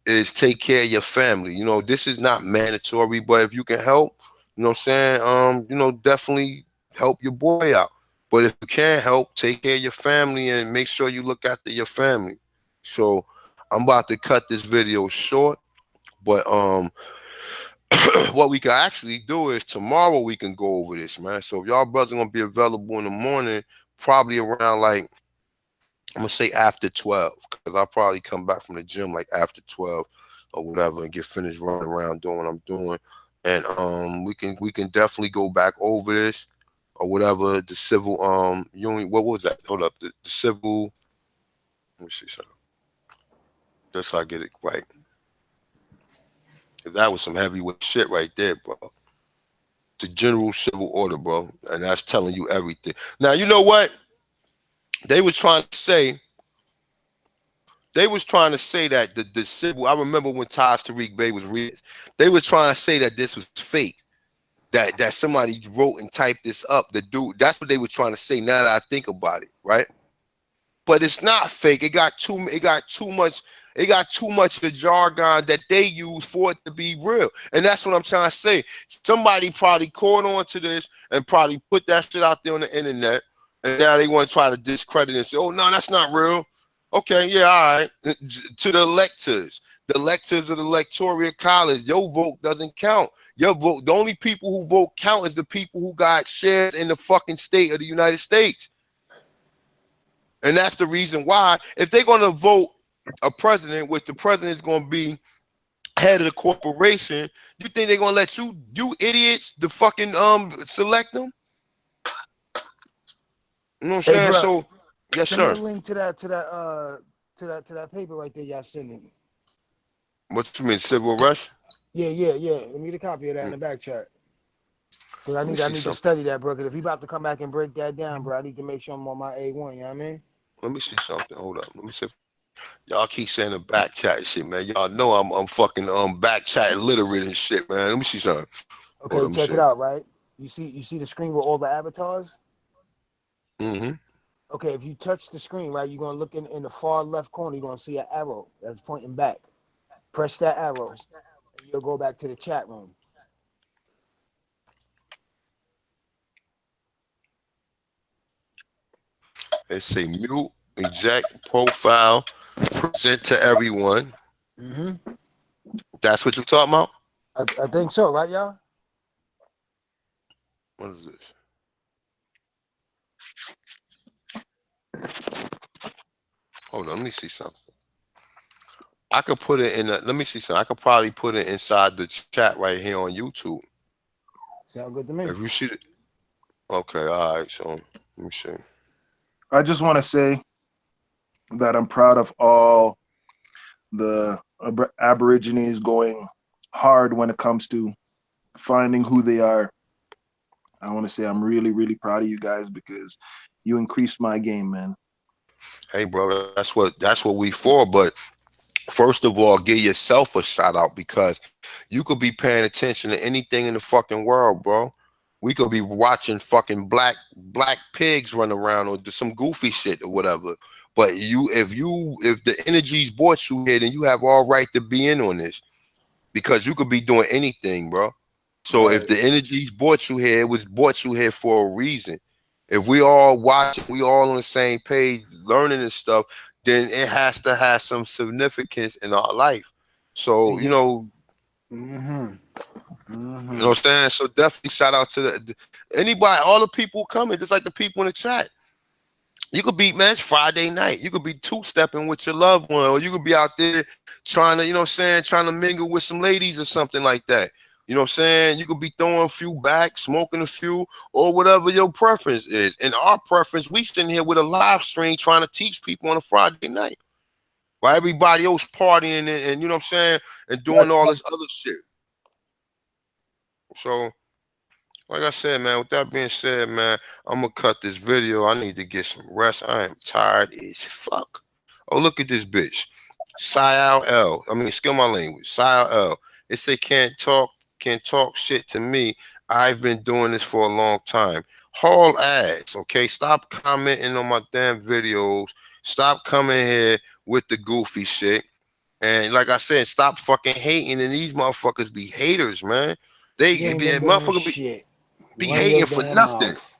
is take care of your family. You know, this is not mandatory, but if you can help, you know what I'm saying, you know, definitely help your boy out. But if you can't help, take care of your family and make sure you look after your family. So I'm about to cut this video short, but what we can actually do is tomorrow we can go over this, man. So if y'all brothers gonna be available in the morning, probably around like, I'm gonna say after 12, because I'll probably come back from the gym like after 12 or whatever and get finished running around doing what I'm doing. And we can definitely go back over this or whatever. The civil union, what was that? Hold up. The civil, let me see something. Just so I get it right. Cause that was some heavyweight shit right there, bro. The general civil order, bro. And that's telling you everything. Now you know what? They was trying to say that the civil. I remember when Taj Tariq Bey was reading, they were trying to say that this was fake. That somebody wrote and typed this up. The dude, that's what they were trying to say. Now that I think about it, right? But it's not fake. It got too much of the jargon that they use for it to be real. And that's what I'm trying to say. Somebody probably caught on to this and probably put that shit out there on the internet. And now they want to try to discredit it and say, oh, no, that's not real. Okay, yeah, all right. To the electors of the electoral college, your vote doesn't count. Your vote, the only people who vote count is the people who got shares in the fucking state of the United States. And that's the reason why, if they're going to vote a president, which the president is going to be head of the corporation, you think they're going to let you idiots, the fucking select them? You know what I'm Hey, saying? bro, So, yes, send me a sir. link to that paper right there y'all sending. What you mean, civil arrest? Yeah. Let me get a copy of that in Mm, the back chat. Cause I Let me need I see need to something. study that, bro. Cause if he about to come back and break that down, bro, I need to make sure I'm on my A1. You know what I mean? Let me see something. Hold up. Let me see. Y'all keep saying the back chat and shit, man. Y'all know I'm fucking back chat literate and shit, man. Let me see something. Hold Okay, on, let me check it see. out. Right? You see the screen with all the avatars. Mm-hmm. Okay, if you touch the screen, right, you're gonna look in the far left corner. You're gonna see an arrow that's pointing back. Press that arrow, You'll go back to the chat room. They say mute, eject, profile, present to everyone. Mm-hmm. That's what you're talking about? I think so, right, y'all? What is this? Hold on, let me see something. I could put it in a, let me see something. I could probably put it inside the chat right here on YouTube. Sound good to me. If you see it. Okay, all right. So let me see. I just want to say that I'm proud of all the Aborigines going hard when it comes to finding who they are. I want to say I'm really, really proud of you guys because you increased my game, man. Hey, bro, that's what we for. But first of all, give yourself a shout out because you could be paying attention to anything in the fucking world, bro. We could be watching fucking black pigs run around or do some goofy shit or whatever. But if the energy's brought you here, then you have all right to be in on this because you could be doing anything, bro. So if Right. the energy's brought you here, it was brought you here for a reason. If we all watch, we all on the same page, learning this stuff, then it has to have some significance in our life. So, And you you, know, mm-hmm. you Mm-hmm. know what I'm saying? So definitely shout out to anybody, all the people coming, just like the people in the chat. You could be, man, it's Friday night. You could be two-stepping with your loved one, or you could be out there trying to, you know what I'm saying, trying to mingle with some ladies or something like that. You know what I'm saying? You could be throwing a few back, smoking a few, or whatever your preference is. And our preference, we sitting here with a live stream trying to teach people on a Friday night. While everybody else partying and you know what I'm saying, and doing That's all this other shit. So like I said, man, with that being said, man, I'm gonna cut this video. I need to get some rest. I am tired as fuck. Oh, look at this bitch. Sial L. I mean, excuse my language. Sial L. It say can't talk shit to me. I've been doing this for a long time. Haul ass, okay? Stop commenting on my damn videos. Stop coming here with the goofy shit. And like I said, stop fucking hating. And these motherfuckers be haters, man. You ain't been doing Motherfucker shit. be Run your hating for damn nothing. mouth.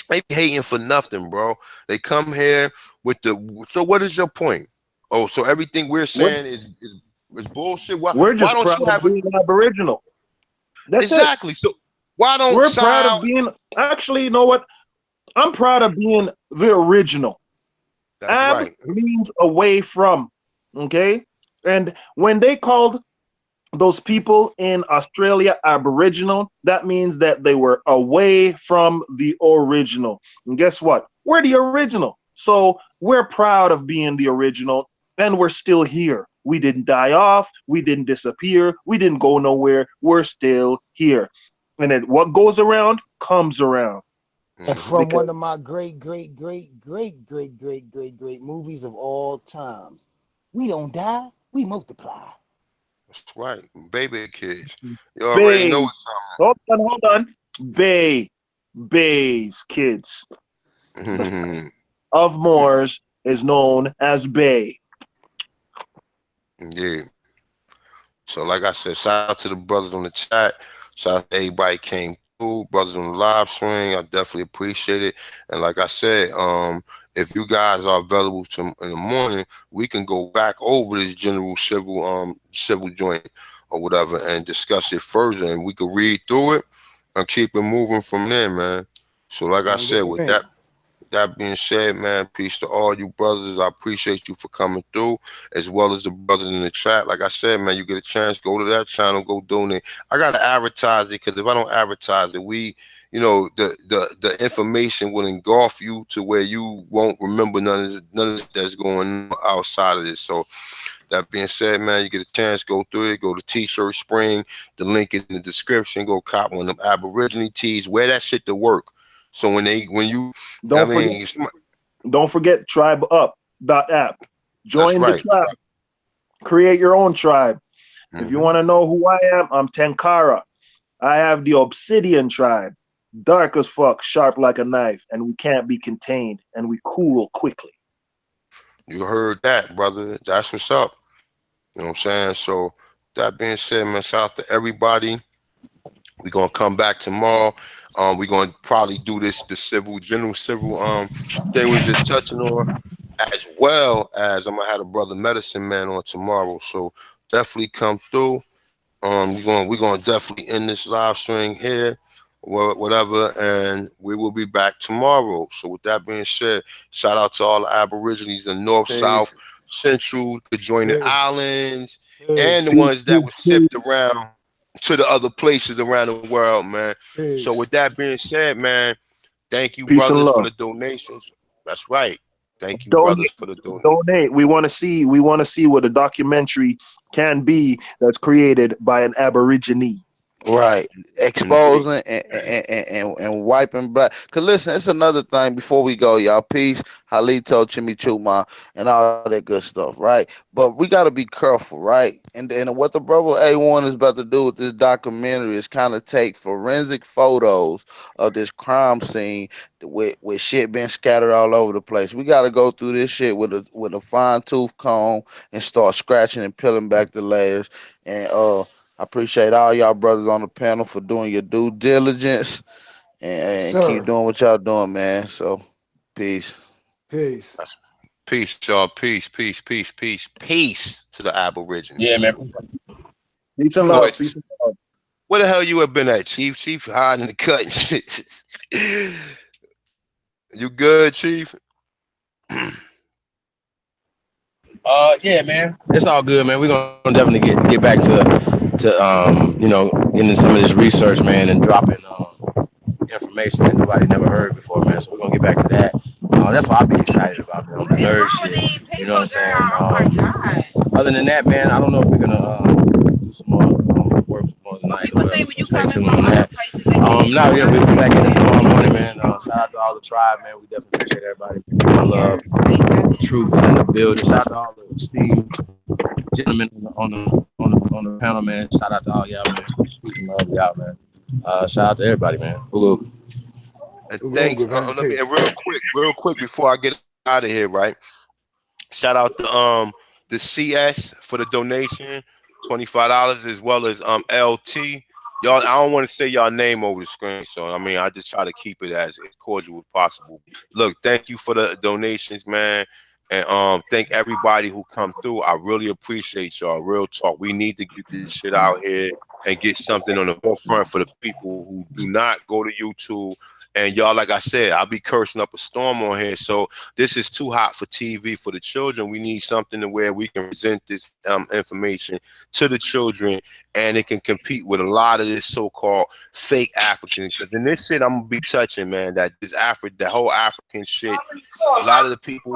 They be hating for nothing, bro. They come here with the. So what is your point? Oh, so everything we're we're, saying is bullshit. Why we're why just don't proud you of have a being Aboriginal. That's it. exactly? So why don't We're proud of child? being actually, you know what? I'm proud of being the original. That's Ab right. means away from. Okay. And when they called those people in Australia Aboriginal, that means that they were away from the original. And guess what? We're the original. So we're proud of being the original, and we're still here. We didn't die off. We didn't disappear. We didn't go nowhere. We're still here. And then what goes around comes around. And Mm-hmm. from Because one of my great movies of all times. We don't die, we multiply. That's right. Baby kids. You already know Bay, what's hold on. Bay's kids. The son up. of Moors is known as Bay. Yeah. So like I said, shout out to the brothers on the chat. Shout out to everybody came through, brothers on the live stream. I definitely appreciate it. And like I said, if you guys are available in the morning, we can go back over this general civil joint or whatever and discuss it further. And we could read through it and keep it moving from there, man. So like I Sound good said, to with me. that being said, man, peace to all you brothers. I appreciate you for coming through, as well as the brothers in the chat. Like I said, man, you get a chance, go to that channel, go donate. I gotta advertise it because if I don't advertise it, the information will engulf you to where you won't remember none of that's going on outside of this. So that being said, man, you get a chance, go through it, go to T-shirt Spring. The link is in the description. Go cop one of them Aboriginal tees. Wear that shit to work. So when you I Don't forget, mean, don't forget tribeup.app. that's Join the right. tribe. Create your own tribe. If you Mm-hmm. want to know who I am, I'm Tenkara. I have the Obsidian tribe. Dark as fuck, sharp like a knife, and we can't be contained, and we cool quickly. You heard that, brother. That's what's up. You know what I'm saying? So that being said, man, shout out to everybody. We're gonna come back tomorrow. We're gonna probably do this the general civil thing we just touching on, as well as I'm gonna have a brother medicine man on tomorrow. So definitely come through. We're gonna definitely end this live stream here, whatever, and we will be back tomorrow. So with that being said, shout out to all the Aborigines in North, Peace. South, Central, adjoining Peace. islands, and Peace. the ones that were shipped around to the other places around the world, man. So Peace. with that being said, man, thank you, Peace and brothers, for love. the donations. That's right. Thank you, brothers, Donate, for the donations. donate. We want to see. We want to see what a documentary can be that's created by an Aborigine. Right, Indeed. exposing and wiping black. Cause listen, it's another thing before we go, y'all. Peace, Halito, Chimichuma, and all that good stuff, right? But we got to be careful, right? And what the brother A1 is about to do with this documentary is kind of take forensic photos of this crime scene with shit being scattered all over the place. We got to go through this shit with a fine tooth comb and start scratching and peeling back the layers and I appreciate all y'all brothers on the panel for doing your due diligence and keep Sir. doing what y'all doing, man. So, peace. Peace. Peace, y'all. Peace, peace, peace, peace, peace to the Yeah, Aborigines. man. Peace and Go ahead. love. Peace and love. Where the hell you have been at, Chief? Chief hiding in the cut and shit. You good, Chief? Yeah, man. It's all good, man. We're gonna definitely get back to getting some of this research, man, and dropping information that nobody never heard before, man. So we're gonna get back to that. That's what I'll be excited about, man. The nerd shit. You know what I'm saying? Other than that, man, I don't know if we're gonna do some more work more tonight or whatever. So stay tuned on that. Now, yeah, we'll be back in tomorrow morning, man. Shout out to all the tribe, man. We definitely appreciate everybody. Love. The truth is in the building. Shout out to all the esteemed gentlemen on the panel, man. Shout out to all y'all, man. Peace and love y'all, man. Shout out to everybody, man. Hello. And Real thanks. good, man. Let me Peace. and real quick before I get out of here, right? Shout out to the CS for the donation, $25, as well as LT. Y'all, I don't want to say y'all name over the screen, so I mean I just try to keep it as cordial as possible. Look, thank you for the donations, man. And thank everybody who come through. I really appreciate y'all. Real talk. We need to get this shit out here and get something on the forefront for the people who do not go to YouTube. And y'all, like I said, I'll be cursing up a storm on here. So this is too hot for TV for the children. We need something to where we can present this information to the children, and it can compete with a lot of this so-called fake African. Because in this shit, I'm gonna be touching, man. That this the whole African shit. A lot of the people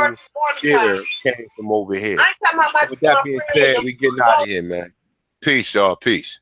here came from over here. So with that being said, we getting out of here, man. Peace, y'all. Peace.